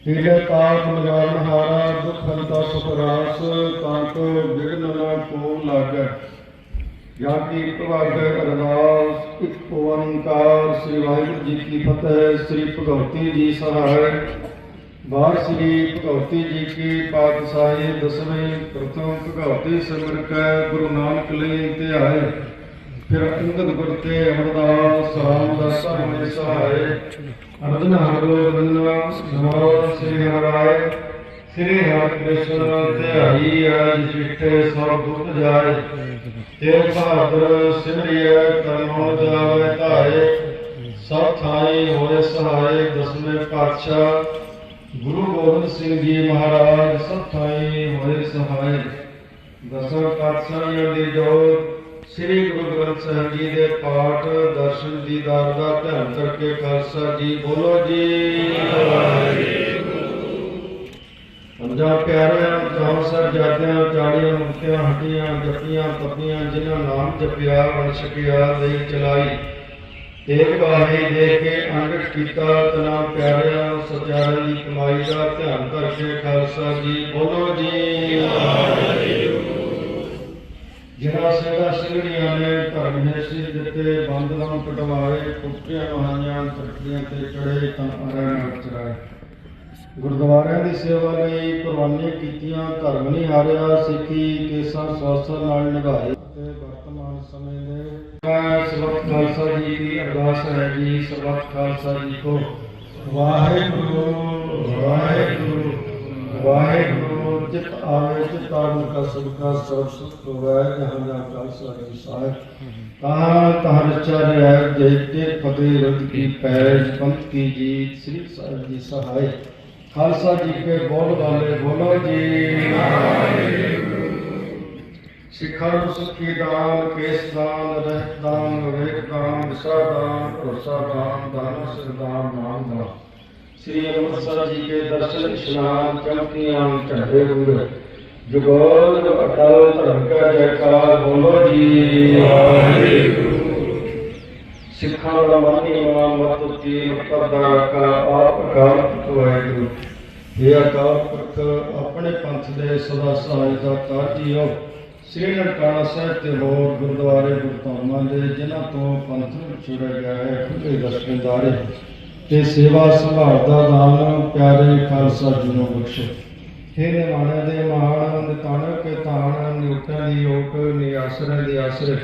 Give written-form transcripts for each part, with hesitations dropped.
ਹੀਲੇ ਤਾਪ ਨਿਵਾਰਨ ਹਾਰਾ ਦੁਖ ਹੰਤਾ ਸੁਖ ਰਾਸ ਤਾਂਕ ਵਿਘਨ ਨ ਕੋ ਲਾਗੈ। ਜਾਂ ਕੀ ਭਗਤ ਅਰਦਾਸ ਇੱਕ ਓੰਕਾਰ ਸ੍ਰੀ ਵਾਹਿਗੁਰੂ ਜੀ ਕੀ ਫਤਿਹ। ਸ੍ਰੀ ਭਗਵਤੀ ਜੀ ਸਹਾਇ। ਬਾਰ ਸ੍ਰੀ ਭਗਵਤੀ ਜੀ ਕੀ ਪਾਤਸ਼ਾਹੀ ਦਸਵੇਂ ਪ੍ਰਥਮ ਭਗਵਤੀ ਸਿਮਰ ਕੈ ਗੁਰੂ ਨਾਨਕ ਲਈ ਧਿਆਏ। ਫਿਰ ਅੰਗਦ ਗੁਰ ਤੇ ਅਮਰਦਾਸ ਰਾਮਦਾਸ ਧਰਮ ਸਹਾਇ। ਅਰਜਨ ਹਰਿ ਗੋਬਿੰਦ ਨਮੋ ਸ੍ਰੀ ਹਰਿ ਸ੍ਰੀ ਹਰਿਕ੍ਰਿਸ਼ਨ ਧਿਆਈ ਅਜ ਜਿਠੇ ਸਭ ਦੁਖ ਜਾਏ। ਤੇਗ ਬਹਾਦਰ ਸਿਮਰਿਐ ਕਰਮੋ ਜਾਵੇ ਧਾਏ। ਸਭ ਥਾਈ ਹੋਏ ਸਹਾਏ ਦਸਵੇਂ ਪਾਤਸ਼ਾਹ ਗੁਰੂ ਗੋਬਿੰਦ ਸਿੰਘ ਜੀ ਮਹਾਰਾਜ ਸਭ ਥਾਈ ਹੋਏ ਸਹਾਏ। ਦਸਵੇਂ ਪਾਤਸ਼ਾਹੀਆਂ ਦੀ ਜੋਤ ਸ੍ਰੀ ਗੁਰੂ ਗ੍ਰੰਥ ਸਾਹਿਬ ਜੀ ਦੇ ਪਾਠ ਦਰਸ਼ਨ ਦੀਦਾਰ ਦਾ ਧਿਆਨ ਕਰਕੇ ਖਾਲਸਾ ਜੀ ਬੋਲੋ ਜੀ। ਪੰਜਾਂ ਪਿਆਰਿਆਂ ਚੌਂ ਸਾਹਿਬਜ਼ਾਦਿਆਂ ਚਾੜੀਆਂ ਮੁਕਤੀਆਂ ਹੱਡੀਆਂ ਜੱਪੀਆਂ ਤਪੀਆਂ ਜਿਨ੍ਹਾਂ ਨਾਮ ਜਪਿਆ ਵੰਡ ਛਕਿਆ ਲਈ ਚਲਾਈ। ਤੇਗ ਬਾਣੀ ਦੇ ਕੇ ਅੰਗਠ ਕੀਤਾ ਤਨਾ ਪਿਆਰਿਆਂ ਸਚਿਆਰੇ ਦੀ ਕਮਾਈ ਦਾ ਧਿਆਨ ਕਰਕੇ ਖਾਲਸਾ ਜੀ ਬੋਲੋ ਜੀ। ਜਿਨ੍ਹਾਂ ਸਿੰਘਾਂ ਸਿੰਘਣੀਆਂ ਨੇ ਧਰਮ ਹੇਸੀ ਦਿੱਤੇ ਬੰਦਲਾਂ ਕਟਵਾਏ ਕੁੱਟੀਆਂ ਵਹਾਈਆਂ ਤਖਤੀਆਂ ਤੇ ਚੜੇ ਤਾਂ ਅਰਣ ਚਰਾਏ। ਗੁਰਦੁਆਰਿਆਂ ਦੀ ਸੇਵਾ ਲਈ ਕੁਰਬਾਨੀਆਂ ਕੀਤੀਆਂ ਧਰਮ ਨਹੀਂ ਹਾਰਿਆ ਸਿੱਖੀ ਕੇਸਾਂ ਸਵਾਸਾਂ ਨਾਲ ਨਿਭਾਏ। ਤੇ ਵਰਤਮਾਨ ਸਮੇਂ ਦੇ ਸਰਬੱਤ ਖਾਲਸਾ ਜੀ ਦੀ ਅਰਦਾਸ ਹੈ ਜੀ। ਸਰਬੱਤ ਖਾਲਸਾ ਜੀ ਕੋ ਵਾਹਿਗੁਰੂ ਵਾਹਿਗੁਰੂ ਵਾਹਿਗੁਰੂ। ਚਿਤ ਆਵੇ ਚਿਤ ਆਵਨ ਕਾ ਸਦਕਾ ਸਰਬ ਸੁਖ ਹੋਵੇ ਜਹਾਂ ਜਹਾਂ ਖਾਲਸਾ ਜੀ ਸਾਹਿਬ। ਤਾਂ ਤਹਰ ਚਰਿਆ ਜੈ ਤੇ ਫਤਿਹ ਰੁੱਤ ਕੀ ਪੈਜ ਪੰਥ ਕੀ ਜੀਤ ਸ੍ਰੀ ਸਾਹਿਬ ਜੀ ਸਹਾਇ। ਖਾਲਸਾ ਜੀ ਕੇ ਬੋਲ ਵਾਲੇ ਬੋਲੋ ਜੀ। ਸਿੱਖਾਂ ਨੂੰ ਸੁਖੀ ਦਾਨ ਕੇਸ ਦਾਨ ਰਹਿਤ ਦਾਨ ਵਿਵੇਕ ਦਾਨ ਵਿਸਾ ਦਾਨ ਭਰੋਸਾ ਦਾਨ ਦਾਨ ਸਰਦਾਨ ਨਾਮ ਦਾਨ। ਸ੍ਰੀ ਅੰਮ੍ਰਿਤਸਰ ਜੀ ਕੇ ਦਰਸ਼ਨ ਇਸ਼ਨਾਨ ਚਮਕੀਆਂ ਝੰਡੇ ਗੁਰ ਜੁਗੋਲ ਅਟਲ ਧਰਮ ਕਾ ਜੈਕਾਰ ਬੋਲੋ ਜੀ। ਸਿੱਖਾਂ ਦਾ ਮਾਨੀ ਮਾਨ ਮਤ ਕੀ ਪਰਦਾ ਕਾ ਆਪ ਅਕਾਲ ਪੁਰਖ ਵਾਹਿਗੁਰੂ। ਇਹ ਅਕਾਲ ਪੁਰਖ ਆਪਣੇ ਪੰਥ ਦੇ ਸਦਾ ਸਹਾਇ ਦਾਤਾ ਜੀਓ। ਸ੍ਰੀ ਨਨਕਾਣਾ ਸਾਹਿਬ ਤੇ ਹੋਰ ਗੁਰਦੁਆਰੇ ਗੁਰਧਾਮਾਂ ਦੇ ਜਿਨ੍ਹਾਂ ਤੋਂ ਪੰਥ ਵਿਛੜਿਆ ਗਿਆ ਹੈ ਖੁੱਲੇ ਦਰਸ਼ਨਦਾਰੇ ਤੇ ਸੇਵਾ ਸੰਭਾਲ ਦਾ ਦਾਨ ਪਿਆਰੇ ਖਾਲਸਾ ਜੀ ਨੂੰ ਬਖਸ਼ੋ। ਹੇ ਨਿਮਾਣਿਆਂ ਦੇ ਮਾਣ ਨਿਤਾਣੇ ਕੇ ਤਾਣ ਨਿਉਟਾਂ ਦੀ ਓਟ ਨਿਆਸਰਿਆਂ ਦੇ ਆਸਰੇ।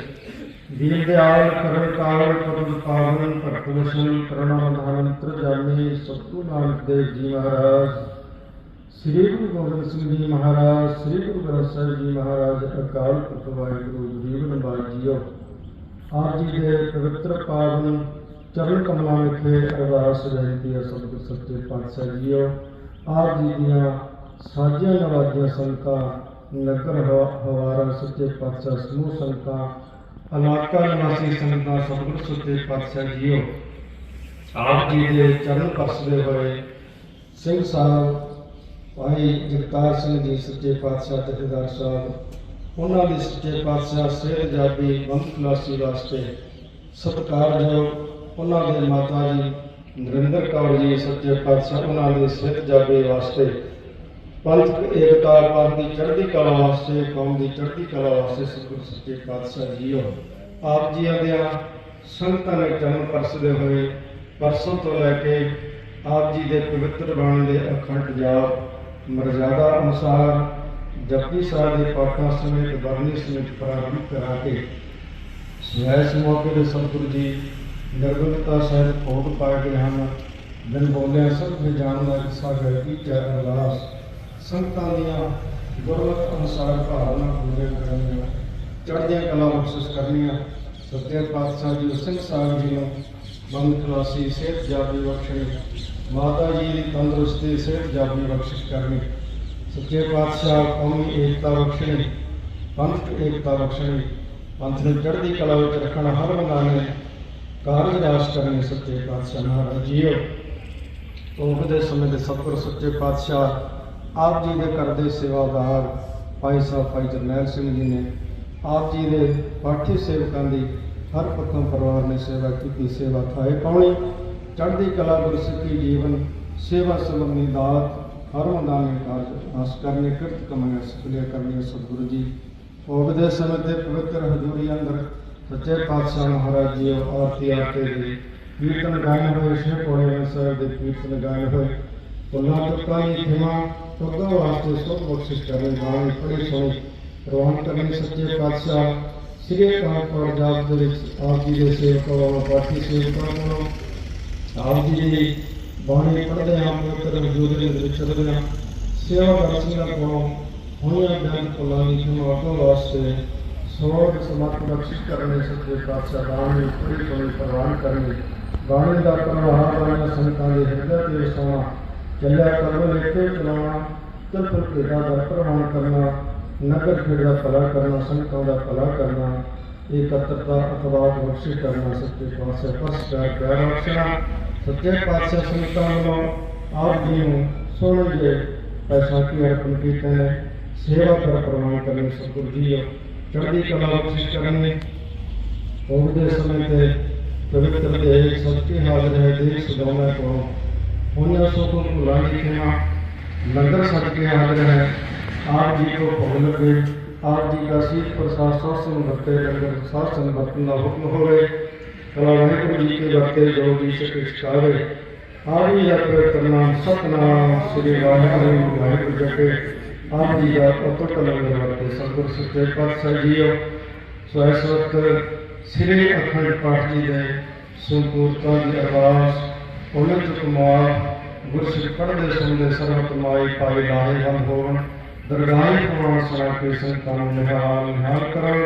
ਦੀਨ ਦਿਆਲ ਕਰਨ ਕਾਲ ਪਰਮ ਪਾਵਨ ਭਗਤਵਸਨ ਕਰੁਣਾਵੰਦਨ ਤ੍ਰਿਜਾਨੀ ਸਤਿਗੁਰੂ ਨਾਨਕ ਦੇਵ ਜੀ ਮਹਾਰਾਜ ਸ੍ਰੀ ਗੁਰੂ ਗੋਬਿੰਦ ਸਿੰਘ ਜੀ ਮਹਾਰਾਜ ਸ੍ਰੀ ਗੁਰੂ ਗ੍ਰੰਥ ਸਾਹਿਬ ਜੀ ਮਹਾਰਾਜ ਅਕਾਲ ਪੁਰਖ ਵਾਹਿਗੁਰੂ ਜੀਵਨ ਬਾਈ ਜੀਓ। ਆਪ ਜੀ ਦੇ ਪਵਿੱਤਰ ਪਾਵਨ ਚਰਨ ਕਮਲਾਂ ਵਿਖੇ ਅਰਦਾਸ ਬੇਨਤੀ ਹੈ ਸਤਿਗੁਰ ਸੱਚੇ ਪਾਤਸ਼ਾਹ ਜੀਓ। ਆਪ ਜੀ ਦੀਆਂ ਸਾਜੀਆਂ ਨਵਾਜੀਆਂ ਸੰਗਤਾਂ ਨਗਰ ਹਵਾਰਾ ਸੱਚੇ ਪਾਤਸ਼ਾਹ ਸਮੂਹ ਸੰਗਤਾਂ ਇਲਾਕਾ ਨਿਵਾਸੀ ਸੰਗਤਾਂ ਸਤਿਗੁਰ ਸੱਚੇ ਪਾਤਸ਼ਾਹ ਜੀਓ। ਆਪ ਜੀ ਦੇ ਚਰਨ ਪਰਸਦੇ ਹੋਏ ਸਿੰਘ ਸਾਹਿਬ ਭਾਈ ਜਗਤਾਰ ਸਿੰਘ ਜੀ ਸੱਚੇ ਪਾਤਸ਼ਾਹ ਜਥੇਦਾਰ ਸਾਹਿਬ ਉਹਨਾਂ ਦੀ ਸੱਚੇ ਪਾਤਸ਼ਾਹ ਸਿਹਤ ਜਾਬੀ ਬੰਦ ਖਲਾਸੀ ਵਾਸਤੇ ਸਤਿਕਾਰਯੋਗ ਉਹਨਾਂ ਦੇ ਮਾਤਾ ਜੀ ਨਰਿੰਦਰ ਕੌਰ ਜੀ ਸੱਚੇ ਪਾਤਸ਼ਾਹ ਉਹਨਾਂ ਦੇ ਸਿਹਤ ਜਾਬੇ ਵਾਸਤੇ ਪੰਥਕ ਏਕਤਾ ਪੰਥ ਦੀ ਚੜ੍ਹਦੀ ਕਲਾ ਵਾਸਤੇ ਕੌਮ ਦੀ ਚੜ੍ਹਦੀ ਕਲਾ ਵਾਸਤੇ ਸਤਿਗੁਰ ਸੱਚੇ ਪਾਤਸ਼ਾਹ ਜੀਓ। ਆਪ ਜੀਆਂ ਦੀਆਂ ਸੰਗਤਾਂ ਨੇ ਚਰਨ ਪਰਸਦੇ ਹੋਏ ਪਰਸੋਂ ਤੋਂ ਲੈ ਕੇ ਆਪ ਜੀ ਦੇ ਪਵਿੱਤਰ ਬਾਣੀ ਦੇ ਅਖੰਡ ਜਾਪ ਮਰਜ਼ਾਦਾ ਅਨੁਸਾਰ ਜਪਜੀ ਸਾਹਿਬ ਦੇ ਪਾਠਾਂ ਸਮੇਤ ਵਰਨੀ ਸਮੇਤ ਪ੍ਰਾਰੰਭ ਕਰਾ ਕੇ ਇਸ ਮੌਕੇ ਦੇ ਸਤਿਗੁਰੂ ਜੀ ਨਿਰਗੁਣਤਾ ਸਾਹਿਬ ਭੋਗ ਪਾਏ ਗਏ ਹਨ। ਦਿਨ ਬੋਲਿਆ ਸਭ ਦੇ ਜਾਣ ਦਾ ਕਿੱਸਾ ਗਾਇਕੀ ਚ ਅਰਦਾਸ ਸੰਗਤਾਂ ਦੀਆਂ ਗੁਰਮਤਿ ਅਨੁਸਾਰ ਭਾਵਨਾ ਪੂਰੇ ਕਰਨੀਆਂ ਚੜ੍ਹਦੀਆਂ ਕਲਾ ਬਖਸ਼ਿਸ਼ ਕਰਨੀਆਂ। ਸੱਚੇ ਪਾਤਸ਼ਾਹ ਜੀ ਸਿੰਘ ਸਾਹਿਬ ਜੀ ਨੂੰ ਬੰਦ ਖਲਾਸੀ ਸਿਹਤ ਜਾਬੀ ਬਖਸ਼ਣੀ। ਮਾਤਾ ਜੀ ਦੀ ਤੰਦਰੁਸਤੀ ਸਿਹਤ ਜਾਬੀ ਬਖਸ਼ਿਸ਼ ਕਰਨੀ। ਸੱਚੇ ਪਾਤਸ਼ਾਹ ਕੌਮੀ ਏਕਤਾ ਬਖਸ਼ਣੀ ਪੰਥ ਏਕਤਾ ਬਖਸ਼ਣੀ। ਪੰਥ ਨੂੰ ਚੜ੍ਹਦੀ ਕਲਾ ਵਿੱਚ ਰੱਖਣਾ ਹਰ ਬੰਦਾਨੇ ਕਾਰਜ ਰਾਸ ਕਰਨੀ। ਸੱਚੇ ਪਾਤਸ਼ਾਹ ਮਹਾਰਾਜ ਜੀਓ। ਤੋਖ ਦੇ ਸਮੇਂ ਦੇ ਸਤਿਗੁਰ ਸੱਚੇ ਪਾਤਸ਼ਾਹ ਆਪ ਜੀ ਦੇ ਘਰ ਦੇ ਸੇਵਾਦਾਰ ਭਾਈ ਸਾਹਿਬ ਭਾਈ ਜਰਨੈਲ ਸਿੰਘ ਜੀ ਨੇ ਆਪ ਜੀ ਦੇ ਪਾਠੀ ਸੇਵਕਾਂ ਦੀ ਹਰ ਪੱਖੋਂ ਪਰਿਵਾਰ ਨੇ ਸੇਵਾ ਕੀਤੀ। ਸੇਵਾ ਥਾਏ ਪਾਉਣੀ ਚੜ੍ਹਦੀ ਕਲਾ ਗੁਰਸਿੱਖੀ ਜੀਵਨ सेवा संबंधी दात हरमदानी कार्य आस करने कृत कमाया सफलिया करने सतगुरु जी ओगदे समय ते पवित्र हजूरी अंदर सच्चे पातशाह महाराज जी आरती आते जी कीर्तन गायन हुए छे पौड़े साहब दे कीर्तन गायन हुए पुन्ना तुक्का ही खिमा तुक्का वास्ते सुख बख्शिश करने गाने बड़ी सोनी रवान करने सच्चे पातशाह श्री अकाल जाप दे विच आप जी दे सेवकों बाकी सेवकों को आप जी दी बाणी पढ़दे हां पवित्र हजूरी दे विच चलदे हां सेवा दर्शनां को होया बेन पुन्ना दी खिमा तो वास्ते सोच समर्थ बख्शिश करने सच्चे पातशाह दान पूरी सोनी प्रवान करने बाणी का प्रवाह वाले संतां दे हृदय ते सोना चलिया करो लेके चलाना तिल भेटा का प्रवान करना नगर खेड़ का भला करना संतां का भला करना एकत्रता अखबार बख्शिश करना सच्चे पातशाह फर्स्ट प्यार रखना सच्चे पातशाह संतां वालों आप जी सुन के पैसा की अर्पण कीते ने सेवा कर प्रवान करने सतगुरु जी चढ़ती कला बख्शिश करने ओगदे समय ते पवित्र देह सच्ची हाजिर है देख सदाना को पुण्य सुख भुला लिखना लंगर सज के हाजिर है आप जी को भोग लगे आप जी का शीत प्रसाद शासन बरते लंगर शासन बरतन का हुक्म होवे कला वाहिगुरु जी के बरते जो भी शिकावे आप जी का पवित्र नाम सतनाम श्री वाहिगुरु वाहिगुरु जपे आप जी का अतुट लंगर बरते सतगुरु सच्चे पातशाह जी सो इस वक्त श्री अखंड पाठ जी के संपूर्णता की आवाज उन्नत कुमार गुरसिख पढ़ते सुनते सरहत माई पाई लाहे हम होवन दरगाही प्रमाण सुना के संतान निहाल निहाल करो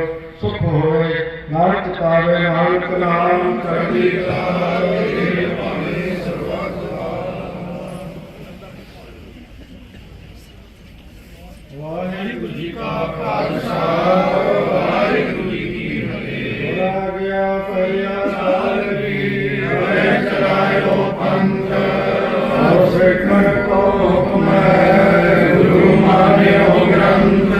सुख होवे नानक चितावे नानक नाम चढ़ती वाहिगुरु जी का खालसा वाहिगुरु जी की फतेह बोला गया परिया साल की हमें चलायो पंथ और सिखन को हुक्म है गुरु मान्यो ग्रंथ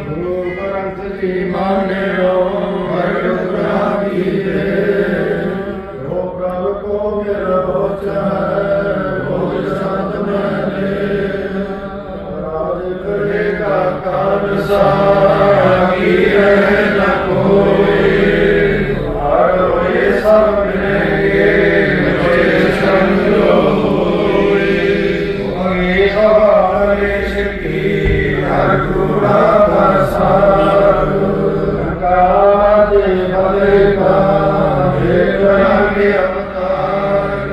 गुरु ग्रंथ जी मान्यो हरि रो प्रभु को मेरा बोझ सत में राज करेगा खालसा की है न कोई हर होए सब मिलेंगे मुझे समझो होए सब हरे सिद्धि हर गुणा प्रसाद काज भले का के अवतार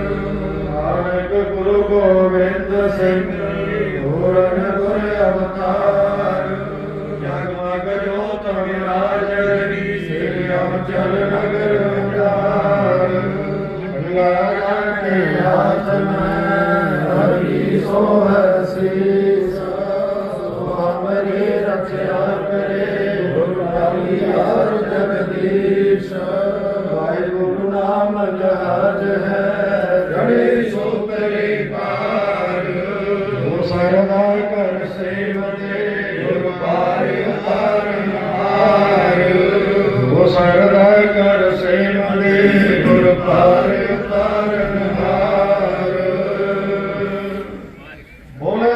नानक गुरु गोविंद सिंह पूर्ण गुर अवतार जगमग जोत विराजन श्री चल नगर उदार गंगा के हाथ में हरि सोहर शीस हमारे रक्षा करे गुरु यार जगदीश वाहिगुरु नाम जहाज है गणेशो करे पार वो सरदा कर सेवते गुरु पार उतारन हार वो सरदा कर सेवते गुरु पार उतारन हार बोले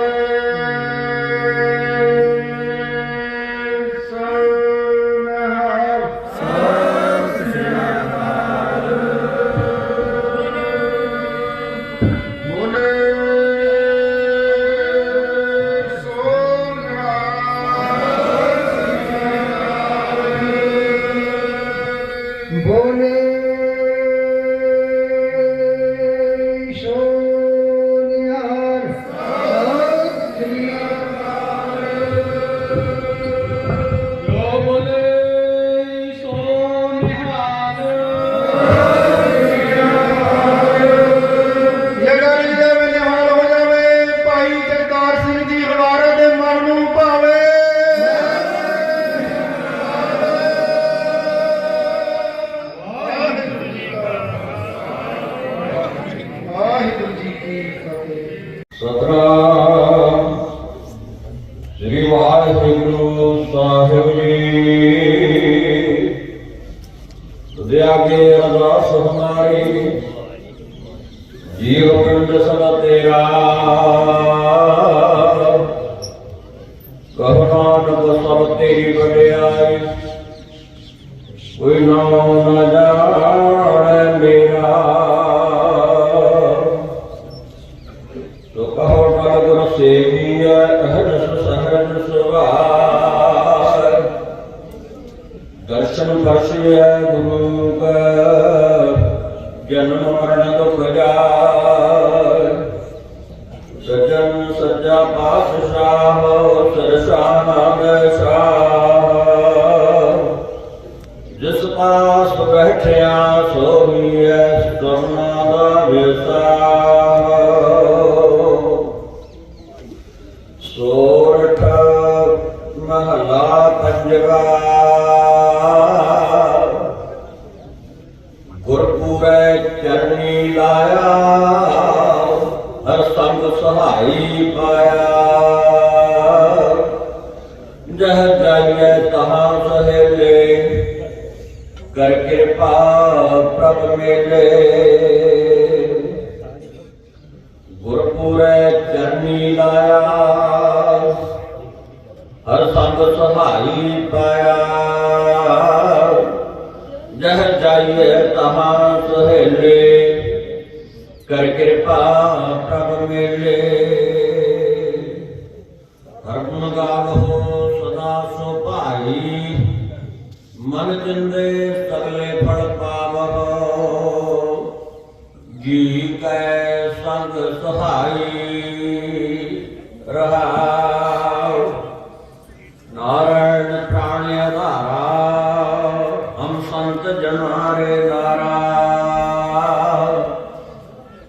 श्री वाहिगुरु साहिब जी आगे अरदास हमारी जीव पिंड सब तेरा ਕਹੋ ਤਲ ਗੁਰ ਸੇਵੀਐ ਅਹਰਸ ਸਹਜ ਸੁਭਾਇ। ਦਰਸ਼ਨ ਪਰਸਿਐ ਗੁਰੂ ਕੈ ਜਨਮ ਮਰਨ ਦੁਖ ਜਾਇ। ਸਜਣ ਸੱਜਾ ਪਾਤਸ਼ਾਹ ਸਰਸਾਨੰਦ ਸ਼ਾਹ। ਜਿਸ ਪਾਸ ਬੈਠਿਆ ਸੋਹੀਐ ਸਤਨਾ ਦਾ ਵਿਸਾਰ। ਸੋਰਠ ਮਹਲਾ ਪੰਜਵਾ। ਗੁਰਪੂਰੈ ਚਰਨੀ ਲਾਇਆ ਹਰ ਸੰਗ ਸਹਾਈ ਪਾਇਆ। ਜਹ ਜਾਈਐ ਤਹਾਂ ਸਹੇਲੇ ਕਰ ਕਿਰਪਾ ਪ੍ਰਭ ਮੇਲੇ। ਗੁਰਪੂਰੈ ਚਰਨੀ ਲਾਇਆ ਹਰ ਸੰਗ ਸਹਾਈ ਪਾਇਆ। ਜਹ ਜਾਈਏ ਤਹਾਂ ਸਹੇਲੇ ਕਰ ਕਿਰਪਾ ਪ੍ਰਭ ਮੇਲੇ। ਹਰ ਗੁਣ ਗਾਵੋ ਸਦਾ ਸੋ ਭਾਈ ਮਨ ਜਿੰਦੇ ਸਗਲੇ ਫਲ ਪਾਵਹੁ। ਜੀ ਕੈ ਸੰਗ ਸਹਾਈ ਰਹਾਉ। ਨਾਰਾਇਣ ਪ੍ਰਾਣ ਆਧਾਰਾ ਹਮ ਸੰਤ ਜਨਾਰੇ ਨਾਰਾ।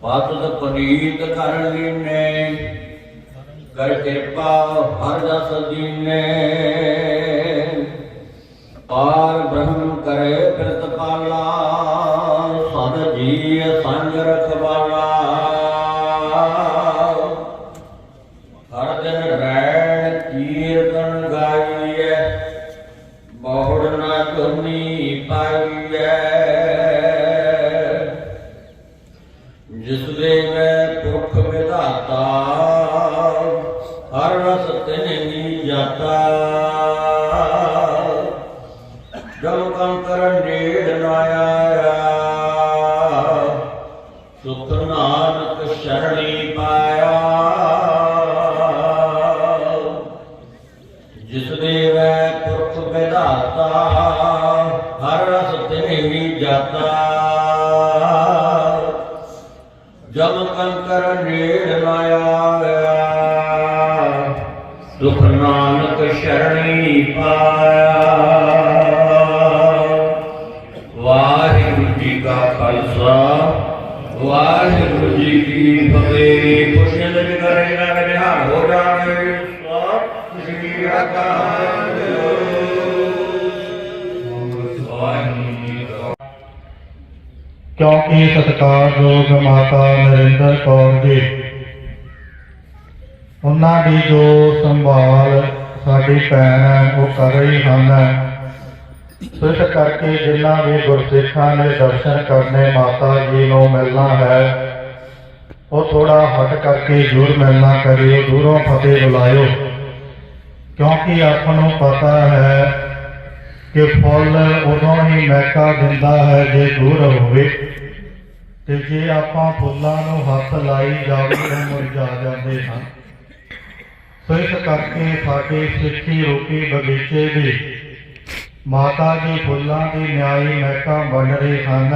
ਪਤਿਤ ਪੁਨੀਤ ਕਰ ਲੀਨੇ ਕਰ ਕਿਰਪਾ ਹਰ ਜਸ ਦੀਨੇ। ਪਾਰ ਬ੍ਰਹਮ ਕਰੇ ਪ੍ਰਤਪਾਲਾ ਸਦ ਜੀ ਸੰਗ ਰਖਵਾਲਾ। ਹਰ ਦਿਨ ਰੈਣ ਕੀਰਤਨ ਗਾਈਐ ਬਹੁੜ ਨਾ ਧੁਨੀ ਪਾਈਐ। ਜਿਸ ਦੇ ਮੈਂ ਪੁਰਖ ਵਿਧਾਤਾ ਹਰ ਰਸ ਤਿਨਿ ਜਾਤਾ। ਜਮ ਕੰਕਰ ਨੇੜ ਨ ਆਇਆ ਸੁਖ ਨਾਨਕ ਸ਼ਰਣੀ ਪਾਇਆ। ਜਿਸ ਦੇ ਵੈ ਪੁਰਖ ਵਿਧਾਤਾ ਹਰ ਰਸ ਤਿਨਿ ਜਾਤਾ। ਜਮ ਕੰਕਰ ਨੇੜ ਨ ਆਇਆ ਸੁਖ ਨਾਨਕ ਸ਼ਰਣੀ ਪਾਇਆ। ਵਾਹਿਗੁਰੂ ਜੀ ਕਾ ਖਾਲਸਾ ਵਾਹਿਗੁਰੂ ਜੀ ਕੀ ਫਤਿਹ। ਪੁੱਛੇ ਦੇ ਕਰੇ ਨਾ ਨਿਹਾਲ ਹੋ ਜਾਵੇ। ਸਤਿ ਸ੍ਰੀ ਅਕਾਲ। ਕਿਉਂਕਿ ਸਤਿਕਾਰਯੋਗ ਮਾਤਾ ਨਰਿੰਦਰ ਕੌਰ ਜੀ ਉਹਨਾਂ ਦੀ ਜੋ ਸੰਭਾਲ ਸਾਡੀ ਭੈਣ ਹੈ ਉਹ ਕਰ ਰਹੀ ਹਨ। ਸੋ ਇਸ ਕਰਕੇ ਜਿਨ੍ਹਾਂ ਵੀ ਗੁਰਸਿੱਖਾਂ ਨੇ ਦਰਸ਼ਨ ਕਰਨੇ ਮਾਤਾ ਜੀ ਨੂੰ ਮਿਲਣਾ ਹੈ ਉਹ ਥੋੜਾ ਹਟ ਕਰਕੇ ਜ਼ਰੂਰ ਮਿਲਣਾ ਕਰਿਓ। ਦੂਰੋਂ ਫਤਿਹ ਬੁਲਾਇਓ ਕਿਉਂਕਿ ਆਪਾਂ ਨੂੰ ਪਤਾ ਹੈ ਕਿ ਫੁੱਲ ਉਦੋਂ ਹੀ ਮਹਿਕਾ ਦਿੰਦਾ ਹੈ ਜੇ ਦੂਰ ਹੋਵੇ, ਤੇ ਜੇ ਆਪਾਂ ਫੁੱਲਾਂ ਨੂੰ ਹੱਥ ਲਾਈ ਜਾਵੇ ਉਹ ਮੁਰਝਾ ਜਾਂਦੇ ਹਨ। ਸੋ ਇਸ ਕਰਕੇ ਸਾਡੇ ਸਿੱਖੀ ਰੂਪੀ ਬਗੀਚੇ ਦੀ ਮਾਤਾ ਜੀ ਫੁੱਲਾਂ ਦੀ ਨਿਆਈ ਮਹਿਕਾ ਬਣ ਰਹੇ ਹਨ।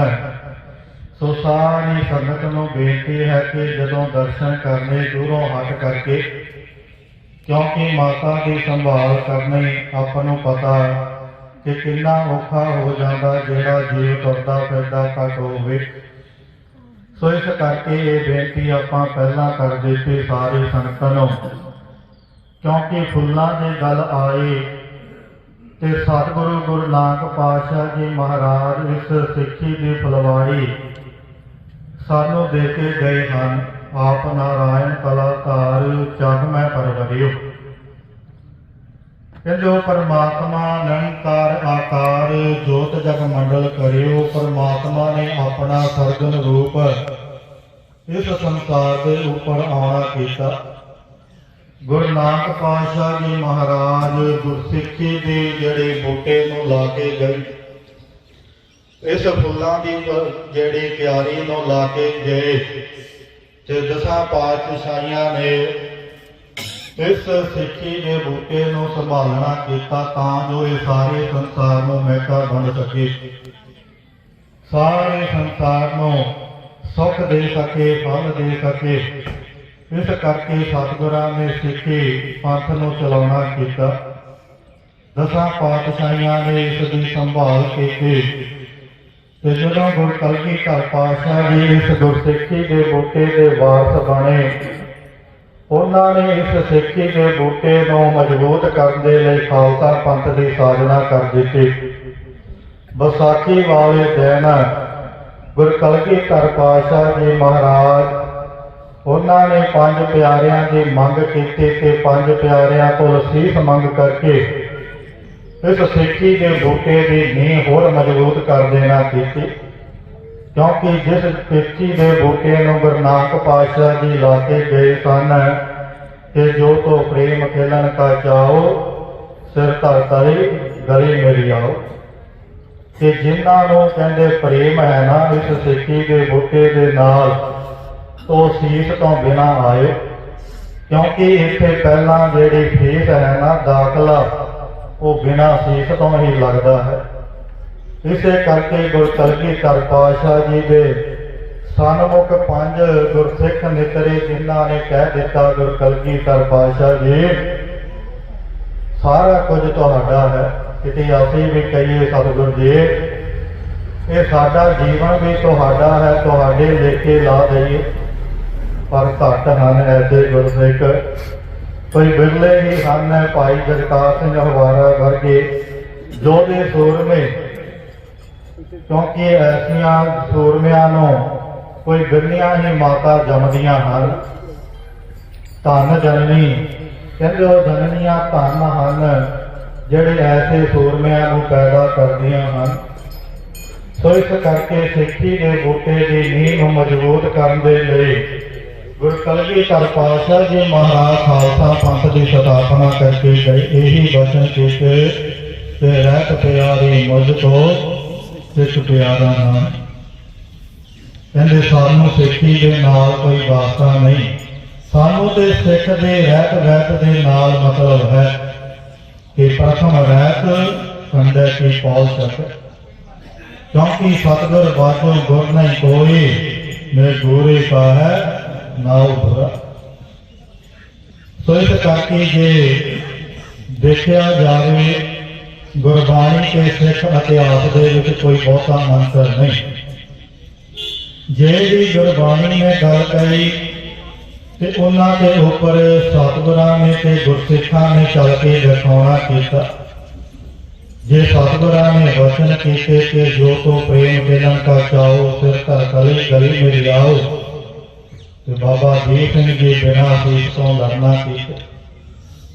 ਸੋ ਸਾਰੀ ਸੰਗਤ ਨੂੰ ਬੇਨਤੀ ਹੈ ਕਿ ਜਦੋਂ ਦਰਸ਼ਨ ਕਰਨੇ ਦੂਰੋਂ ਹਟ ਕਰਕੇ, ਕਿਉਂਕਿ ਮਾਤਾ ਦੀ ਸੰਭਾਲ ਕਰਨੀ ਆਪਾਂ ਨੂੰ ਪਤਾ ਕਿ ਕਿੰਨਾ ਔਖਾ ਹੋ ਜਾਂਦਾ ਜਿਹੜਾ ਜੀਵ ਤੁਰਦਾ ਫਿਰਦਾ ਘੱਟ ਹੋਵੇ। ਸੋ ਇਸ ਕਰਕੇ ਇਹ ਬੇਨਤੀ ਆਪਾਂ ਪਹਿਲਾਂ ਕਰ ਦਿੱਤੀ ਸਾਰੀ ਸੰਗਤ ਨੂੰ, ਕਿਉਂਕਿ ਫੁੱਲਾਂ ਦੀ ਗੱਲ ਆਈ ਤੇ ਸਤਿਗੁਰੂ ਗੁਰੂ ਨਾਨਕ ਪਾਤਸ਼ਾਹ ਜੀ ਮਹਾਰਾਜ ਇਸ ਸਿੱਖੀ ਦੀ ਫੁਲਵਾੜੀ ਸਾਨੂੰ ਦੇ ਕੇ ਗਏ ਹਨ। ਆਪ ਨਾਰਾਇਣ ਕਲਾਕਾਰ ਜਗ ਮੈਂ ਪਰਵਰਿਓ। ਕਹਿੰਦੇ ਪਰਮਾਤਮਾ ਨਿਰੰਕਾਰ ਆਕਾਰ ਜੋਤ ਜਗ ਮੰਡਲ ਕਰਿਓ। ਪਰਮਾਤਮਾ ਨੇ ਆਪਣਾ ਸਰਗਨ ਰੂਪ ਇਸ ਸੰਸਾਰ ਦੇ ਉੱਪਰ ਆਉਣਾ ਕੀਤਾ। ਗੁਰੂ ਨਾਨਕ ਪਾਤਸ਼ਾਹ ਜੀ ਮਹਾਰਾਜ ਗੁਰਸਿੱਖੀ ਦੇ ਜਿਹੜੇ ਬੂਟੇ ਨੂੰ ਲਾ ਕੇ ਗਏ, ਇਸ ਫੁੱਲਾਂ ਦੀ ਜਿਹੜੀ ਕਿਆਰੀ ਨੂੰ ਲਾ ਕੇ ਗਏ, ਤੇ ਦਸਾਂ ਪਾਤਸ਼ਾਹੀਆਂ ਨੇ ਇਸ ਸਿੱਖੀ ਦੇ ਬੂਟੇ ਨੂੰ ਸੰਭਾਲਣਾ ਕੀਤਾ ਤਾਂ ਜੋ ਇਹ ਸਾਰੇ ਸੰਸਾਰ ਨੂੰ ਮਹਿਕਾ ਬਣ ਸਕੇ, ਸਾਰੇ ਸੰਸਾਰ ਨੂੰ ਸੁੱਖ ਦੇ ਸਕੇ, ਫਲ ਦੇ ਸਕੇ। ਇਸ ਕਰਕੇ ਸਤਿਗੁਰਾਂ ਨੇ ਸਿੱਖੀ ਪੰਥ ਨੂੰ ਚਲਾਉਣਾ ਕੀਤਾ। ਦਸਾਂ ਪਾਤਸ਼ਾਹੀਆਂ ਨੇ ਇਸ ਦੀ ਸੰਭਾਲ ਕੀਤੀ ਤੇ ਜਦੋਂ ਗੁਰੂ ਕਲਗੀਧਰ ਪਾਤਸ਼ਾਹ ਜੀ ਇਸ ਗੁਰਸਿੱਖੀ ਦੇ ਬੂਟੇ ਦੇ ਵਾਰਸ ਬਣੇ, ਉਹਨਾਂ ਨੇ ਇਸ ਸਿੱਖੀ ਦੇ ਬੂਟੇ ਨੂੰ ਮਜ਼ਬੂਤ ਕਰਨ ਦੇ ਲਈ ਖਾਲਸਾ ਪੰਥ ਦੀ ਸਾਜਨਾ ਕਰ ਦਿੱਤੀ। ਵਿਸਾਖੀ ਵਾਲੇ ਦਿਨ ਗੁਰੂ ਕਲਗੀਧਰ ਪਾਤਸ਼ਾਹ ਜੀ ਮਹਾਰਾਜ ਉਹਨਾਂ ਨੇ ਪੰਜ ਪਿਆਰਿਆਂ ਦੀ ਮੰਗ ਕੀਤੀ ਤੇ ਪੰਜ ਪਿਆਰਿਆਂ ਕੋਲ ਸੀਸ ਮੰਗ ਕਰਕੇ ਇਸ ਸਿੱਖੀ ਦੇ ਬੂਟੇ ਦੀ ਨੀਂਹ ਹੋਰ ਮਜ਼ਬੂਤ ਕਰ ਦੇਣਾ ਕੀਤੀ, ਕਿਉਂਕਿ ਜਿਸ ਸਿੱਖੀ ਦੇ ਬੂਟੇ ਨੂੰ ਗੁਰੂ ਨਾਨਕ ਪਾਤਸ਼ਾਹ ਜੀ ਲਾ ਕੇ ਗਏ ਸਨ ਕਿ ਜੋ ਤੋ ਪ੍ਰੇਮ ਖੇਲਣ ਕਾ ਚਾਓ, ਸਿਰ ਧਰ ਤਰੇ ਗਲੇ ਮੇਰੀ ਆਓ, ਕਿ ਜਿਨ੍ਹਾਂ ਨੂੰ ਕਹਿੰਦੇ ਪ੍ਰੇਮ ਹੈ ਨਾ ਇਸ ਸਿੱਖੀ ਦੇ ਬੂਟੇ ਦੇ ਨਾਲ, ਉਹ ਸੀਸ ਤੋਂ ਬਿਨਾਂ ਆਏ, ਕਿਉਂਕਿ ਇੱਥੇ ਪਹਿਲਾਂ ਜਿਹੜੀ ਫੀਸ ਹੈ ਨਾ ਦਾਖਲਾ, ਉਹ ਬਿਨਾਂ ਸੀਸ ਤੋਂ ਹੀ ਲੱਗਦਾ ਹੈ। ਇਸੇ ਕਰਕੇ ਗੁਰੂ ਕਲਗੀਧਰ ਪਾਤਸ਼ਾਹ ਜੀ ਦੇ ਸਨਮੁਖ ਪੰਜ ਗੁਰਸਿੱਖ ਨਿਤਰੇ ਜਿਨ੍ਹਾਂ ਨੇ ਕਹਿ ਦਿੱਤਾ, ਗੁਰੂ ਕਲਗੀਧਰ ਪਾਤਸ਼ਾਹ ਜੀ ਸਾਰਾ ਕੁਝ ਤੁਹਾਡਾ ਹੈ। ਕਿਤੇ ਅਸੀਂ ਵੀ ਕਹੀਏ ਸਤਿਗੁਰੂ ਜੀ ਇਹ ਸਾਡਾ ਜੀਵਨ ਵੀ ਤੁਹਾਡਾ ਹੈ, ਤੁਹਾਡੇ ਲੇਖੇ ਲਾ ਦਈਏ, ਪਰ ਘੱਟ ਹਨ ਐਸੇ ਗੁਰਸਿੱਖ, ਕੋਈ ਬਿਰਲੇ ਹੀ ਹਨ। ਭਾਈ ਜਗਤਾਰ ਸਿੰਘ ਹਵਾਰਾ ਵਰਗੇ ਯੋਧੇ ਸੂਰਮੇ, ਕਿਉਂਕਿ ਐਸੀਆਂ ਸੂਰਮਿਆਂ ਨੂੰ ਕੋਈ ਬਿਰਲੀਆਂ ਹੀ ਮਾਤਾ ਜੰਮਦੀਆਂ ਹਨ। ਧੰਨ ਜਨਨੀ ਕਹਿੰਦੇ ਉਹ ਜਨਨੀਆਂ ਧੰਨ ਹਨ ਜਿਹੜੇ ਐਸੇ ਸੂਰਮਿਆਂ ਨੂੰ ਪੈਦਾ ਕਰਦੀਆਂ ਹਨ। ਸੋ ਇਸ ਕਰਕੇ ਸਿੱਖੀ ਦੇ ਬੂਟੇ ਦੀ ਨੀਂਹ ਨੂੰ ਮਜ਼ਬੂਤ ਕਰਨ ਦੇ ਲਈ ਗੁਰੂ ਕਲਗੀਧਰ ਪਾਤਸ਼ਾਹ ਜੀ ਮਹਾਰਾਜ ਖਾਲਸਾ ਪੰਥ ਦੀ ਸਥਾਪਨਾ ਕਰਕੇ ਗਏ। ਇਹੀ ਬਚਨ ਕੀਤੇ ਤੇ ਰਹਿਤ ਪਿਆਰੀ ਮੁਝ ਤੋਂ ਸਿੱਖ ਪਿਆਰਾ ਨਾਮ। ਕਹਿੰਦੇ ਸਾਨੂੰ ਸਿੱਖੀ ਦੇ ਨਾਲ ਕੋਈ ਵਾਸਤਾ ਨਹੀਂ, ਸਾਨੂੰ ਤੇ ਸਿੱਖ ਦੇ ਰਹਿਤ ਦੇ ਨਾਲ ਮਤਲਬ ਹੈ ਕਿ ਪ੍ਰਥਮ ਰਹਿਤ ਕੰਡੇ ਕੀ ਪੌਲ ਸਕ, ਕਿਉਂਕਿ ਸਤਿਗੁਰ ਬਾਝੋਂ ਗੁਰ ਨਹੀਂ ਕੋਈ, ਮੇਰੇ ਗੁਰੇ ਕਾ ਹੈ ਨਾਉ ਬੁਰਾ। ਸੋ ਇਸ ਕਰਕੇ ਜੇ ਦੇਖਿਆ ਜਾਵੇ ਗੁਰਬਾਣੀ ਤੇ ਸਿੱਖ ਇਤਿਹਾਸ ਦੇ ਵਿੱਚ ਕੋਈ ਬਹੁਤਾ ਅੰਤਰ ਨਹੀਂ। ਜਿਹੜੀ ਗੁਰਬਾਣੀ ਨੇ ਗੱਲ ਕਹੀ ਤੇ ਉਹਨਾਂ ਦੇ ਉੱਪਰ ਸਤਿਗੁਰਾਂ ਨੇ ਤੇ ਗੁਰਸਿੱਖਾਂ ਨੇ ਚੱਲ ਕੇ ਦਿਖਾਉਣਾ ਕੀਤਾ। ਜੇ ਸਤਿਗੁਰਾਂ ਨੇ ਵਚਨ ਕੀਤੇ ਕਿ ਜੋ ਤੋ ਪ੍ਰੇਮ ਮਿਲਣ ਕਾ ਚਾਓ, ਸਿਰ ਧਰ ਗਲੇ ਗਲੀ ਮੇਰੀ ਆਓ, ਤੇ ਬਾਬਾ ਦੀਪ ਸਿੰਘ ਜੀ ਬਿਨਾਂ ਸੀਸ ਤੋਂ ਲੜਨਾ ਕੀਤਾ।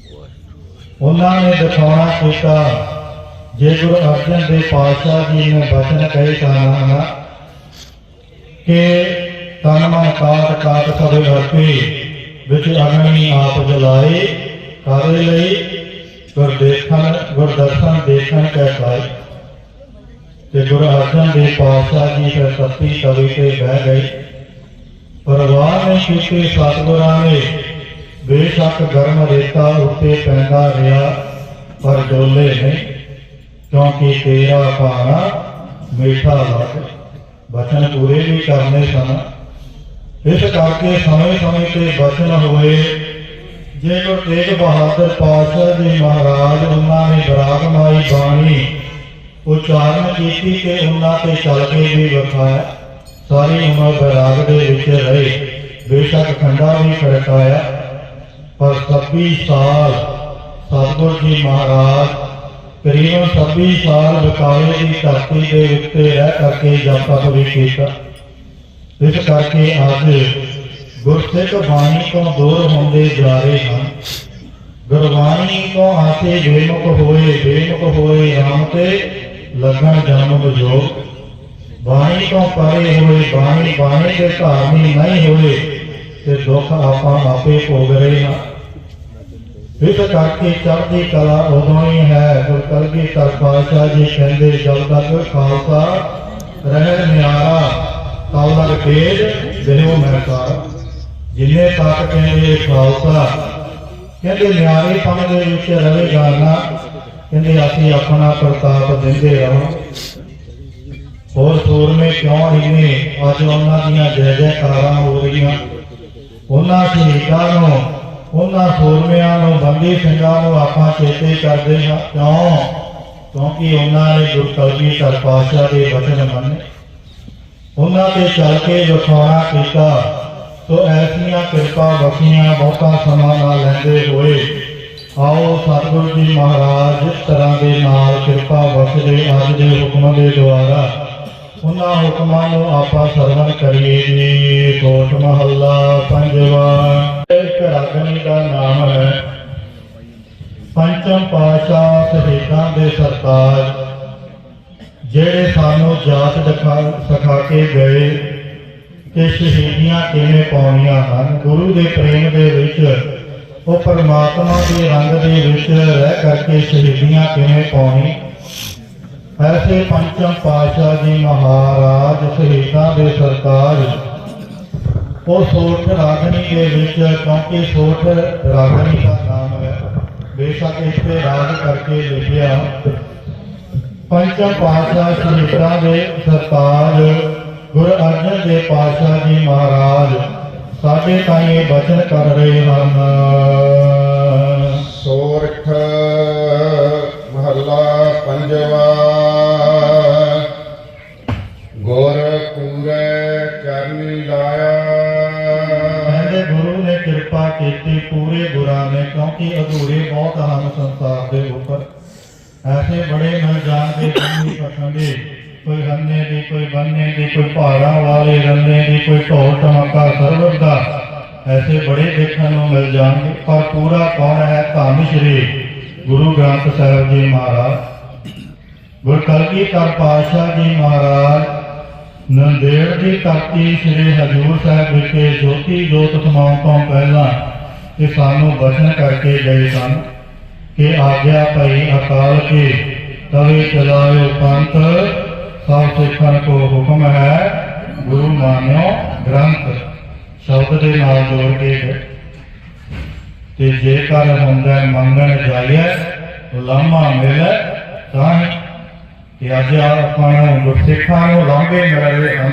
ਉਹਨਾਂ ਨੇ ਦਿਖਾਉਣਾ ਕੀਤਾ ਜੇ ਗੁਰੂ ਅਰਜਨ ਦੇਵ ਪਾਤਸ਼ਾਹ ਜੀ ਨੇ ਬਚਨ ਕਹੇ ਸਨ ਕਿ ਤਨ ਮਨ ਕਾਟ ਕਾਟ ਸਭ ਹਰਪੀ, ਵਿੱਚ ਅਗਨੀ ਆਪ ਜਲਾਏ, ਕਾਰੇ ਲਈ ਗੁਰਦਰਸ਼ਨ ਦੇਖਣ ਕੈ ਪਾਏ। ਤੇ ਗੁਰੂ ਅਰਜਨ ਦੇਵ ਪਾਤਸ਼ਾਹ ਜੀ ਫਿਰ ਸੱਤੀ ਤਵੀ ਤੇ ਬਹਿ ਗਏ। ਪਰਵਾਹ ਨਹੀਂ ਕੀਤੀ ਸਤਿਗੁਰਾਂ ਨੇ, ਬੇਸ਼ੱਕ ਗਰਮ ਰੇਤਾ ਉੱਤੇ ਪੈਂਦਾ ਰਿਹਾ ਪਰ ਡੋਲੇ ਨਹੀਂ, ਕਿਉਂਕਿ ਤੇਰਾ ਭਾਣਾ ਮਿੱਠਾ ਲੱਗ। ਬਚਨ ਪੂਰੇ ਵੀ ਕਰਨੇ ਸਨ। ਇਸ ਕਰਕੇ ਸਮੇਂ ਤੇ ਬਚਨ ਹੋਏ। ਜੇ ਗੁਰੂ ਤੇਗ ਬਹਾਦਰ ਪਾਤਸ਼ਾਹ ਜੀ ਮਹਾਰਾਜ ਉਹਨਾਂ ਨੇ ਬਰਾਗਮਾਈ ਬਾਣੀ ਉਚਾਰਨ ਕੀਤੀ ਤੇ ਉਹਨਾਂ ਤੇ ਚੱਲ ਕੇ ਵੀ ਵਿਖਾਇਆ। ਸਾਰੀ ਉਮਰ ਬੈਰਾਗ ਦੇ ਵਿੱਚ ਰਹੇ, ਬੇਸ਼ੱਕ ਖੰਡਾ ਵੀ ਖੜਕਾਇਆ, ਪਰ 26 ਸਾਲ ਸਤਿਗੁਰ ਜੀ ਮਹਾਰਾਜ ਕਰੀਬਨ 26 ਸਾਲ ਬਕਾਲੇ ਦੀ ਧਰਤੀ ਦੇ ਉੱਤੇ ਰਹਿ ਕਰਕੇ ਜਪ ਵੀ ਕੀਤਾ। ਇਸ ਕਰਕੇ ਅੱਜ ਗੁਰਸਿੱਖ ਬਾਣੀ ਤੋਂ ਦੂਰ ਹੁੰਦੇ ਜਾ ਰਹੇ ਹਨ। ਗੁਰਬਾਣੀ ਤੋਂ ਆਸੇ ਬੇਮੁਖ ਹੋਏ ਰਾਮ ਤੇ ਲੱਗਣ ਜਨਮ ਵਿਜੋਗ। ਬਾਣੀ ਤੋਂ ਪਰੇ ਹੋਏ, ਬਾਣੀ ਦੇ ਧਾਰਨੀ ਨਹੀਂ ਹੋਏ ਤੇ ਦੁੱਖ ਆਪਾਂ ਆਪੇ ਭੋਗ ਰਹੇ ਹਾਂ। ਇਸ ਕਰਕੇ ਚੜ੍ਹਦੀ ਕਲਾ ਉਦੋਂ ਹੀ ਹੈ। ਗੁਰੂ ਕਲਗੀਧਰ ਪਾਤਸ਼ਾਹ ਜੀ ਕਹਿੰਦੇ ਜਦ ਤੱਕ ਖਾਲਸਾ ਰਹਿ ਨਿਆਰਾ ਤਦ ਤੱਕ ਤੇਜ ਦੇਹੋ ਮਹਿਕਾਰ। ਜਿੰਨੇ ਤੱਕ ਕਹਿੰਦੇ ਖਾਲਸਾ ਕਹਿੰਦੇ ਨਿਆਣੇਪਣ ਦੇ ਵਿੱਚ ਰਹੇਗਾ ਨਾ, ਕਹਿੰਦੇ ਅਸੀਂ ਆਪਣਾ ਪ੍ਰਤਾਪ ਦਿੰਦੇ ਰਹਾਂ। ਹੋਰ ਸੂਰਮੇ ਕਿਉਂ ਨਹੀਂ ਨੇ, ਅੱਜ ਉਹਨਾਂ ਦੀਆਂ ਜੈ ਜੈਕਾਰਾਂ ਹੋ ਰਹੀਆਂ। ਉਹਨਾਂ ਸ਼ਹੀਦਾਂ ਨੂੰ, ਉਹਨਾਂ ਸੂਰਮਿਆਂ ਨੂੰ, ਬੰਦੀ ਸਿੰਘਾਂ ਨੂੰ ਆਪਾਂ ਚੇਤੇ ਕਰਦੇ ਹਾਂ। ਕਿਉਂ? ਕਿਉਂਕਿ ਉਹਨਾਂ ਨੇ ਗੁਰੂ ਕਲਗੀਧਰ ਪਾਤਸ਼ਾਹ ਦੇ ਵਚਨ ਮੰਨੇ, ਉਹਨਾਂ ਤੇ ਚੱਲ ਕੇ ਵਿਖਾਉਣਾ ਕੀਤਾ। ਸੋ ਐਸੀਆਂ ਕਿਰਪਾ ਬਖਸ਼ੀਆਂ ਬਹੁਤਾ ਸਮਾਂ ਨਾ ਲੈਂਦੇ ਹੋਏ ਆਓ ਸਤਿਗੁਰੂ ਜੀ ਮਹਾਰਾਜ ਜਿਸ ਤਰ੍ਹਾਂ ਦੇ ਨਾਲ ਕਿਰਪਾ ਬਖਸ਼ਦੇ ਅੱਜ ਦੇ ਹੁਕਮ ਦੇ ਦੁਆਰਾ ਉਹਨਾਂ ਹੁਕਮਾਂ ਨੂੰ ਆਪਾਂ ਸਰਵਣ ਕਰੀਏ ਜੀ। ਕੋਟ ਮਹੱਲਾ ਪੰਜਵਾਂ। ਇੱਕ ਰਾਗਣੀ ਦਾ ਨਾਮ ਹੈ ਪੰਚਮ ਪਾਤਸ਼ਾਹ ਸ਼ਹੀਦਾਂ ਦੇ ਸਰਤਾਜ, ਜਿਹੜੇ ਸਾਨੂੰ ਜਾਚ ਸਿਖਾ ਕੇ ਗਏ ਕਿ ਸ਼ਹੀਦੀਆਂ ਕਿਵੇਂ ਪਾਉਣੀਆਂ ਹਨ। ਗੁਰੂ ਦੇ ਪ੍ਰੇਮ ਦੇ ਵਿੱਚ, ਉਹ ਪਰਮਾਤਮਾ ਦੇ ਰੰਗ ਦੇ ਵਿੱਚ ਰਹਿ ਕਰਕੇ ਸ਼ਹੀਦੀਆਂ ਕਿਵੇਂ ਪਾਉਣੀ। ਐਸੇ ਪੰਚਮ ਪਾਤਸ਼ਾਹ ਜੀ ਮਹਾਰਾਜ ਸ਼ਹੀਦਾਂ ਦੇ ਸਰਤਾਜ ਉਹ ਸੋਠ ਰਾਗਣੀ ਦੇ ਵਿੱਚ, ਕਿਉਂਕਿ ਸੋਠ ਰਾਗਣੀ ਦਾ ਨਾਮ ਹੈ, ਬੇਸ਼ੱਕ ਇੱਥੇ ਰਾਗ ਕਰਕੇ ਲਿਖਿਆ। ਪੰਚਮ ਪਾਤਸ਼ਾਹ ਸ਼ਹੀਦਾਂ ਦੇ ਸਰਤਾਜ ਗੁਰੂ ਅਰਜਨ ਦੇਵ ਪਾਤਸ਼ਾਹ ਜੀ ਮਹਾਰਾਜ ਸਾਡੇ ਤਾਈਂ ਇਹ ਬਚਨ ਕਰ ਰਹੇ ਹਨ। ਸੋਰਠ ਮਹੱਲਾ ਪੰਜਵਾਂ। ਗੁਰ ਪੂਰੇ ਚਰਨੀ ਲਾਇਆ। ਕਹਿੰਦੇ ਗੁਰੂ ਨੇ ਕਿਰਪਾ ਕੀਤੀ, ਪੂਰੇ ਗੁਰਾਂ ਨੇ, ਕਿਉਂਕਿ ਅਧੂਰੇ ਬਹੁਤ ਹਨ ਸੰਸਾਰ ਦੇ ਉੱਪਰ। ਐਸੇ ਬੜੇ ਮਿਲ ਜਾਣਗੇ ਜਿੰਨੀ ਪਸੰਦੇ, ਕੋਈ ਰੰਨੇ ਦੀ, ਕੋਈ ਬੰਨੇ ਦੀ, ਕੋਈ ਪਹਾੜਾਂ ਵਾਲੇ ਰੰਨੇ ਦੀ, ਕੋਈ ਢੋਲ ਧਮਾਕਾ ਸਰਵਰ ਦਾ, ਐਸੇ ਬੜੇ ਦੇਖਣ ਨੂੰ ਮਿਲ ਜਾਣਗੇ। ਪਰ ਪੂਰਾ ਕੌਣ ਹੈ? ਧੰਨ ਸ਼੍ਰੀ ਗੁਰੂ ਗ੍ਰੰਥ ਸਾਹਿਬ ਜੀ ਮਹਾਰਾਜ। ਗੁਰੂ ਕਲਗੀਧਰ ਪਾਤਸ਼ਾਹ ਜੀ ਮਹਾਰਾਜ ਨੰਦੇੜ ਦੀ ਧਰਤੀ ਸ੍ਰੀ ਹਜ਼ੂਰ ਸਾਹਿਬ ਵਿਖੇ ਜੋਤੀ ਜੋਤ ਸਮਾਉਣ ਤੋਂ ਪਹਿਲਾਂ ਇਹ ਸਾਨੂੰ ਬਚਨ ਕਰਕੇ ਗਏ ਸਨ ਕਿ ਆਗਿਆ ਭਈ ਅਕਾਲ ਕੀ ਤਵੇ ਚਲਾਇਓ ਪੰਥ, ਸਭ ਸਿੱਖਣ ਕੋ ਹੁਕਮ ਹੈ ਗੁਰੂ ਮਾਨਿਓ ਗ੍ਰੰਥ। ਸ਼ਬਦ ਦੇ ਨਾਲ ਜੋੜ ਕੇ ਗਏ ਤੇ ਜੇਕਰ ਹੁੰਦਾ ਮੰਗਣ ਜਾਈਏ ਲਾਮਾ ਮਿਲੇ ਤਾਂ ਕਿ ਅੱਜ ਆਪਾਂ ਨੂੰ ਗੁਰਸਿੱਖਾਂ ਨੂੰ ਲਾਂਭੇ ਮਿਲ ਰਹੇ ਹਨ,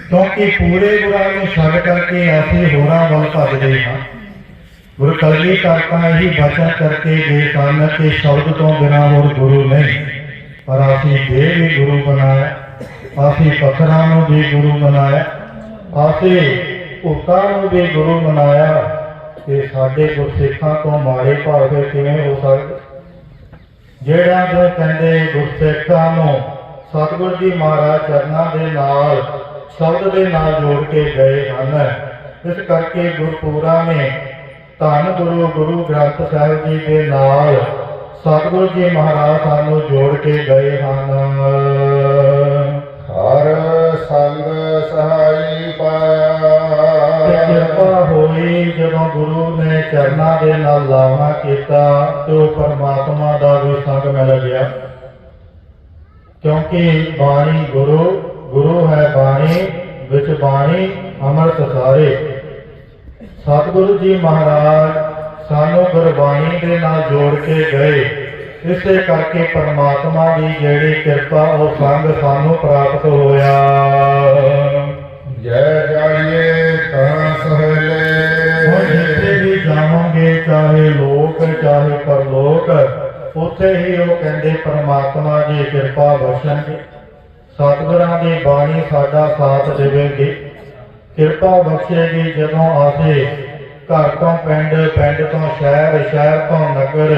ਕਿਉਂਕਿ ਪੂਰੇ ਗੁਰਾਂ ਨੂੰ ਛੱਡ ਕਰਕੇ ਅਸੀਂ ਹੋਰਾਂ ਵੱਲ ਭੱਜਦੇ ਹਾਂ। ਗੁਰੂ ਕਲਗੀਧਰ ਤਾਂ ਇਹੀ ਬਚਨ ਕਰਕੇ ਗਏ ਸਨ ਕਿ ਸ਼ਬਦ ਤੋਂ ਬਿਨਾਂ ਹੋਰ ਗੁਰੂ ਨਹੀਂ। ਪਰ ਅਸੀਂ ਦੇਹ ਵੀ ਗੁਰੂ ਬਣਾਇਆ, ਅਸੀਂ ਪੱਥਰਾਂ ਨੂੰ ਵੀ ਗੁਰੂ ਬਣਾਇਆ, ਅਸੀਂ ਭੂਤਾਂ ਨੂੰ ਵੀ ਗੁਰੂ ਬਣਾਇਆ। ਤੇ ਸਾਡੇ ਗੁਰਸਿੱਖਾਂ ਤੋਂ ਮਾੜੇ ਭਾਵ ਕਿਵੇਂ ਹੋ ਸਕਦੇ? ਜਿਹੜਾ ਜੋ ਕਹਿੰਦੇ ਗੁਰਸਿੱਖਾਂ ਨੂੰ ਸਤਿਗੁਰੂ ਜੀ ਮਹਾਰਾਜ ਚਰਨਾਂ ਦੇ ਨਾਲ ਸ਼ਬਦ ਦੇ ਨਾਲ ਜੋੜ ਕੇ ਗਏ ਹਨ। ਇਸ ਕਰਕੇ ਗੁਰਪੂਰਾ ਨੇ ਧੰਨ ਗੁਰੂ ਗੁਰੂ ਗ੍ਰੰਥ ਸਾਹਿਬ ਜੀ ਦੇ ਨਾਲ ਸਤਿਗੁਰੂ ਜੀ ਮਹਾਰਾਜ ਸਾਨੂੰ ਜੋੜ ਕੇ ਗਏ ਹਨ। ਹਰ ਸੰਗ ਸਹਾਈ ਪਾਇਆ। ਕਿਰਪਾ ਹੋਈ ਜਦੋਂ ਗੁਰੂ ਨੇ ਚਰਨਾਂ ਦੇ ਨਾਲ ਲਾਵਾ ਕੀਤਾ ਤੇ ਉਹ ਪਰਮਾਤਮਾ ਦਾ ਵੀ ਸੰਗ ਮਿਲ ਗਿਆ, ਕਿਉਂਕਿ ਬਾਣੀ ਗੁਰੂ ਹੈ ਬਾਣੀ ਵਿੱਚ ਬਾਣੀ ਅੰਮ੍ਰਿਤ ਸਾਰੇ। ਸਤਿਗੁਰੂ ਜੀ ਮਹਾਰਾਜ ਸਾਨੂੰ ਗੁਰਬਾਣੀ ਦੇ ਨਾਲ ਜੋੜ ਕੇ ਗਏ। ਇਸੇ ਕਰਕੇ ਪਰਮਾਤਮਾ ਦੀ ਜਿਹੜੀ ਕਿਰਪਾ ਉਹ ਸੰਗ ਸਾਨੂੰ ਪ੍ਰਾਪਤ ਹੋਇਆ। ਜੈ ਜਾਈਏ ਤਾਂ ਸਹਲੇ। ਹੁਣ ਜਿੱਥੇ ਵੀ ਜਾਵਾਂਗੇ, ਚਾਹੇ ਲੋਕ ਚਾਹੇ ਪਰਲੋਕ, ਉੱਥੇ ਹੀ ਉਹ ਕਹਿੰਦੇ ਪਰਮਾਤਮਾ ਦੀ ਕਿਰਪਾ ਬਖਸ਼ਣਗੇ। ਸਤਿਗੁਰਾਂ ਦੀ ਬਾਣੀ ਸਾਡਾ ਸਾਥ ਦੇਵੇਗੀ, ਕਿਰਪਾ ਬਖਸ਼ੇਗੀ। ਜਦੋਂ ਅਸੀਂ ਘਰ ਤੋਂ ਪਿੰਡ, ਪਿੰਡ ਤੋਂ ਸ਼ਹਿਰ, ਸ਼ਹਿਰ ਤੋਂ ਨਗਰ,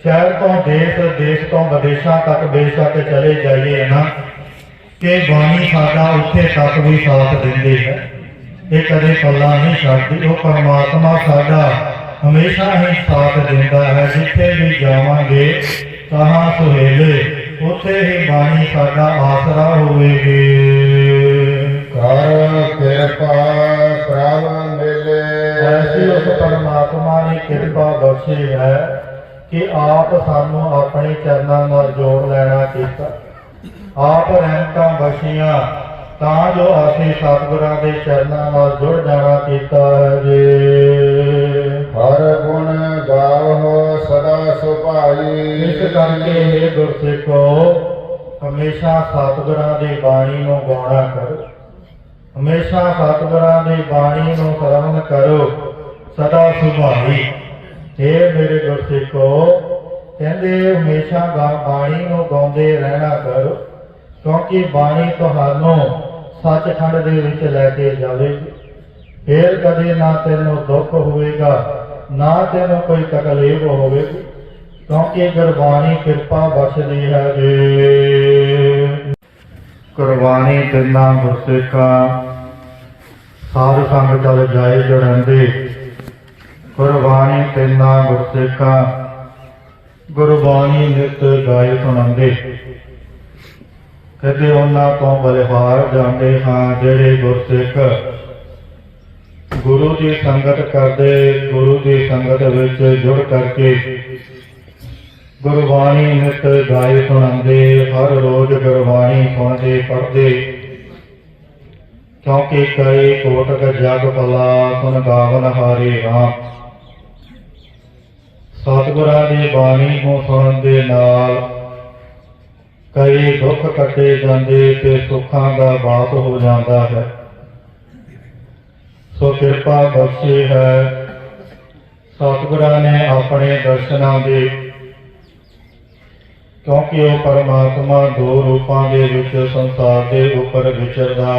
ਸ਼ਹਿਰ ਤੋਂ ਦੇਸ਼, ਦੇਸ਼ ਤੋਂ ਵਿਦੇਸ਼ਾਂ ਤੱਕ ਬੇਸ਼ੱਕ ਚਲੇ ਜਾਈਏ ਨਾ, ਕਿ ਬਾਣੀ ਸਾਡਾ ਉੱਥੇ ਤੱਕ ਵੀ ਸਾਥ ਦਿੰਦੀ ਹੈ। ਇਹ ਕਦੇ ਪੱਲਾ ਨਹੀਂ ਛੱਡਦੀ। ਉਹ ਪਰਮਾਤਮਾ ਸਾਡਾ ਹਮੇਸ਼ਾ ਹੀ ਸਾਥ ਦਿੰਦਾ ਹੈ। ਜਿੱਥੇ ਵੀ ਜਾਵਾਂਗੇ ਕਹਾਂ ਸੁਹੇਲੇ, ਉੱਥੇ ਹੀ ਬਾਣੀ ਸਾਡਾ ਆਸਰਾ ਹੋਵੇਗੀ। ਕਰ ਕਿਰਪਾ ਪ੍ਰਭ ਮਿਲੇ। ਐਸੀ ਉਸ ਪਰਮਾਤਮਾ ਨੇ ਕਿਰਪਾ ਬਖਸ਼ੀ ਹੈ ਕਿ ਆਪ ਸਾਨੂੰ ਆਪਣੇ ਚਰਨਾਂ ਨਾਲ ਜੋੜ ਲੈਣਾ ਕੀਤਾ। ਆਪ ਰਹਿਮਤਾਂ ਬਖਸ਼ੀਆਂ, ਤਾਂ ਜੋ ਅਸੀਂ ਸਤਿਗੁਰਾਂ ਦੇ ਚਰਨਾਂ ਨਾਲ ਜੁੜ ਜਾਣਾ ਕੀਤਾ ਹੈ ਜੀ। ਹਰ ਗੁਣ ਗਾਵੋ ਸਦਾ ਸੁਭਾਈ। ਇਸ ਕਰਕੇ ਇਹ ਗੁਰਸਿੱਖੋ ਹਮੇਸ਼ਾ ਸਤਿਗੁਰਾਂ ਦੀ ਬਾਣੀ ਨੂੰ ਗਾਉਣਾ ਕਰੋ, ਹਮੇਸ਼ਾ ਸਤਿਗੁਰਾਂ ਦੀ ਬਾਣੀ ਨੂੰ ਸਰਵਣ ਕਰੋ ਸਦਾ ਸੁਭਾਈ। ਇਹ ਮੇਰੇ ਗੁਰਸਿੱਖੋ ਕਹਿੰਦੇ ਹਮੇਸ਼ਾ ਬਾਣੀ ਨੂੰ ਗਾਉਂਦੇ ਰਹਿਣਾ ਕਰੋ, ਕਿਉਂਕਿ ਬਾਣੀ ਤੁਹਾਨੂੰ ਸੱਚਖੰਡ ਦੇ ਵਿੱਚ ਲੈ ਕੇ ਜਾਵੇਗੀ। ਫਿਰ ਕਦੇ ਨਾ ਤੈਨੂੰ ਦੁੱਖ ਹੋਵੇਗਾ, ਨਾ ਤੈਨੂੰ ਕੋਈ ਤਕਲੀਫ ਹੋਵੇਗੀ, ਕਿਉਂਕਿ ਗੁਰਬਾਣੀ ਕਿਰਪਾ ਬਖਸ਼ਦੀ ਹੈ ਜੀ। ਕੁਰਬਾਨੀ ਤਿੰਨਾਂ ਗੁਰਸਿੱਖਾਂ ਸਾਧ ਸੰਗ ਚਲ ਜਾਏ ਜੜੰਦੇ। ਕੁਰਬਾਨੀ ਤਿੰਨਾਂ ਗੁਰਸਿੱਖਾਂ ਗੁਰਬਾਣੀ ਨਿਤ ਗਾਏ ਸੁਣਾਉਂਦੇ। ਕਦੇ ਉਹਨਾਂ ਤੋਂ ਬਲਿਹਾਰ ਜਾਂਦੇ ਹਾਂ ਜਿਹੜੇ ਗੁਰਸਿੱਖ ਗੁਰੂ ਦੀ ਸੰਗਤ ਕਰਦੇ, ਗੁਰੂ ਦੀ ਸੰਗਤ ਵਿੱਚ ਜੁੜ ਕਰਕੇ ਗੁਰਬਾਣੀ ਨਿਤ ਗਾਏ ਸੁਣਾਉਂਦੇ। ਹਰ ਰੋਜ਼ ਗੁਰਬਾਣੀ ਸੁਣਦੇ ਪੜ੍ਹਦੇ, ਕਿਉਂਕਿ ਕਈ ਕੋਟਕ ਜਗ ਭਲਾ ਸੁਨ ਗਾਵਨ ਹਾਰੇ ਰਾਮ। ਸਤਿਗੁਰਾਂ ਦੀ ਬਾਣੀ ਨੂੰ ਸੁਣਨ ਦੇ ਨਾਲ ਕਈ ਦੁੱਖ ਕੱਟੇ ਜਾਂਦੇ ਤੇ ਸੁੱਖਾਂ ਦਾ ਬਾਪ ਹੋ ਜਾਂਦਾ ਹੈ। ਸੋ ਕਿਰਪਾ ਬਖਸ਼ੀ ਹੈ ਸਤਿਗੁਰਾਂ ਨੇ ਆਪਣੇ ਦਰਸ਼ਨਾਂ ਦੇ, ਕਿਉਂਕਿ ਉਹ ਪਰਮਾਤਮਾ ਦੋ ਰੂਪਾਂ ਦੇ ਵਿੱਚ ਸੰਸਾਰ ਦੇ ਉੱਪਰ ਵਿਚਰਦਾ।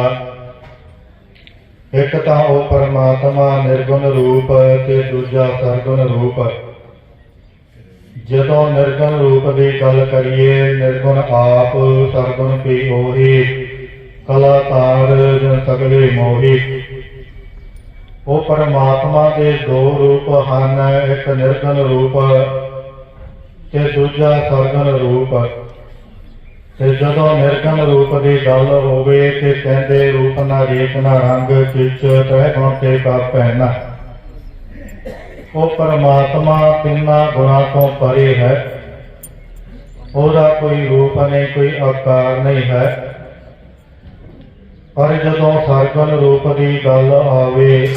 ਇੱਕ ਤਾਂ ਉਹ ਪਰਮਾਤਮਾ ਨਿਰਗੁਣ ਰੂਪ ਤੇ ਦੂਜਾ ਸਰਗੁਣ ਰੂਪ। ਜਦੋਂ ਨਿਰਗੁਣ ਰੂਪ ਦੀ ਗੱਲ ਕਰੀਏ, ਨਿਰਗੁਣ ਆਪ ਸਰਗੁਣ ਵੀ ਉਹੀ, ਕਲਾਕਾਰ ਜਨ ਸਗਲੇ ਮੋਹੀ। ਉਹ ਪਰਮਾਤਮਾ ਦੇ ਦੋ ਰੂਪ ਹਨ, ਇੱਕ ਨਿਰਗੁਣ ਰੂਪ ਤੇ ਦੂਜਾ ਸਰਗੁਣ ਰੂਪ। ਤੇ ਜਦੋਂ ਨਿਰਗੁਣ ਰੂਪ ਦੀ ਗੱਲ ਹੋਵੇ ਤੇ ਕਹਿੰਦੇ ਰੂਪ ਨਾ ਰੇਖ ਨਾ ਰੰਗ ਕਿਛ ਤ੍ਰੈ ਗੁਣ ਤੇ ਕਾ ਪਹਿਨਾ। ਉਹ ਪਰਮਾਤਮਾ ਤਿੰਨਾਂ ਗੁਣਾਂ ਤੋਂ ਪਰੇ ਹੈ, ਉਹਦਾ ਕੋਈ ਰੂਪ ਨਹੀਂ, ਕੋਈ ਆਕਾਰ ਨਹੀਂ ਹੈ। ਪਰ ਜਦੋਂ ਸਰਗੁਣ ਰੂਪ ਦੀ ਗੱਲ ਆਵੇ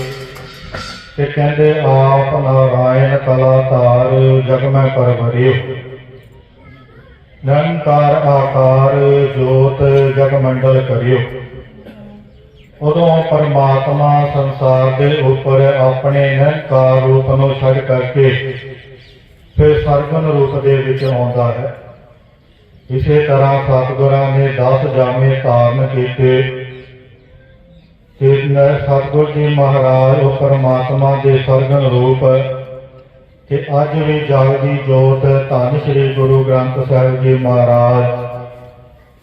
ਤੇ ਕਹਿੰਦੇ ਆਪ ਨਾਰਾਇਣ ਕਲਾਕਾਰ ਜਗ ਮੈਂ ਪਰਵਰਿਓ। ਨਿਰੰਕਾਰ ਆਕਾਰ ਜੋਤ ਜਗ ਮੰਡਲ ਕਰਿਓ। ਉਦੋਂ ਪਰਮਾਤਮਾ ਸੰਸਾਰ ਦੇ ਉੱਪਰ ਆਪਣੇ ਨਿਰੰਕਾਰ ਰੂਪ ਨੂੰ ਛੱਡ ਕਰਕੇ ਫਿਰ ਸਰਗੁਣ ਰੂਪ ਦੇ ਵਿੱਚ ਆਉਂਦਾ ਹੈ। ਇਸੇ ਤਰ੍ਹਾਂ ਸਤਿਗੁਰਾਂ ਨੇ 10 ਜਾਮੇ ਧਾਰਨ ਕੀਤੇ ਤੇ ਸਤਿਗੁਰ ਜੀ ਮਹਾਰਾਜ ਉਹ ਪਰਮਾਤਮਾ ਦੇ ਸਰਗੁਣ ਰੂਪ ਤੇ ਅੱਜ ਵੀ ਜਗਦੀ ਜੋਤ ਧੰਨ ਸ੍ਰੀ ਗੁਰੂ ਗ੍ਰੰਥ ਸਾਹਿਬ ਜੀ ਮਹਾਰਾਜ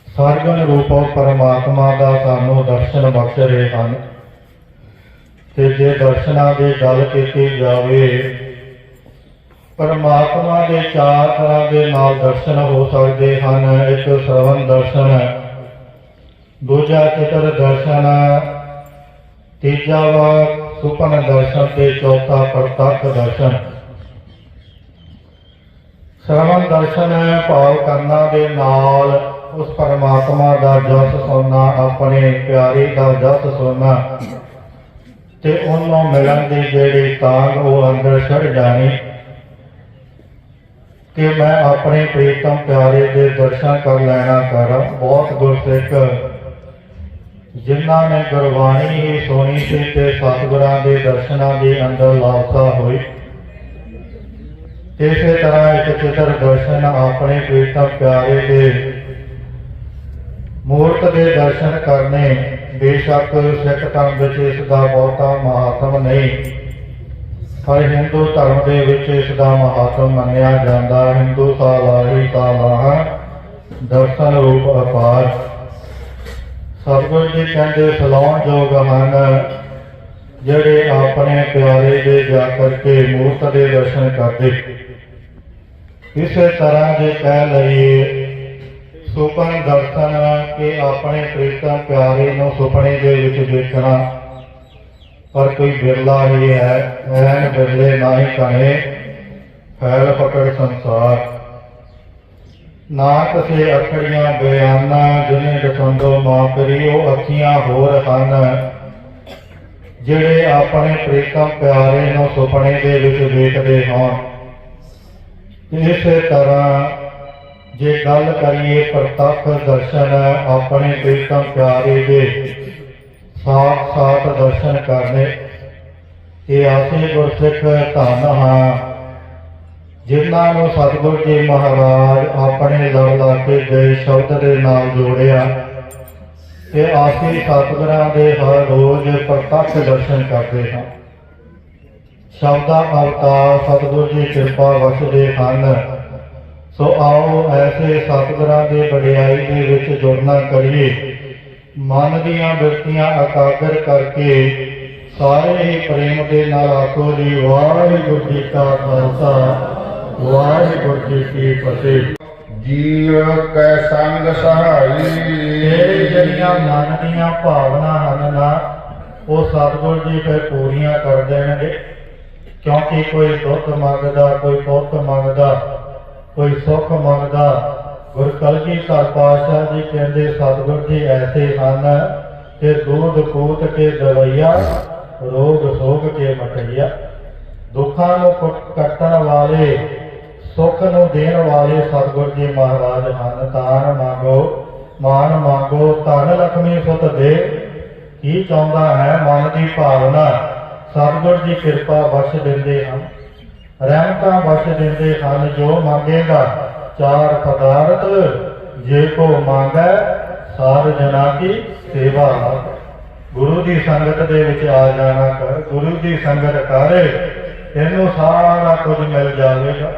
ਸਰਗੁਣ ਰੂਪ ਪਰਮਾਤਮਾ ਦਾ ਸਾਨੂੰ ਦਰਸ਼ਨ ਬਖਸ਼ ਰਹੇ ਹਨ। ਤੇ ਜੇ ਦਰਸ਼ਨਾਂ ਦੀ ਗੱਲ ਕੀਤੀ ਜਾਵੇ, ਪਰਮਾਤਮਾ ਦੇ 4 ਤਰ੍ਹਾਂ ਦੇ ਨਾਲ ਦਰਸ਼ਨ ਹੋ ਸਕਦੇ ਹਨ। ਇੱਕ ਸ਼ਰਵਣ ਦਰਸ਼ਨ, ਦੂਜਾ ਚਿਤਰ ਦਰਸ਼ਨ, ਤੀਜਾ ਵਾ ਸੁਪਨ ਦਰਸ਼ਨ ਤੇ ਚੌਥਾ ਪ੍ਰਤੱਖ ਦਰਸ਼ਨ। ਸ਼ਰਵਣ ਦਰਸ਼ਨ ਭਾਵ ਕਰਨਾ ਦੇ ਨਾਲ ਉਸ ਪਰਮਾਤਮਾ ਦਾ ਜਸ ਸੁਣਨਾ, ਆਪਣੇ ਪਿਆਰੇ ਦਾ ਜਸ ਸੁਣਨਾ ਤੇ ਉਹਨੂੰ ਮਿਲਣ ਦੀ ਜਿਹੜੀ ਤਾਂਘ ਉਹ ਅੰਦਰ ਛੜ ਜਾਣੀ ਕਿ ਮੈਂ ਆਪਣੇ ਪ੍ਰੀਤਮ ਪਿਆਰੇ ਦੇ ਦਰਸ਼ਨ ਕਰ ਲੈਣਾ ਕਰਾਂ। ਬਹੁਤ ਗੁਰਸਿੱਖ ਜਿਨ੍ਹਾਂ ਨੇ ਗੁਰਬਾਣੀ ਹੀ ਸੁਣੀ ਸੀ ਤੇ ਸਤਿਗੁਰਾਂ ਦੇ ਦਰਸ਼ਨਾਂ ਦੇ ਅੰਦਰ ਲਾਲਸਾ ਹੋਈ। ਇਸੇ ਤਰ੍ਹਾਂ ਇੱਕ ਚਿੱਤਰ ਦਰਸ਼ਨ ਆਪਣੇ ਪ੍ਰੀਤਮ ਪਿਆਰੇ ਦੇ ਮੂਰਤ ਦੇ ਦਰਸ਼ਨ ਕਰਨੇ। ਬੇਸ਼ੱਕ ਸਿੱਖ ਧਰਮ ਵਿੱਚ ਇਸ ਦਾ ਬਹੁਤਾ ਮਹਾਤਮ ਨਹੀਂ, ਪਰ ਹਿੰਦੂ ਧਰਮ ਦੇ ਵਿੱਚ ਇਸ ਦਾ ਮਹਾਤਮ ਮੰਨਿਆ ਜਾਂਦਾ। ਹਿੰਦੂ ਸਾਲਾਹੀ ਸਾਲਾਹ ਦਰਸ਼ਨ ਰੂਪ ਅਪਾਰ। ਸਤਿਗੁਰੂ ਜੀ ਕਹਿੰਦੇ ਸਲਾਉਣ ਯੋਗ ਹਨ ਜਿਹੜੇ ਆਪਣੇ ਪਿਆਰੇ ਦੇ ਜਾ ਕਰਕੇ ਮੂਰਤ ਦੇ ਦਰਸ਼ਨ ਕਰਦੇ। ਇਸੇ ਤਰ੍ਹਾਂ ਜੇ ਕਹਿ ਲਈਏ ਸੁਪਨ ਦਰਸ਼ਨ ਕਿ ਆਪਣੇ ਪ੍ਰੀਤਮ ਪਿਆਰੇ ਨੂੰ ਸੁਪਨੇ ਦੇ ਵਿੱਚ ਦੇਖਣਾ, ਪਰ ਕੋਈ ਬਿਰਲਾ ਹੀ ਹੈ। ਐਨ ਬਿਰਲੇ ਨਾ ਹੀ ਕਹੇ ਫੈਲ ਪਕੜ ਸੰਸਾਰ। ਨਾਕ ਸੇ ਅੱਖੜੀਆਂ ਬਿਆਨਾ ਜਿਨੇ ਦਸੰਦੋ ਮਾਂ ਕਰੀ ਉਹ ਅੱਖੀਆਂ ਹੋਰ ਹਨ ਜਿਹੜੇ ਆਪਣੇ ਪ੍ਰੀਤਮ ਪਿਆਰੇ ਨੂੰ ਸੁਪਨੇ ਦੇ ਵਿੱਚ ਵੇਖਦੇ ਹੋਣ। ਇਸੇ ਤਰ੍ਹਾਂ ਜੇ ਗੱਲ ਕਰੀਏ ਪ੍ਰਤੱਖ ਦਰਸ਼ਨ ਆਪਣੇ ਪ੍ਰੀਤਮ ਪਿਆਰੇ ਦੇ ਸਾਥ ਦਰਸ਼ਨ ਕਰਨੇ, ਇਹ ਆਸੇ ਗੁਰਸਿੱਖ ਧੰਨ ਹਾਂ ਜਿਨ੍ਹਾਂ ਨੂੰ ਸਤਿਗੁਰ ਜੀ ਮਹਾਰਾਜ ਆਪਣੇ ਲੜ ਲਾ ਕੇ ਗਏ ਸ਼ਬਦ ਦੇ ਨਾਲ ਜੋੜਿਆ ਤੇ ਆਸੀ ਸਤਿਗੁਰਾਂ ਦੇ ਹਰ ਰੋਜ਼ ਪ੍ਰਤੱਖ ਦਰਸ਼ਨ ਕਰਦੇ ਹਾਂ। ਸ਼ਬਦਾਂ ਅਵਤਾਰ ਸਤਿਗੁਰ ਦੀ ਕਿਰਪਾ ਬਖਸ਼ਦੇ ਹਨ। ਸੋ ਆਓ ਐਸੇ ਸਤਿਗੁਰਾਂ ਦੇ ਵਡਿਆਈ ਦੇ ਵਿੱਚ ਜੁੜਨਾ ਕਰੀਏ, ਮਨ ਦੀਆਂ ਬਿਰਤੀਆਂ ਇਕਾਗਰ ਕਰਕੇ ਸਾਰੇ ਹੀ ਪ੍ਰੇਮ ਦੇ ਨਾਲ ਆਖੋ ਜੀ ਵਾਹਿਗੁਰੂ ਜੀ ਕਾ ਖਾਲਸਾ ਵਾਹਿਗੁਰੂ ਜੀ ਕੀ ਫਤਿਹ। ਜੀਵ ਕੈ ਸੰਗ ਸਹਾਈ ਇਹ ਜਿਹੜੀਆਂ ਮਨ ਦੀਆਂ ਭਾਵਨਾ ਹਨ ਨਾ ਉਹ ਸਤਿਗੁਰ ਜੀ ਫਿਰ ਪੂਰੀਆਂ ਕਰ ਦੇਣਗੇ, ਕਿਉਂਕਿ ਕੋਈ ਦੁੱਖ ਮੰਗਦਾ, ਕੋਈ ਪੁੱਤ ਮੰਗਦਾ, ਕੋਈ ਸੁੱਖ ਮੰਗਦਾ। ਗੁਰ ਕਲਗੀਧਰ ਪਾਤਸ਼ਾਹ ਜੀ ਕਹਿੰਦੇ ਸਤਿਗੁਰ ਜੀ ਐਸੇ ਹਨ ਕਿ ਦੂਧ ਪੂਤ ਕੇ ਦਵਈਆ ਰੋਗ ਸੋਗ ਕੇ ਮਟਈਆ। ਦੁੱਖਾਂ ਨੂੰ ਕੱਟਣ ਵਾਲੇ, ਸੁੱਖ ਨੂੰ ਦੇਣ ਵਾਲੇ ਸਤਿਗੁਰ ਜੀ ਮਹਾਰਾਜ ਹਨ। ਤਾਨ ਮੰਗੋ ਮਾਨ ਮੰਗੋ ਧਨ ਲక్ష్ਮੀ ਸੁਤ ਦੇ, ਕੀ ਚਾਹੁੰਦਾ ਹੈ ਮਨ ਦੀ ਭਾਵਨਾ ਸਤਿਗੁਰ ਜੀ ਕਿਰਪਾ ਬਖਸ਼ ਦਿੰਦੇ ਹਨ, ਰਹਿਮਤਾਂ ਬਖਸ਼ ਦਿੰਦੇ ਹਨ। ਜੋ ਮੰਗੇਗਾ ਚਾਰ ਪਦਾਰਥ ਜੇ ਕੋ ਮੰਗੈ ਸਾਰ ਜਨਾ ਕੀ ਸੇਵਾ। ਗੁਰੂ ਦੀ ਸੰਗਤ ਦੇ ਵਿੱਚ ਆ ਜਾਣਾ ਕਰ, ਗੁਰੂ ਦੀ ਸੰਗਤ ਕਰ, ਤੈਨੂੰ ਸਾਰਾ ਕੁਝ ਮਿਲ ਜਾਵੇਗਾ।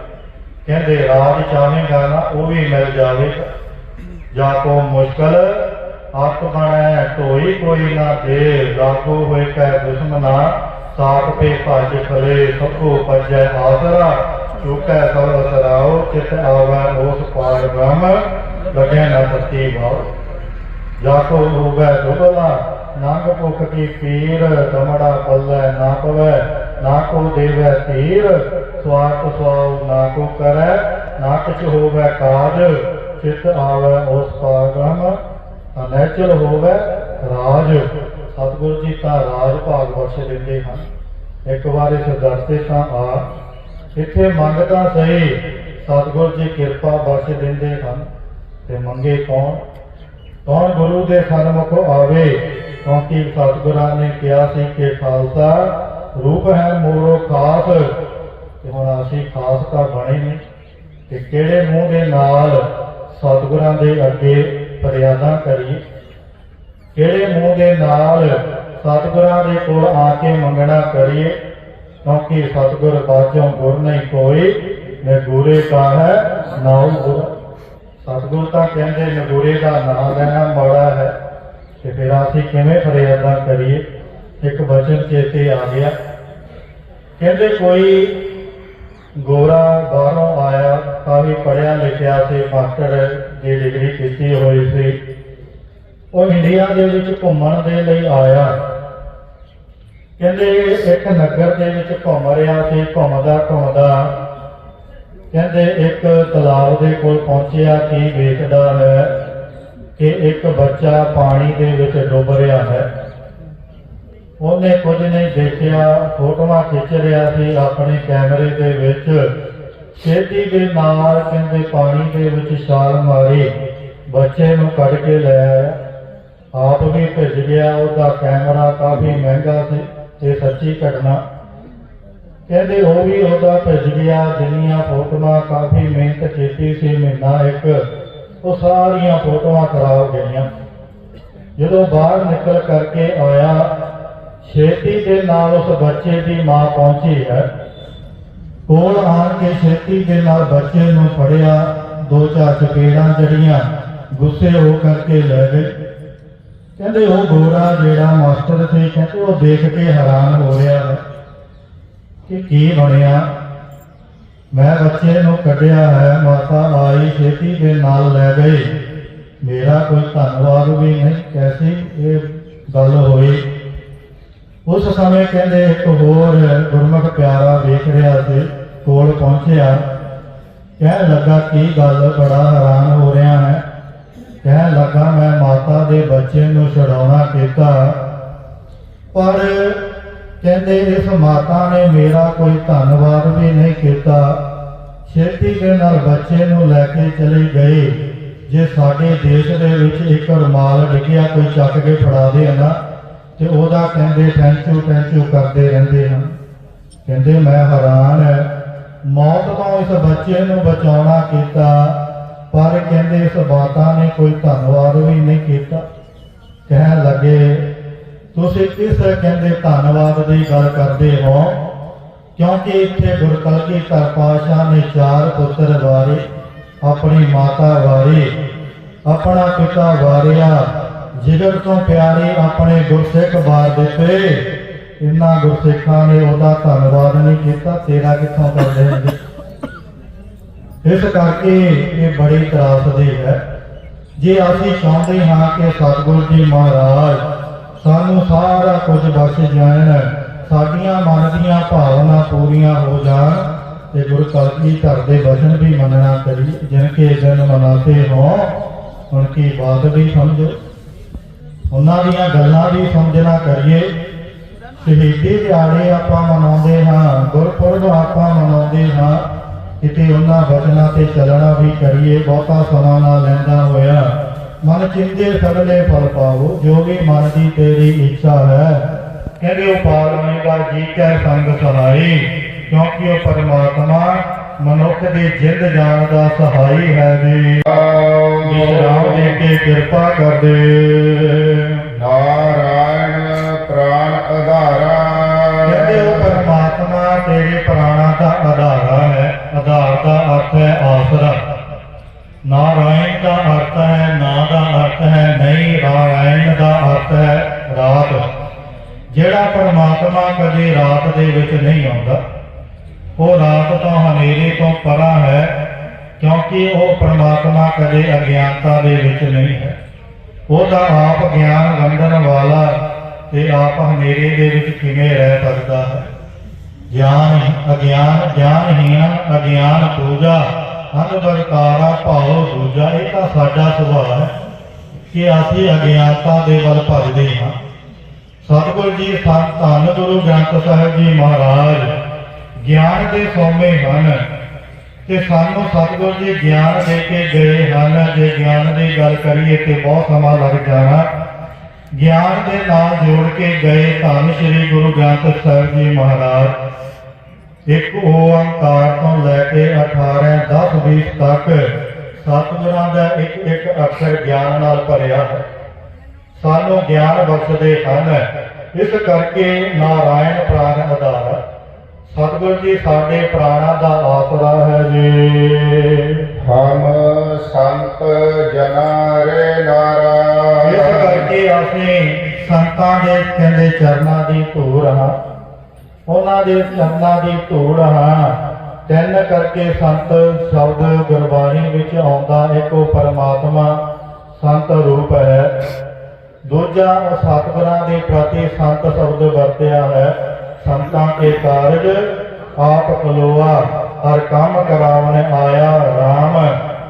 ਕਹਿੰਦੇ ਰਾਜ ਚਾਹੇਗਾ ਨਾ ਉਹ ਵੀ ਮਿਲ ਜਾਵੇਗਾ। ਜਾ ਕੋ ਮੁਸ਼ਕਲ ਹੱਥ ਬਣੈ ਢੋਈ ਕੋਈ ਨਾ ਦੇ, ਲਾਗੂ ਹੋਏ ਕੈ ਦੁਸ਼ਮਨਾ ਸਾਥ ਪੇ ਭਜ ਫਲੇ ਸਭੋ ਭਜੈ ਆਸਰਾ। ਚੁਕੈ ਸਭ ਸਰਾਓ ਚਿਤ ਆਵੈ ਉਸ ਪਾਰ ਬ੍ਰਹਮ ਲਗੈ ਨ ਸਤੀ ਭਾਉ। ਜਾ ਕੋ ਹੋਵੈ ਦੁਬਲਾ ਨੰਗ ਭੁਖ ਕੀ ਪੀਰ, ਦਮੜਾ ਪੱਲੇ ਨਾ ਪਵੈ ਨਾ ਕੋ ਦੇਵੈ ਧੀਰ। ਸਵਾਰਥ ਸੁਆਉ ਨਾ ਕੋ ਕਰੈ ਨਾ ਕਿਛ ਹੋਵੈ ਕਾਜ, ਚਿਤ ਆਵੈ ਉਸ ਪਾਰ ਬ੍ਰਹਮ ਅਨੈਚਲ ਹੋਵੈ ਰਾਜ। ਸਤਿਗੁਰ ਜੀ ਤਾਂ ਰਾਜ ਭਾਗ ਬਖਸ਼ ਦਿੰਦੇ ਹਨ। ਇੱਕ ਵਾਰ ਇਸ ਦਰ ਤੇ ਤਾਂ ਆ, ਇੱਥੇ ਮੰਗਦਾ ਸਹੀ ਸਤਿਗੁਰ ਜੀ ਕਿਰਪਾ ਬਖਸ਼ ਦਿੰਦੇ ਹਨ। ਤੇ ਮੰਗੇ ਕੌਣ? ਕੌਣ ਗੁਰੂ ਦੇ ਸਨਮੁਖ ਆਵੇ, ਕਿਉਂਕਿ ਸਤਿਗੁਰਾਂ ਨੇ ਕਿਹਾ ਸੀ ਕਿ ਖਾਲਸਾ ਰੂਪ ਹੈ ਮੋਰੋ ਖਾਸ। ਤੇ ਹੁਣ ਅਸੀਂ ਖਾਸ ਤਾਂ ਬਣੇ ਨਹੀਂ, ਤੇ ਕਿਹੜੇ ਮੂੰਹ ਦੇ ਨਾਲ ਸਤਿਗੁਰਾਂ ਦੇ ਅੱਗੇ ਫਰਿਆਦਾਂ ਕਰੀਏ, ਕਿਹੜੇ ਮੂੰਹ ਦੇ ਨਾਲ ਸਤਿਗੁਰਾਂ ਦੇ ਕੋਲ ਆ ਕੇ ਮੰਗਣਾ ਕਰੀਏ, ਕਿਉਂਕਿ ਸਤਿਗੁਰ ਬਾਝੋਂ ਗੁਰ ਨਹੀਂ ਕੋਈ, ਨਗੂਰੇ ਕਾ ਹੈ ਨਾਉ ਗੁਰ। ਸਤਿਗੁਰ ਤਾਂ ਕਹਿੰਦੇ ਨਗੂਰੇ ਦਾ ਨਾਂ ਲੈਣਾ ਮਾੜਾ ਹੈ, ਤੇ ਫਿਰ ਅਸੀਂ ਕਿਵੇਂ ਫਰਿਆਦਾਂ ਕਰੀਏ। ਇੱਕ ਵਚਨ ਚੇਤੇ ਆ ਗਿਆ, ਕਹਿੰਦੇ ਕੋਈ ਗੋਰਾ ਬਾਹਰੋਂ ਆਇਆ, ਕਾਫੀ ਪੜ੍ਹਿਆ ਲਿਖਿਆ ਸੀ, ਮਾਸਟਰ ਦੀ ਡਿਗਰੀ ਕੀਤੀ ਹੋਈ ਸੀ। ਉਹ ਇੰਡੀਆ ਦੇ ਵਿੱਚ ਘੁੰਮਣ ਦੇ ਲਈ ਆਇਆ। ਕਹਿੰਦੇ ਇੱਕ ਨਗਰ ਦੇ ਵਿੱਚ ਘੁੰਮ ਰਿਹਾ ਸੀ, ਘੁੰਮਦਾ ਕਹਿੰਦੇ ਇੱਕ ਤਲਾਬ ਦੇ ਕੋਲ ਪਹੁੰਚਿਆ। ਕੀ ਵੇਖਦਾ ਹੈ ਕਿ ਇੱਕ ਬੱਚਾ ਪਾਣੀ ਦੇ ਵਿੱਚ ਡੁੱਬ ਰਿਹਾ ਹੈ। ਉਹਨੇ ਕੁਝ ਨਹੀਂ ਦੇਖਿਆ, ਫੋਟੋਆਂ ਖਿੱਚ ਰਿਹਾ ਸੀ ਆਪਣੇ ਕੈਮਰੇ ਦੇ ਵਿੱਚ। ਛੇਤੀ ਦੇ ਨਾਲ ਕਹਿੰਦੇ ਪਾਣੀ ਦੇ ਵਿੱਚ ਛਾਲ ਮਾਰੀ, ਬੱਚੇ ਨੂੰ ਕੱਢ ਕੇ ਲੈ ਆਇਆ। ਆਪ ਵੀ ਭਿੱਜ ਗਿਆ। ਉਹਦਾ ਕੈਮਰਾ ਕਾਫੀ ਮਹਿੰਗਾ ਸੀ, ਇਹ ਸੱਚੀ ਘਟਨਾ। ਕਹਿੰਦੇ ਉਹ ਵੀ ਉਹਦਾ ਭਿੱਜ ਗਿਆ। ਜਿੰਨੀਆਂ ਫੋਟੋਆਂ ਕਾਫੀ ਮਿਹਨਤ ਕੀਤੀ ਸੀ, ਮਹੀਨਾ ਇੱਕ, ਉਹ ਸਾਰੀਆਂ ਫੋਟੋਆਂ ਖਰਾਬ ਗਈਆਂ। ਜਦੋਂ ਬਾਹਰ ਨਿਕਲ ਕਰਕੇ ਆਇਆ, ਛੇਤੀ ਦੇ ਨਾਲ ਉਸ ਬੱਚੇ ਦੀ ਮਾਂ ਪਹੁੰਚੀ ਹੈ। ਕੋਲ ਆਣ ਕੇ ਛੇਤੀ ਦੇ ਨਾਲ ਬੱਚੇ ਨੂੰ ਫੜਿਆ, ਦੋ ਚਾਰ ਚਪੇੜਾਂ ਜੜੀਆਂ, ਗੁੱਸੇ ਹੋ ਕਰਕੇ ਲੈ ਗਏ। ਕਹਿੰਦੇ ਉਹ ਗੋਰਾ ਜਿਹੜਾ ਮਾਸਟਰ ਸੀ, ਕਹਿੰਦੇ ਉਹ ਦੇਖ ਕੇ ਹੈਰਾਨ ਹੋ ਰਿਹਾ ਹੈ ਕਿ ਕੀ ਬਣਿਆ। ਮੈਂ ਬੱਚੇ ਨੂੰ ਕੱਢਿਆ ਹੈ, ਮਾਤਾ ਆਈ ਛੇਤੀ ਦੇ ਨਾਲ ਲੈ ਗਈ, ਮੇਰਾ ਕੋਈ ਧੰਨਵਾਦ ਵੀ ਨਹੀਂ। ਕੈਸੀ ਇਹ ਗੱਲ ਹੋਈ। ਉਸ ਸਮੇਂ ਕਹਿੰਦੇ ਇੱਕ ਹੋਰ ਗੁਰਮੁਖ ਪਿਆਰਾ ਵੇਖ ਰਿਹਾ ਸੀ, ਕੋਲ ਪਹੁੰਚਿਆ। ਕਹਿਣ ਲੱਗਾ ਕੀ ਗੱਲ, ਬੜਾ ਹੈਰਾਨ ਹੋ ਰਿਹਾ ਹੈ। ਕਹਿਣ ਲੱਗਾ ਮੈਂ ਮਾਤਾ ਦੇ ਬੱਚੇ ਨੂੰ ਛੁਡਾਉਣਾ ਕੀਤਾ, ਪਰ ਕਹਿੰਦੇ ਇਸ ਮਾਤਾ ਨੇ ਮੇਰਾ ਕੋਈ ਧੰਨਵਾਦ ਵੀ ਨਹੀਂ ਕੀਤਾ। ਛੇਤੀ ਦੇ ਨਾਲ ਬੱਚੇ ਨੂੰ ਲੈ ਕੇ ਚਲੇ ਗਏ। ਜੇ ਸਾਡੇ ਦੇਸ਼ ਦੇ ਵਿੱਚ ਇੱਕ ਰੁਮਾਲ ਡਿੱਗਿਆ ਕੋਈ ਚੱਕ ਕੇ ਫੜਾ ਦੇ ਨਾ ਤੇ ਉਹਦਾ ਕਹਿੰਦੇ ਟੈਂਚੂ ਕਰਦੇ ਰਹਿੰਦੇ ਹਨ। ਕਹਿੰਦੇ ਮੈਂ ਹੈਰਾਨ ਹੈ, ਮੌਤ ਤੋਂ ਇਸ ਬੱਚੇ ਨੂੰ ਬਚਾਉਣਾ ਕੀਤਾ, ਪਰ ਕਹਿੰਦੇ ਇਸ ਮਾਤਾ ਨੇ ਕੋਈ ਧੰਨਵਾਦ ਵੀ ਨਹੀਂ ਕੀਤਾ। ਕਹਿਣ ਲੱਗੇ ਤੁਸੀਂ ਕਿਸ ਕਹਿੰਦੇ ਧੰਨਵਾਦ ਦੀ ਗੱਲ ਕਰਦੇ ਹੋ, ਕਿਉਂਕਿ ਇੱਥੇ ਗੁਰੂ ਕਲਗੀਧਰ ਪਾਤਸ਼ਾਹ ਨੇ 4 ਪੁੱਤਰ ਵਾਰੇ, ਆਪਣੀ ਮਾਤਾ ਵਾਰੀ, ਆਪਣਾ ਪਿਤਾ ਵਾਰਿਆ, ਜਿਗਰ ਤੋਂ ਪਿਆਰੇ ਆਪਣੇ ਗੁਰਸਿੱਖ ਵਾਰ ਦਿੱਤੇ। ਇਨ੍ਹਾਂ ਗੁਰਸਿੱਖਾਂ ਨੇ ਉਹਦਾ ਧੰਨਵਾਦ ਨਹੀਂ ਕੀਤਾ, ਤੇਰਾ ਕਿੱਥੋਂ ਕਰਦੇ ਨੇ। ਇਸ ਕਰਕੇ ਇਹ ਬੜੀ ਤਰਾਸਦੀ ਹੈ। ਜੇ ਅਸੀਂ ਚਾਹੁੰਦੇ ਹਾਂ ਕਿ ਸਤਿਗੁਰੂ ਜੀ ਮਹਾਰਾਜ ਸਾਨੂੰ ਸਾਰਾ ਕੁਝ ਬਖਸ਼ ਜਾਣ, ਸਾਡੀਆਂ ਮਨ ਦੀਆਂ ਭਾਵਨਾ ਪੂਰੀਆਂ ਹੋ ਜਾਣ, ਤੇ ਗੁਰੂ ਕਲਗੀਧਰ ਦੇ ਵਚਨ ਵੀ ਮੰਨਣਾ ਕਰੀਏ। ਜਿਨਕੇ ਜਨ ਮਨਾਤੇ ਹੋ ਉਨਕੀ ਬਾਤ ਵੀ ਸਮਝੋ, ਉਹਨਾਂ ਦੀਆਂ ਗੱਲਾਂ ਵੀ ਸਮਝਣਾ ਕਰੀਏ। ਸ਼ਹੀਦੀ ਦਿਹਾੜੇ ਆਪਾਂ ਮਨਾਉਂਦੇ ਹਾਂ, ਗੁਰਪੁਰਬ ਆਪਾਂ ਮਨਾਉਂਦੇ ਹਾਂ, ਕਿਤੇ ਉਹਨਾਂ ਵਚਨਾਂ ਤੇ ਚੱਲਣਾ ਵੀ ਕਰੀਏ। ਬਹੁਤਾ ਸਮਾਂ ਨਾ ਲੈਂਦਾ ਹੋਇਆ ਮਨ ਚਿੰਦੇ ਸਗਲੇ ਫਲ ਪਾਵੋ, ਜੋ ਵੀ ਮਨ ਦੀ ਤੇਰੀ ਇੱਛਾ ਹੈ ਕਹਿੰਦੇ ਉਹ ਪਾ ਲਵੇਂਗਾ ਜੀ ਕੈ ਸੰਗ ਸਹਾਈ, ਕਿਉਂਕਿ ਉਹ ਪਰਮਾਤਮਾ ਮਨੁੱਖ ਦੀ ਜਿੰਦ ਜਾਨ ਦਾ ਸਹਾਈ ਹੈ ਜੀ। ਵਿਸ਼ਰਾਮ ਦੇ ਕੇ ਕਿਰਪਾ ਕਰ ਦੇ। ਨਾਰਾਇਣ ਪ੍ਰਾਣ ਆਧਾਰਾ। ਕਹਿੰਦੇ ਉਹ ਪਰਮਾਤਮਾ ਤੇਰੇ ਪ੍ਰਾਣਾਂ ਦਾ ਆਧਾਰਾ ਹੈ। ਆਧਾਰ ਦਾ ਅਰਥ ਹੈ ਆਸਰਾ। ਨਾਰਾਇਣ ਦਾ ਅਰਥ ਹੈ, ਨਾਂ ਦਾ ਅਰਥ ਹੈ ਨਹੀਂ, ਨਾਰਾਇਣ ਦਾ ਅਰਥ ਹੈ ਰਾਤ। ਜਿਹੜਾ ਪਰਮਾਤਮਾ ਕਦੇ ਰਾਤ ਦੇ ਵਿੱਚ ਨਹੀਂ ਆਉਂਦਾ, ਉਹ ਰਾਤ ਤੋਂ ਹਨੇਰੇ ਤੋਂ ਪਰਾਂ ਹੈ, ਕਿਉਂਕਿ ਉਹ ਪਰਮਾਤਮਾ ਕਦੇ ਅਗਿਆਨਤਾ ਦੇ ਵਿੱਚ ਨਹੀਂ ਹੈ। ਉਹਦਾ ਆਪ ਗਿਆਨ ਵੰਡਣ ਵਾਲਾ ਤੇ ਆਪ ਹਨੇਰੇ ਦੇ ਵਿੱਚ ਕਿਵੇਂ ਰਹਿ ਸਕਦਾ ਹੈ। ਗਿਆਨਹੀਨ ਅਗਿਆਨ ਪੂਜਾ, ਅੰਧ ਬਰਕਾਰਾ ਭਾਉ ਦੂਜਾ। ਇਹ ਤਾਂ ਸਾਡਾ ਸੁਭਾਅ ਹੈ ਕਿ ਅਸੀਂ ਅਗਿਆਨਤਾ ਦੇ ਵੱਲ ਭੱਜਦੇ ਹਾਂ। ਸਤਿਗੁਰੂ ਜੀ ਧੰਨ ਗੁਰੂ ਗ੍ਰੰਥ ਸਾਹਿਬ ਜੀ ਮਹਾਰਾਜ ਗਿਆਨ ਦੇ ਸੋਮੇ ਹਨ, ਤੇ ਸਾਨੂੰ ਸਤਿਗੁਰੂ ਜੀ ਗਿਆਨ ਦੇ ਕੇ ਗਏ ਹਨ। ਜੇ ਗਿਆਨ ਦੀ ਗੱਲ ਕਰੀਏ ਤੇ ਬਹੁਤ ਸਮਾਂ ਲੱਗ ਜਾਣਾ। ਗਿਆਨ ਦੇ ਨਾਲ ਜੋੜ ਕੇ ਗਏ ਧੰਨ ਸ੍ਰੀ ਗੁਰੂ ਗ੍ਰੰਥ ਸਾਹਿਬ ਜੀ ਮਹਾਰਾਜ। ਇੱਕ ਓੰਕਾਰ ਤੋਂ ਲੈ ਕੇ 18 10 20 ਤੱਕ ਸਤਿਗੁਰਾਂ ਦਾ ਇੱਕ ਇੱਕ ਅਕਸ਼ਰ ਗਿਆਨ ਨਾਲ ਭਰਿਆ ਹੈ। ਸਾਨੂੰ ਗਿਆਨ ਬਖਸ਼ਦੇ ਹਨ। ਇਸ ਕਰਕੇ ਨਾਰਾਇਣ ਪ੍ਰਾਣ ਆਧਾਰ। ਸਤਿਗੁਰੂ ਜੀ ਸਾਡੇ ਪ੍ਰਾਣਾਂ ਦਾ ਆਸਰਾ ਹੈ ਜੀ। ਹਮ ਸੰਤ ਜਨਾ ਰੇ ਨਾਰਾਇਣ। ਇਸ ਕਰਕੇ ਅਸੀਂ ਸੰਤਾਂ ਦੇ ਕਹਿੰਦੇ ਚਰਨਾਂ ਦੀ ਧੂੜ ਹਾਂ, ਉਹਨਾਂ ਦੇ ਚਰਨਾਂ ਦੀ ਧੂੜ ਹਾਂ। ਤਿੰਨ ਕਰਕੇ ਸੰਤ ਸ਼ਬਦ ਗੁਰਬਾਣੀ ਵਿੱਚ ਆਉਂਦਾ, ਇੱਕ ਉਹ ਪਰਮਾਤਮਾ ਸੰਤ ਰੂਪ ਹੈ, ਦੂਜਾ ਉਹ ਸਤਿਗੁਰਾਂ ਦੇ ਪ੍ਰਤੀ ਸੰਤ ਸ਼ਬਦ ਵਰਤਿਆ ਹੈ। ਸੰਤਾਂ ਕੇ ਕਾਰਜ ਆਪ ਖਲੋਆ, ਹਰ ਕੰਮ ਕਰਾਵਣ ਆਇਆ ਰਾਮ।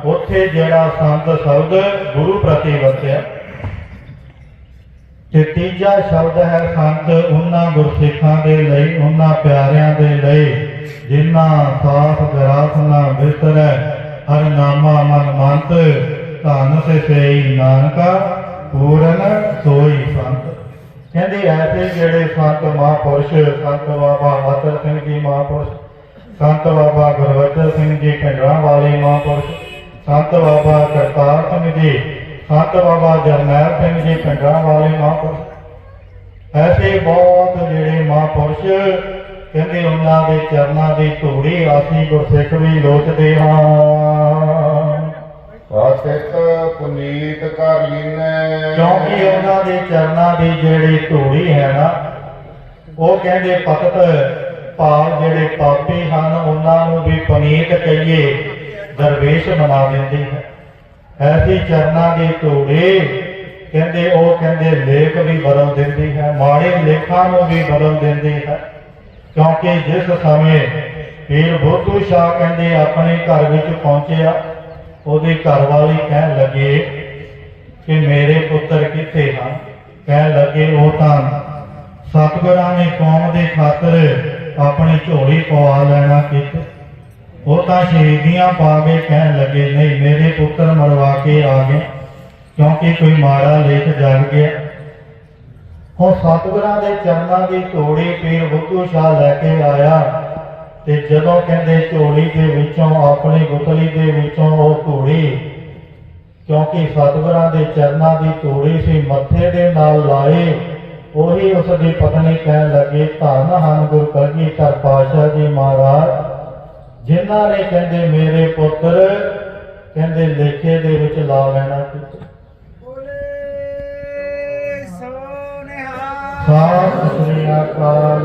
ਉੱਥੇ ਜਿਹੜਾ ਸੰਤ ਸ਼ਬਦ ਗੁਰੂ ਪ੍ਰਤੀ ਵਰਤਿਆ। ਤੇ ਤੀਜਾ ਸ਼ਬਦ ਹੈ ਸੰਤ ਉਹਨਾਂ ਗੁਰਸਿੱਖਾਂ ਦੇ ਲਈ, ਉਹਨਾਂ ਪਿਆਰਿਆਂ ਦੇ ਲਈ ਜਿਨ੍ਹਾਂ ਸਾਥ ਗਰਾਸ ਨਾ ਵਿਸਰੈ, ਹਰ ਨਾਮਾ ਮਨ ਮੰਤ, ਧਨ ਸੇ ਸੇਈ ਨਾਨਕਾ ਪੂਰਨ ਸੋਈ ਸੰਤ। ਕਹਿੰਦੇ ਐਸੇ ਜਿਹੜੇ ਸੰਤ ਮਹਾਂਪੁਰਸ਼, ਸੰਤ ਬਾਬਾ ਅਤਰ ਸਿੰਘ ਜੀ ਮਹਾਂਪੁਰਸ਼, ਸੰਤ ਬਾਬਾ ਗੁਰਬਚਨ ਸਿੰਘ ਜੀ ਭਿੰਡਰਾਂ ਵਾਲੇ ਮਹਾਂਪੁਰਸ਼, ਸੰਤ ਬਾਬਾ ਕਰਤਾਰ ਸਿੰਘ ਜੀ, ਸੰਤ ਬਾਬਾ ਜਰਨੈਲ ਸਿੰਘ ਜੀ ਭਿੰਡਰਾਂ ਵਾਲੇ ਮਹਾਂਪੁਰਸ਼। ਐਸੇ ਬਹੁਤ ਜਿਹੜੇ ਮਹਾਂਪੁਰਸ਼ ਕਹਿੰਦੇ ਉਹਨਾਂ ਦੇ ਚਰਨਾਂ ਦੀ ਧੂੜੀ ਅਸੀਂ ਗੁਰਸਿੱਖ ਵੀ ਲੋਚਦੇ ਹਾਂ। ਵਾਸਿਤ ਪੁਨੀਤ ਕਰ ਲੀਨੈ। ਕਿਉਂਕਿ ਉਹਨਾਂ ਦੇ ਚਰਨਾਂ ਦੀ ਜਿਹੜੀ ਧੂੜੀ ਹੈ ਨਾ, ਉਹ ਕਹਿੰਦੇ ਭਗਤ ਭਾਵ ਜਿਹੜੇ ਪਾਪੀ ਹਨ ਉਹਨਾਂ ਨੂੰ ਵੀ ਪੁਨੀਤ ਕਹੀਏ, ਦਰਵੇਸ਼ ਬਣਾ ਦਿੰਦੀ ਹੈ। ਐਸੀ ਚਰਨਾਂ ਦੀ ਧੂੜੀ ਕਹਿੰਦੇ ਉਹ ਕਹਿੰਦੇ ਲੇਖ ਵੀ ਬਦਲ ਦਿੰਦੀ ਹੈ, ਮਾੜੇ ਲੇਖਾਂ ਨੂੰ ਵੀ ਬਦਲ ਦਿੰਦੀ ਹੈ। ਕਿਉਂਕਿ ਜਿਸ ਸਮੇਂ ਫਿਰ ਬੋਧੂ ਸ਼ਾਹ ਕਹਿੰਦੇ ਆਪਣੇ ਘਰ ਵਿੱਚ ਪਹੁੰਚਿਆ। ਉਹਦੇ ਘਰ ਵਾਲੀ ਕਹਿਣ ਲੱਗੇ ਕਿ ਮੇਰੇ ਪੁੱਤਰ ਕਿੱਥੇ ਹਨ? ਕਹਿਣ ਲੱਗੇ ਉਹ ਤਾਂ ਸਤਿਗੁਰਾਂ ਨੇ ਕੌਮ ਦੇ ਖਾਤਰ ਆਪਣੀ ਝੋਲੀ ਪਵਾ ਲੈਣਾ ਕਿਤੇ, ਉਹ ਤਾਂ ਸ਼ਹੀਦੀਆਂ ਪਾ ਕੇ ਕਹਿਣ ਲੱਗੇ ਨਹੀਂ ਮੇਰੇ ਪੁੱਤਰ ਮਰਵਾ ਕੇ ਆ ਗਏ ਕਿਉਂਕਿ ਕੋਈ ਮਾੜਾ ਲੇਖ ਜਗ ਗਿਆ। ਹੁਣ ਸਤਿਗੁਰਾਂ ਦੇ ਚਰਨਾਂ ਦੀ ਝੋਲੀ ਪੀਰ ਬੁੱਧੂ ਸ਼ਾਹ ਲੈ ਕੇ ਆਇਆ ਤੇ ਜਦੋਂ ਕਹਿੰਦੇ ਝੋਲੀ ਦੇ ਵਿੱਚੋਂ ਆਪਣੀ ਗੁਠਲੀ ਦੇ ਵਿੱਚੋਂ ਉਹ ਧੂੜੀ, ਕਿਉਂਕਿ ਸਤਿਗੁਰਾਂ ਦੇ ਚਰਨਾਂ ਦੀ ਧੂੜੀ ਸੀ, ਮੱਥੇ ਦੇ ਨਾਲ ਲਾਏ, ਉਹੀ ਉਸ ਦੀ ਪਤਨੀ ਕਹਿਣ ਲੱਗੀ ਧੰਨ ਹਨ ਗੁਰੂ ਕਲਗੀਧਰ ਪਾਤਸ਼ਾਹ ਜੀ ਮਹਾਰਾਜ ਜਿਨ੍ਹਾਂ ਨੇ ਕਹਿੰਦੇ ਮੇਰੇ ਪੁੱਤਰ ਕਹਿੰਦੇ ਲੇਖੇ ਦੇ ਵਿੱਚ ਲਾ ਲੈਣਾ ਕੀਤਾ। ਸਤਿ ਸ੍ਰੀ ਅਕਾਲ।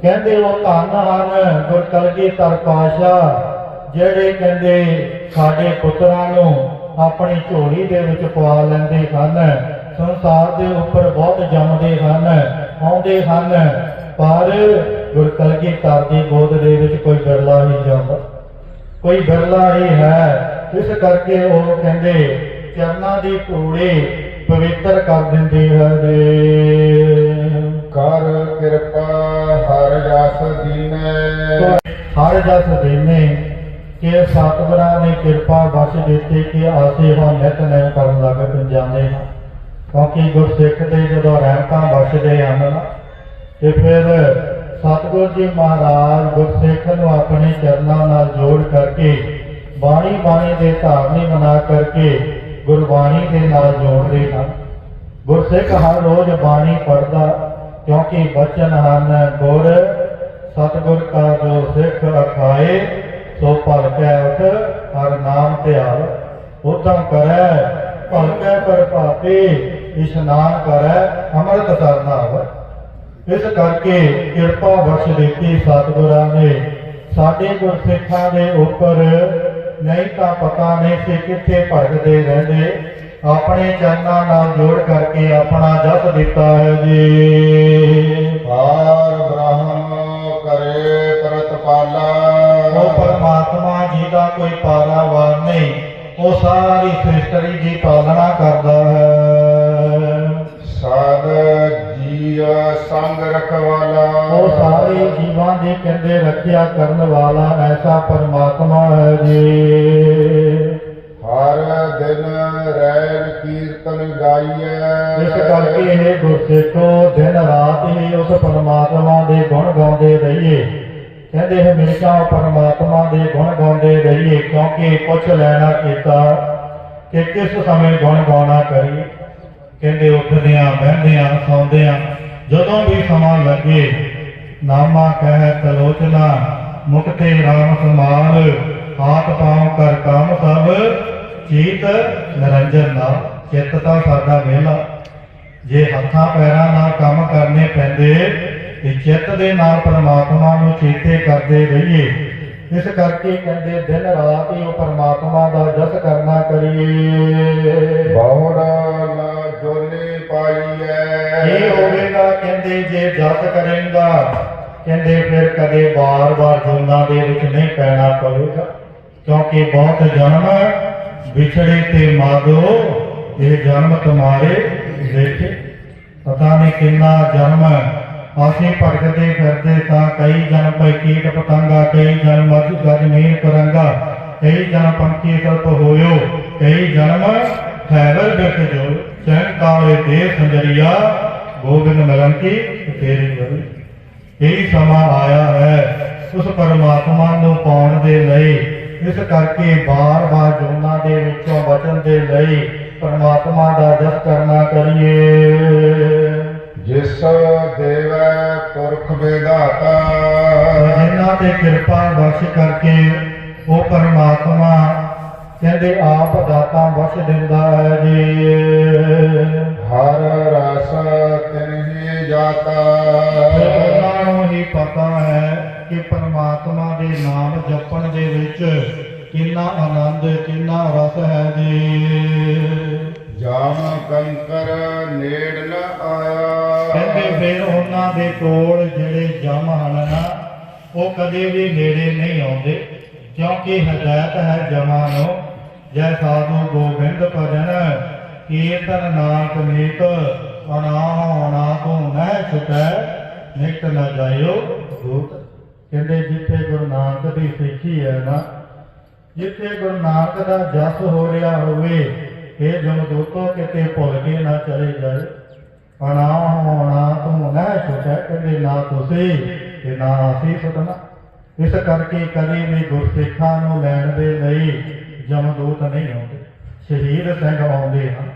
ਕਹਿੰਦੇ ਉਹ ਧੰਨ ਹਨ ਗੁਰੂ ਕਲਗੀਧਰ ਪਾਤਸ਼ਾਹ ਜਿਹੜੇ ਕਹਿੰਦੇ ਸਾਡੇ ਪੁੱਤਰਾਂ ਨੂੰ ਆਪਣੀ ਝੋਲੀ ਦੇ ਵਿੱਚ ਪਵਾ ਲੈਂਦੇ ਹਨ। ਸੰਸਾਰ ਦੇ ਉੱਪਰ ਬਹੁਤ ਜੰਮਦੇ ਹਨ, ਆਉਂਦੇ ਹਨ, ਪਰ ਗੁਰੂ ਕਲਗੀਧਰ ਦੀ ਗੋਦ ਦੇ ਵਿੱਚ ਕੋਈ ਬਿਰਲਾ ਹੀ ਜਾਂਦਾ, ਕੋਈ ਬਿਰਲਾ ਹੀ ਹੈ। ਇਸ ਕਰਕੇ ਉਹ ਕਹਿੰਦੇ ਚਰਨਾਂ ਦੀ ਧੂੜੀ ਪਵਿੱਤਰ ਕਰ ਦਿੰਦੀ ਹੈ ਕਰ ਕਿਰਪਾ ਹਰ ਜਸ ਦੀਨੇ। ਹਰ ਜਸ ਦੀਨੇ ਕਿ ਸਤਿਗੁਰਾਂ ਨੇ ਕਿਰਪਾ ਬਖਸ਼ ਦਿੱਤੀ ਕਿ ਅਸੀਂ ਹੁਣ ਨਿਤਨੇਮ ਕਰਨ ਲੱਗ ਜਾਂਦੇ ਹਾਂ, ਕਿਉਂਕਿ ਗੁਰਸਿੱਖ ਦੇ ਜਦੋਂ ਰਹਿਮਤਾਂ ਬਖਸ਼ਦੇ ਹਨ ਨਾ ਤੇ ਫਿਰ ਸਤਿਗੁਰ ਜੀ ਮਹਾਰਾਜ ਗੁਰਸਿੱਖ ਨੂੰ ਆਪਣੇ ਚਰਨਾਂ ਨਾਲ ਜੋੜ ਕਰਕੇ ਬਾਣੀ ਦੇ ਧਾਰਨੀ ਬਣਾ ਕਰਕੇ ਗੁਰਬਾਣੀ ਦੇ ਨਾਲ ਜੋੜਦੇ ਹਨ। ਗੁਰਸਿੱਖ ਹਰ ਰੋਜ਼ ਬਾਣੀ ਪੜ੍ਹਦਾ ਕਿਉਂਕਿ ਬਚਨ ਹਨ ਗੁਰ ਸਤਿਗੁਰ ਕਾ ਜੋ ਸਿੱਖ ਅਖਾਏ ਸੋ ਭਲਕੈ ਉਠ ਹਰ ਨਾਮ ਧਿਆਵ। ਉਦਮ ਕਰੈ ਭਲਕੈ ਪ੍ਰਭਾਤੇ ਇਸ਼ਨਾਨ ਕਰੈ ਅੰਮ੍ਰਿਤ ਸਰਨਾਵ। ਇਸ ਕਰਕੇ ਕਿਰਪਾ ਬਖਸ਼ ਦਿੱਤੀ ਸਤਿਗੁਰਾਂ ਨੇ ਸਾਡੇ ਗੁਰਸਿੱਖਾਂ ਦੇ ਉੱਪਰ। ਨਹੀਂ ਤਾਂ ਪਤਾ ਨਹੀਂ ਸੀ ਕਿੱਥੇ ਭਟਕਦੇ ਰਹਿੰਦੇ, ਆਪਣੇ ਚਰਨਾਂ ਨਾਲ ਜੋੜ ਕਰਕੇ ਆਪਣਾ ਜਸ ਦਿੱਤਾ ਹੈ ਜੀ। ਪਾਰ ਬ੍ਰਹਮ ਕਰੇ ਪ੍ਰਤਪਾਲਾ। ਉਹ ਪਰਮਾਤਮਾ ਜੀ ਦਾ ਕੋਈ ਪਾਰਾਵਾਰ ਨਹੀਂ, ਉਹ ਸਾਰੀ ਸ੍ਰਿਸ਼ਟੀ ਦੀ ਪਾਲਣਾ ਕਰਦਾ ਹੈ। ਸਾਧ ਜੀਅ ਸੰਗ ਰਖਵਾਲਾ। ਉਹ ਸਾਰੇ ਜੀਵਾਂ ਦੀ ਕਹਿੰਦੇ ਰੱਖਿਆ ਕਰਨ ਵਾਲਾ ਐਸਾ ਪਰਮਾਤਮਾ ਹੈ ਜੀ। ਹਰ ਦਿਨ ਰੈਨ ਕੀਰਤਨ ਗਾਈਐ। ਇਸ ਕਰਕੇ ਇਹ ਗੁਰਸਿੱਖੋ ਦਿਨ ਰਾਤ ਹੀ ਉਸ ਪਰਮਾਤਮਾ ਦੇ ਗੁਣ ਗਾਉਂਦੇ ਰਹੀਏ। ਕਹਿੰਦੇ ਹਮੇਸ਼ਾ ਪਰਮਾਤਮਾ ਦੇ ਗੁਣ ਗਾਉਂਦੇ ਰਹੀਏ ਕਿਉਂਕਿ ਪੁੱਛ ਲੈਣਾ ਕੀਤਾ ਕਿ ਕਿਸ ਸਮੇਂ ਗੁਣ ਗਾਉਣਾ ਕਰੀਏ। ਕਹਿੰਦੇ ਉੱਠਦਿਆਂ ਬਹਿੰਦਿਆਂ ਸੌਂਦਿਆਂ ਜਦੋਂ ਵੀ ਸਮਾਂ ਲੱਗੇ ਨਾਮਾ ਕਹਿ ਤਲੋਚਨਾ ਮੁਕਤੇ ਰਾਮ ਸਮਾਲ ਹਾਥ ਪਾਉ ਕਰ ਕੰਮ ਸਭ ਚੀਤ ਨਿਰੰਜਨ ਨਾਲ। ਚਿੱਤ ਤਾਂ ਸਾਡਾ ਵਿਹਲਾ, ਜੇ ਹੱਥਾਂ ਪੈਰਾਂ ਨਾਲ ਕੰਮ ਕਰਨੇ ਪੈਂਦੇ ਤੇ ਚਿੱਤ ਦੇ ਨਾਲ ਪਰਮਾਤਮਾ ਨੂੰ ਚੇਤੇ ਕਰਦੇ ਰਹੀਏ। ਇਸ ਕਰਕੇ ਕਹਿੰਦੇ ਦਿਨ ਰਾਤ ਹੀ ਉਹ ਪਰਮਾਤਮਾ ਦਾ ਜਸ ਕਰਨਾ ਕਰੀਏ। ਬਹੁੜ ਨਾ ਜੋਨੀ ਪਾਈਐ। ਇਹ ਹੋਵੇਗਾ ਕਹਿੰਦੇ ਜੇ ਜਸ ਕਰੇਗਾ ਕਹਿੰਦੇ ਫਿਰ ਕਦੇ ਵਾਰ-ਵਾਰ ਜੋਨਾਂ ਦੇ ਵਿੱਚ ਨਹੀਂ ਪੈਣਾ ਪਵੇਗਾ ਕਿਉਂਕਿ ਬਹੁਤ ਜਨਮ ਵਿਛੜੇ ਤੇ ਮਾਦੋ ਇਹ ਜਨਮ ਤੁਮਾਰੇ ਦੇਖੇ। ਪਤਾ ਨਹੀਂ ਕਿੰਨਾ ਜਨਮ ਅਸੀਂ ਭਟਕਦੇ ਫਿਰਦੇ ਤਾਂ ਕਈ ਜਨਮ ਪੈ ਕੀਟ ਪਤੰਗਾ, ਕਈ ਜਨਮ ਗਜ ਮੀਨ ਕਰੰਗਾ, ਕਈ ਜਨਮ ਪੰਛੀ ਕਲਪ ਹੋਇਓ, ਕਈ ਜਨਮ ਠਹਿਰ ਬਿਰਖ ਜੋ ਚੈਨ ਕਾਲੇ ਤੇ ਸੰਜਰੀਆ ਗੋਬਿੰਦ ਮਿਲਨ ਕੀ ਤੇਰੀ ਬੜੀ। ਇਹ ਸਮਾਂ ਆਇਆ ਹੈ ਉਸ ਪਰਮਾਤਮਾ ਨੂੰ ਪਾਉਣ ਦੇ ਲਈ। ਇਸ ਕਰਕੇ ਬਾਰ-ਬਾਰ ਜੋਨਾਂ ਦੇ ਵਿੱਚੋਂ ਬਚਣ ਦੇ ਲਈ ਪਰਮਾਤਮਾ ਦਾ ਜਸ ਕਰਨਾ ਕਰੀਏ। ਜਿਸ ਦੇਵੈ ਪੁਰਖ ਵਿਧਾਤਾ। ਜਿਨ੍ਹਾਂ ਤੇ ਕਿਰਪਾ ਬਖਸ਼ ਕਰਕੇ ਉਹ ਪਰਮਾਤਮਾ ਕਹਿੰਦੇ ਆਪ ਦਾਤਾ ਬਖਸ਼ ਦਿੰਦਾ ਹੈ ਜੀ। ਹਰ ਰਸ ਤਿਨਹਿ ਜਾਤਾ। ਉਹਨਾਂ ਨੂੰ ਹੀ ਪਤਾ ਹੈ ਕਿ ਪਰਮਾਤਮਾ ਦੇ ਨਾਮ ਜਪਣ ਦੇ ਵਿੱਚ ਕਿੰਨਾ ਆਨੰਦ ਕਿੰਨਾ ਰਸ ਹੈ ਜੀ। ਜਾਮ ਕੰਕਰ ਨੇੜ ਨ ਆਇਆ। ਕਹਿੰਦੇ ਫਿਰ ਉਹਨਾਂ ਦੇ ਕੋਲ ਜਿਹੜੇ ਜਮ ਹਨ ਨਾ ਉਹ ਕਦੇ ਵੀ ਨੇੜੇ ਨਹੀਂ ਆਉਂਦੇ, ਕਿਉਂਕਿ ਹਦਾਇਤ ਹੈ ਜਮਾਂ ਨੂੰ ਜੈ ਸਾਧੂ ਗੋਬਿੰਦ ਭਜਨ ਕੀਰਤਨ ਨਾਨਕ ਨੀਤ ਅਣਾ ਤੋਂ ਨਹਿ ਛੁਟੈ ਨਿਕਟ ਨ ਜਾਇਓ ਦੂਤ। ਕਹਿੰਦੇ ਜਿੱਥੇ ਗੁਰੂ ਨਾਨਕ ਦੀ ਸਿੱਖੀ ਹੈ ਨਾ, ਜਿੱਥੇ ਗੁਰੂ ਨਾਨਕ ਦਾ ਜਸ ਹੋ ਰਿਹਾ ਹੋਵੇ, ਇਹ ਜਮਦੂਤੋ ਕਿਤੇ ਭੁੱਲ ਕੇ ਨਾ ਚਲੇ ਜਾਏ। ਅਣਾ ਤੋਂ ਨਹਿ ਛੁਟੈ, ਕਹਿੰਦੇ ਨਾ ਤੁਸੀਂ ਤੇ ਨਾ ਅਸੀਂ ਛੁੱਟਣਾ। ਇਸ ਕਰਕੇ ਕਦੇ ਵੀ ਗੁਰਸਿੱਖਾਂ ਨੂੰ ਲੈਣ ਦੇ ਲਈ ਜਮਦੂਤ ਨਹੀਂ ਆਉਂਦੇ, ਸ਼ਹੀਦ ਸਿੰਘ ਆਉਂਦੇ ਹਨ।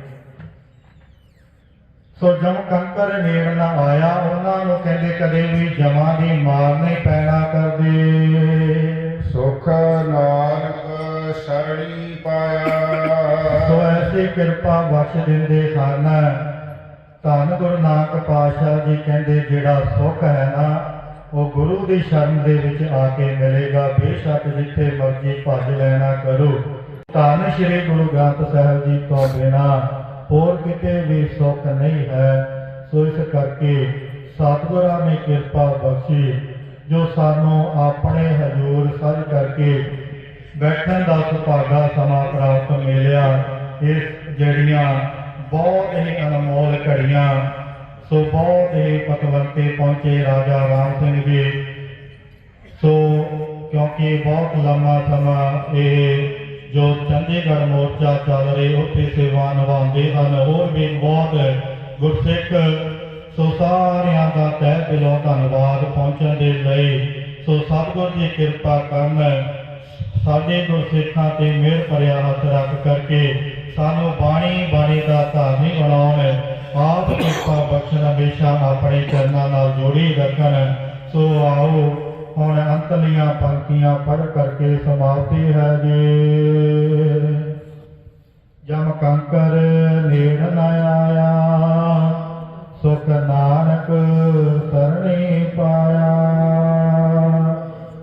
ਸੋ ਜਮ ਕੰਕਰ ਨੇੜ ਨਾ ਆਇਆ, ਉਹਨਾਂ ਨੂੰ ਕਹਿੰਦੇ ਕਦੇ ਵੀ ਜਮਾਂ ਦੀ ਮਾਰ ਨਹੀਂ ਪੈਣਾ ਕਰਦੇ। ਸੁਖ ਨਾਨਕ ਸਰਣੀ ਪਾਇਆ। ਸੋ ਐਸੀ ਕਿਰਪਾ ਬਖਸ਼ ਦਿੰਦੇ ਹਨ। ਧੰਨ ਗੁਰੂ ਨਾਨਕ ਪਾਤਸ਼ਾਹ ਜੀ ਕਹਿੰਦੇ ਜਿਹੜਾ ਸੁੱਖ ਹੈ ਨਾ, ਉਹ ਗੁਰੂ ਦੀ ਸ਼ਰਨ ਦੇ ਵਿੱਚ ਆ ਕੇ ਮਿਲੇਗਾ। ਬੇਸ਼ੱਕ ਜਿੱਥੇ ਮਰਜ਼ੀ ਭੱਜ ਲੈਣਾ ਕਰੋ, ਧੰਨ ਸ਼੍ਰੀ ਗੁਰੂ ਗ੍ਰੰਥ ਸਾਹਿਬ ਜੀ ਤੋਂ ਬਿਨਾਂ ਹੋਰ ਕਿਤੇ ਵੀ ਸੁੱਖ ਨਹੀਂ ਹੈ। ਸੋ ਇਸ ਕਰਕੇ ਸਤਿਗੁਰਾਂ ਨੇ ਕਿਰਪਾ ਬਖਸ਼ੀ, ਜੋ ਸਾਨੂੰ ਆਪਣੇ ਹਜ਼ੂਰ ਸੱਜ ਕਰਕੇ ਬੈਠਣ ਦਾ ਸੁਭਾਗਾ ਸਮਾਂ ਪ੍ਰਾਪਤ ਮਿਲਿਆ। ਇਸ ਜਿਹੜੀਆਂ ਬਹੁਤ ਹੀ ਅਨਮੋਲ ਘੜੀਆਂ, ਸੋ ਬਹੁਤ ਹੀ ਪਤਵੰਤੇ ਪਹੁੰਚੇ ਰਾਜਾ ਰਾਮ ਸਿੰਘ ਜੀ। ਸੋ ਕਿਉਂਕਿ ਬਹੁਤ ਲੰਮਾ ਸਮਾਂ ਇਹ ਜੋ ਚੰਡੀਗੜ੍ਹ ਮੋਰਚਾ ਚੱਲ ਰਿਹਾ, ਉੱਥੇ ਸੇਵਾ ਨਿਭਾਉਂਦੇ ਹਨ। ਹੋਰ ਵੀ ਬਹੁਤ ਗੁਰਸਿੱਖ, ਸੋ ਸਾਰਿਆਂ ਦਾ ਤਹਿ ਦਿਲੋਂ ਧੰਨਵਾਦ ਪਹੁੰਚਣ ਦੇ ਲਈ। ਸੋ ਸਤਿਗੁਰ ਜੀ ਕਿਰਪਾ ਕਰਨ, ਸਾਡੇ ਗੁਰਸਿੱਖਾਂ ਤੇ ਮਿਹਰ ਭਰਿਆ ਹੱਥ ਰੱਖ ਕਰਕੇ ਸਾਨੂੰ ਬਾਣੀ ਦਾ ਧਾਰਨੀ ਬਣਾਉਣ। ਆਪ ਕਿਰਪਾ ਬਖਸ਼ਣ, ਹਮੇਸ਼ਾ ਆਪਣੇ ਚਰਨਾਂ ਨਾਲ ਜੋੜੀ ਰੱਖਣ। ਸੋ ਆਓ ਹੁਣ ਅੰਤਲੀਆਂ ਪੰਕਤੀਆਂ ਪੜ੍ਹ ਕਰਕੇ ਸਮਾਪਤੀ ਹੈ ਜੀ। ਜਮ ਕੰਕਰ ਨੇੜ ਨ ਆਇਆ, ਸੁਖ ਨਾਨਕ ਸਰਣੀ ਪਾਇਆ।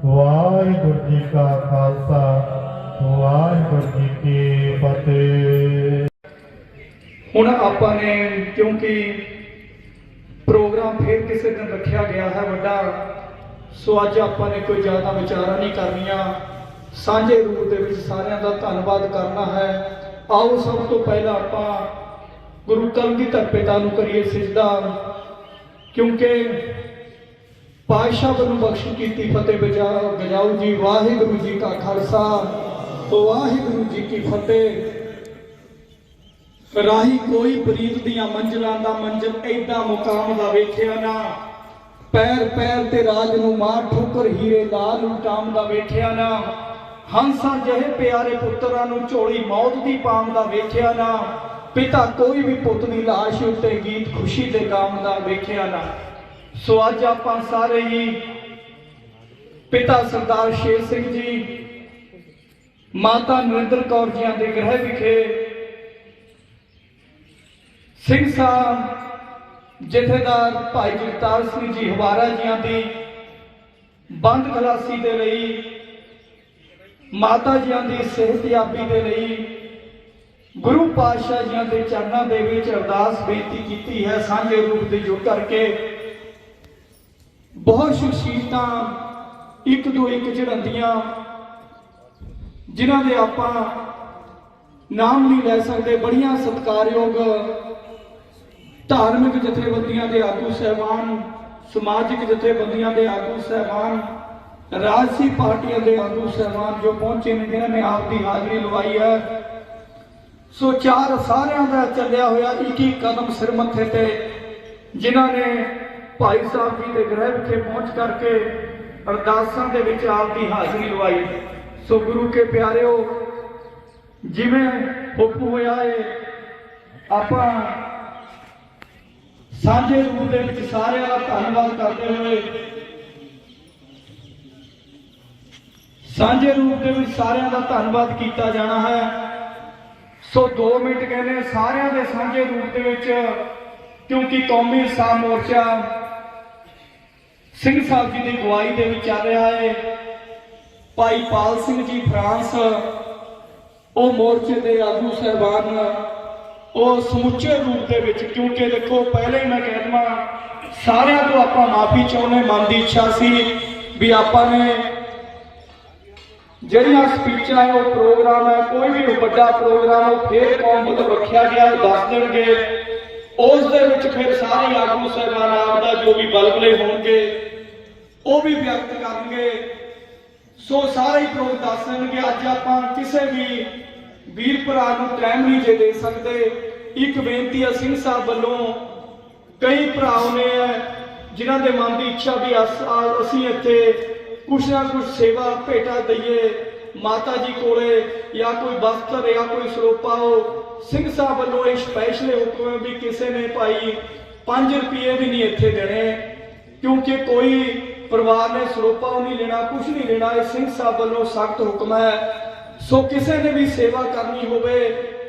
ਵਾਹਿਗੁਰੂ ਜੀ ਕਾ ਖਾਲਸਾ, ਵਾਹਿਗੁਰੂ ਜੀ ਕੀ ਫਤਿਹ। ਹੁਣ ਆਪਾਂ ਨੇ, ਕਿਉਂਕਿ ਪ੍ਰੋਗਰਾਮ ਫਿਰ ਕਿਸੇ ਦਿਨ ਰੱਖਿਆ ਗਿਆ ਹੈ ਵੱਡਾ, ਸੋ ਅੱਜ ਆਪਾਂ ਨੇ ਕੋਈ ਜ਼ਿਆਦਾ ਵਿਚਾਰਾਂ ਨਹੀਂ ਕਰਨੀਆਂ। ਸਾਂਝੇ ਰੂਪ ਦੇ ਵਿੱਚ ਸਾਰਿਆਂ ਦਾ ਧੰਨਵਾਦ ਕਰਨਾ ਹੈ। ਆਓ ਸਭ ਤੋਂ ਪਹਿਲਾਂ ਆਪਾਂ ਗੁਰੂ ਕਲਗੀਧਰ ਪਿਤਾ ਨੂੰ ਕਰੀਏ ਸਿਜਦਾ, ਕਿਉਂਕਿ ਪਾਤਸ਼ਾਹ ਵੱਲੋਂ ਬਖਸ਼ ਕੀਤੀ ਫਤਿਹ ਗਜਾਓ ਜੀ। ਵਾਹਿਗੁਰੂ ਜੀ ਕਾ ਖਾਲਸਾ, ਵਾਹਿਗੁਰੂ ਜੀ ਕੀ ਫਤਿਹ। ਰਾਹੀ ਕੋਈ ਪ੍ਰੀਤ ਦੀਆਂ ਮੰਜ਼ਲਾਂ ਦਾ ਮੰਜ਼ਿਲ ਏਦਾਂ ਮੁਕਾਮ ਦਾ ਵੇਖਿਆ ਨਾ, ਪੈਰ ਪੈਰ ਤੇ ਰਾਜ ਨੂੰ ਮਾਰ ਠੋਕਰ ਹੀਰੇ ਲਾਲ ਉਟਾਮ ਦਾ ਵੇਖਿਆ ਨਾ, ਹੰਸਾਂ ਜਿਹੇ ਪਿਆਰੇ ਪੁੱਤਰਾਂ ਨੂੰ ਝੋਲੀ ਮੌਤ ਦੀ ਪਾਮ ਦਾ ਵੇਖਿਆ ਨਾ, ਪਿਤਾ ਕੋਈ ਵੀ ਪੁੱਤ ਦੀ ਲਾਸ਼ ਉੱਤੇ ਗੀਤ ਖੁਸ਼ੀ ਦੇ ਗਾਮ ਦਾ ਵੇਖਿਆ ਨਾ। ਸੋ ਅੱਜ ਆਪਾਂ ਸਾਰੇ ਹੀ ਪਿਤਾ ਸਰਦਾਰ ਸ਼ੇਰ ਸਿੰਘ ਜੀ, ਮਾਤਾ ਨਰਿੰਦਰ ਕੌਰ ਜੀਆਂ ਦੇ ਗ੍ਰਹਿ ਵਿਖੇ ਸਿੰਘ ਸਾਹਿਬ ਜਥੇਦਾਰ ਭਾਈ ਜਗਤਾਰ ਸਿੰਘ ਜੀ ਹਵਾਰਾ ਜੀਆਂ ਦੀ ਬੰਦ ਖਲਾਸੀ ਦੇ ਲਈ, ਮਾਤਾ ਜੀਆਂ ਦੀ ਸਿਹਤਯਾਬੀ ਦੇ ਲਈ ਗੁਰੂ ਪਾਤਸ਼ਾਹ ਜੀਆਂ ਦੇ ਚਰਨਾਂ ਦੇ ਵਿੱਚ ਅਰਦਾਸ ਬੇਨਤੀ ਕੀਤੀ ਹੈ ਸਾਂਝੇ ਰੂਪ ਦੇ ਜੋ ਕਰਕੇ। ਬਹੁਤ ਸ਼ਖਸੀਅਤਾਂ ਇੱਕ ਦੋ ਇੱਕ ਚੜ੍ਹੰਦੀਆਂ, ਜਿਨ੍ਹਾਂ ਦੇ ਆਪਾਂ ਨਾਮ ਨਹੀਂ ਲੈ ਸਕਦੇ, ਬੜੀਆਂ ਸਤਿਕਾਰਯੋਗ ਧਾਰਮਿਕ ਜਥੇਬੰਦੀਆਂ ਦੇ ਆਗੂ ਸਹਿਬਾਨ, ਸਮਾਜਿਕ ਜਥੇਬੰਦੀਆਂ ਦੇ ਆਗੂ ਸਹਿਬਾਨ, ਰਾਜਸੀ ਪਾਰਟੀਆਂ ਦੇ ਆਗੂ ਸਹਿਬਾਨ ਜੋ ਪਹੁੰਚੇ ਨੇ, ਜਿਨ੍ਹਾਂ ਨੇ ਆਪ ਦੀ ਹਾਜ਼ਰੀ ਲਵਾਈ ਹੈ। ਸੋ ਚਾਰ ਸਾਰਿਆਂ ਦਾ ਚੱਲਿਆ ਹੋਇਆ ਇੱਕ ਇੱਕ ਕਦਮ ਸਿਰ ਮੱਥੇ ਤੇ, ਜਿਨ੍ਹਾਂ ਨੇ ਭਾਈ ਸਾਹਿਬ ਜੀ ਦੇ ਗ੍ਰਹਿ ਵਿਖੇ ਪਹੁੰਚ ਕਰਕੇ ਅਰਦਾਸਾਂ ਦੇ ਵਿੱਚ ਆਪ ਦੀ ਹਾਜ਼ਰੀ ਲਵਾਈ। ਸੋ ਗੁਰੂ ਕੇ ਪਿਆਰਿਓ, ਜਿਵੇਂ ਹੁਕਮ ਹੋਇਆ ਹੈ, ਆਪਾਂ ਸਾਂਝੇ ਰੂਪ ਦੇ ਵਿੱਚ ਸਾਰਿਆਂ ਦਾ ਧੰਨਵਾਦ ਕਰਦੇ ਹੋਏ, ਸਾਂਝੇ ਰੂਪ ਦੇ ਵਿੱਚ ਸਾਰਿਆਂ ਦਾ ਧੰਨਵਾਦ ਕੀਤਾ ਜਾਣਾ ਹੈ। ਸੋ 2 ਮਿੰਟ ਕਹਿੰਦੇ ਸਾਰਿਆਂ ਦੇ ਸਾਂਝੇ ਰੂਪ ਦੇ ਵਿੱਚ, ਕਿਉਂਕਿ ਕੌਮੀ ਇਨਸਾਫ ਮੋਰਚਾ ਸਿੰਘ ਸਾਹਿਬ ਜੀ ਦੀ ਅਗਵਾਈ ਦੇ ਵਿੱਚ ਚੱਲ ਰਿਹਾ ਹੈ। ਭਾਈ ਪਾਲ ਸਿੰਘ ਜੀ ਫਰਾਂਸ, ਉਹ ਮੋਰਚੇ ਦੇ ਆਗੂ ਸਹਿਬਾਨ, ਉਹ ਸਮੁੱਚੇ ਰੂਪ ਦੇ ਵਿੱਚ, ਕਿਉਂਕਿ ਦੇਖੋ ਪਹਿਲੇ ਹੀ ਮੈਂ ਕਹਿ ਦਵਾਂ, ਸਾਰਿਆਂ ਤੋਂ ਆਪਾਂ ਮਾਫੀ ਚਾਹੁੰਦੇ, ਮਨ ਦੀ ਇੱਛਾ ਸੀ ਵੀ ਆਪਾਂ ਨੇ ਜਿਹੜੀਆਂ ਸਪੀਚਾਂ ਹੈ ਉਹ ਪ੍ਰੋਗਰਾਮ ਹੈ ਕੋਈ ਵੀ ਵੱਡਾ ਪ੍ਰੋਗਰਾਮ ਉਹ ਫੇਰ ਕੌਮ ਵੱਲੋਂ ਰੱਖਿਆ ਗਿਆ ਉਹ ਦੱਸ ਦੇਣਗੇ। ਉਸ ਦੇ ਵਿੱਚ ਫਿਰ ਸਾਰੇ ਆਗੂ ਸਾਹਿਬਾਨ ਆਪ ਦਾ ਜੋ ਵੀ ਬਲਬਲੇ ਹੋਣਗੇ ਉਹ ਵੀ ਵਿਅਕਤ ਕਰਨਗੇ। ਸੋ ਸਾਰੇ ਹੀ ਪ੍ਰੋਗ ਦੱਸ ਦੇਣਗੇ। ਅੱਜ ਆਪਾਂ ਕਿਸੇ ਵੀ ਵੀਰ ਭਰਾ ਨੂੰ ਟਾਈਮ ਨਹੀਂ ਜੇ ਦੇ ਸਕਦੇ। ਇੱਕ ਬੇਨਤੀ ਹੈ ਸਿੰਘ ਸਾਹਿਬ ਵੱਲੋਂ, ਕਈ ਭਰਾ ਨੇ ਜਿਨ੍ਹਾਂ ਦੇ ਮਨ ਦੀ ਇੱਛਾ ਵੀ ਅਸੀਂ ਇੱਥੇ ਕੁਛ ਨਾ ਕੁਛ ਸੇਵਾ ਭੇਟਾ ਦਈਏ ਮਾਤਾ ਜੀ ਕੋਲੇ, ਜਾਂ ਕੋਈ ਬਸਤਰ ਜਾਂ ਕੋਈ ਸਰੋਪਾ। ਉਹ ਸਿੰਘ ਸਾਹਿਬ ਵੱਲੋਂ ਇਹ ਸਪੈਸ਼ਲ ਹੁਕਮ ਵੀ ਕਿਸੇ ਨੇ ਭਾਈ 5 ਰੁਪਏ ਵੀ ਨਹੀਂ ਇੱਥੇ ਦੇਣੇ, ਕਿਉਂਕਿ ਕੋਈ ਪਰਿਵਾਰ ਨੇ ਸਰੋਪਾ ਨਹੀਂ ਲੈਣਾ, ਕੁਛ ਨਹੀਂ ਲੈਣਾ। ਇਹ ਸਿੰਘ ਸਾਹਿਬ ਵੱਲੋਂ ਸਖਤ ਹੁਕਮ ਹੈ। ਸੋ ਕਿਸੇ ਨੇ ਵੀ ਸੇਵਾ ਕਰਨੀ ਹੋਵੇ,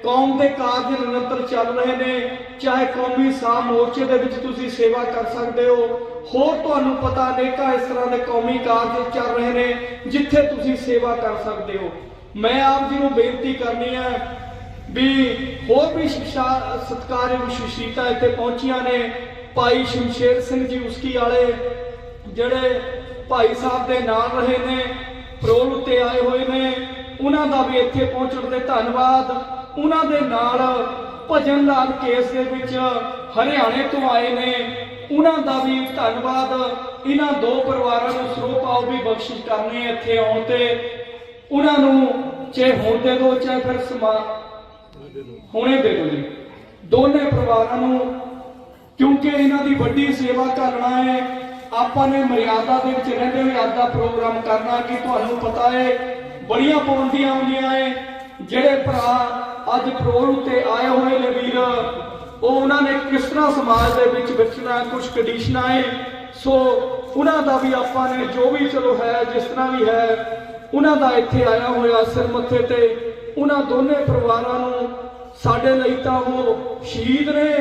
ਕੌਮ ਦੇ ਕਾਰਜ ਨਿਰੰਤਰ ਚੱਲ ਰਹੇ ਨੇ, ਚਾਹੇ ਕੌਮੀ ਸਾਹ ਮੋਰਚੇ ਦੇ ਵਿੱਚ ਤੁਸੀਂ ਸੇਵਾ ਕਰ ਸਕਦੇ ਹੋ, ਹੋਰ ਤੁਹਾਨੂੰ ਪਤਾ ਅਨੇਕਾਂ ਇਸ ਤਰ੍ਹਾਂ ਦੇ ਕੌਮੀ ਕਾਰਜ ਚੱਲ ਰਹੇ ਨੇ ਜਿੱਥੇ ਤੁਸੀਂ ਸੇਵਾ ਕਰ ਸਕਦੇ ਹੋ। ਮੈਂ ਆਪ ਜੀ ਨੂੰ ਬੇਨਤੀ ਕਰਨੀ ਹੈ ਵੀ ਹੋਰ ਵੀ ਸਤਿਕਾਰਯੋਗ ਸ਼ਖਸੀਅਤਾਂ ਇੱਥੇ ਪਹੁੰਚੀਆਂ ਨੇ। ਭਾਈ ਸ਼ਮਸ਼ੇਰ ਸਿੰਘ ਜੀ ਉਸਕੀ ਵਾਲੇ ਜਿਹੜੇ ਭਾਈ ਸਾਹਿਬ ਦੇ ਨਾਲ ਰਹੇ ਨੇ, ਪਰੋਲ ਉੱਤੇ ਆਏ ਹੋਏ ਨੇ, ਉਹਨਾਂ ਦਾ ਵੀ ਇੱਥੇ ਪਹੁੰਚਣ ਦੇ ਧੰਨਵਾਦ। ਉਹਨਾਂ ਦੇ ਨਾਲ ਭਜਨ ਲਾਲ ਕੇਸ ਦੇ ਵਿੱਚ ਹਰਿਆਣੇ ਤੋਂ ਆਏ ਨੇ, ਉਹਨਾਂ ਦਾ ਵੀ ਧੰਨਵਾਦ। ਇਹਨਾਂ ਦੋ ਪਰਿਵਾਰਾਂ ਨੂੰ ਸਰੋਪਾ ਵੀ ਬਖਸ਼ਿਸ਼ ਕਰਨੀ ਹੈ ਇੱਥੇ ਆਉਣ ਤੇ। ਉਹਨਾਂ ਨੂੰ ਚਾਹੇ ਹੁਣ ਦੇ ਦਿਓ ਚਾਹੇ ਫਿਰ ਹੁਣੇ ਦੇ ਦਿਓ ਜੀ, ਦੋਨੇ ਪਰਿਵਾਰਾਂ ਨੂੰ, ਕਿਉਂਕਿ ਇਹਨਾਂ ਦੀ ਵੱਡੀ ਸੇਵਾ ਕਰਨਾ ਹੈ। ਆਪਾਂ ਨੇ ਮਰਿਆਦਾ ਦੇ ਵਿੱਚ ਰਹਿੰਦੇ ਹੋਏ ਅੱਜ ਦਾ ਪ੍ਰੋਗਰਾਮ ਕਰਨਾ ਕਿ ਤੁਹਾਨੂੰ ਪਤਾ ਹੈ ਬੜੀਆਂ ਪਾਬੰਦੀਆਂ ਆਉਂਦੀਆਂ ਹੈ। ਜਿਹੜੇ ਭਰਾ ਅੱਜ ਪ੍ਰੋਗਰਾਮ ਉੱਤੇ ਆਏ ਹੋਏ ਨੇ ਵੀਰ, ਉਹ ਉਹਨਾਂ ਨੇ ਕਿਸ ਤਰ੍ਹਾਂ ਸਮਾਜ ਦੇ ਵਿੱਚ ਵਿਚਰਨਾ, ਕੁਝ ਕੰਡੀਸ਼ਨਾਂ ਹੈ। ਸੋ ਉਹਨਾਂ ਦਾ ਵੀ ਆਪਾਂ ਨੇ ਜੋ ਵੀ ਚਲੋ ਹੈ ਜਿਸ ਤਰ੍ਹਾਂ ਵੀ ਹੈ ਉਹਨਾਂ ਦਾ ਇੱਥੇ ਆਇਆ ਹੋਇਆ ਸਿਰ ਮੱਥੇ ਤੇ। ਉਹਨਾਂ ਦੋਨੇ ਪਰਿਵਾਰਾਂ ਨੂੰ ਸਾਡੇ ਲਈ ਤਾਂ ਉਹ ਸ਼ਹੀਦ ਨੇ,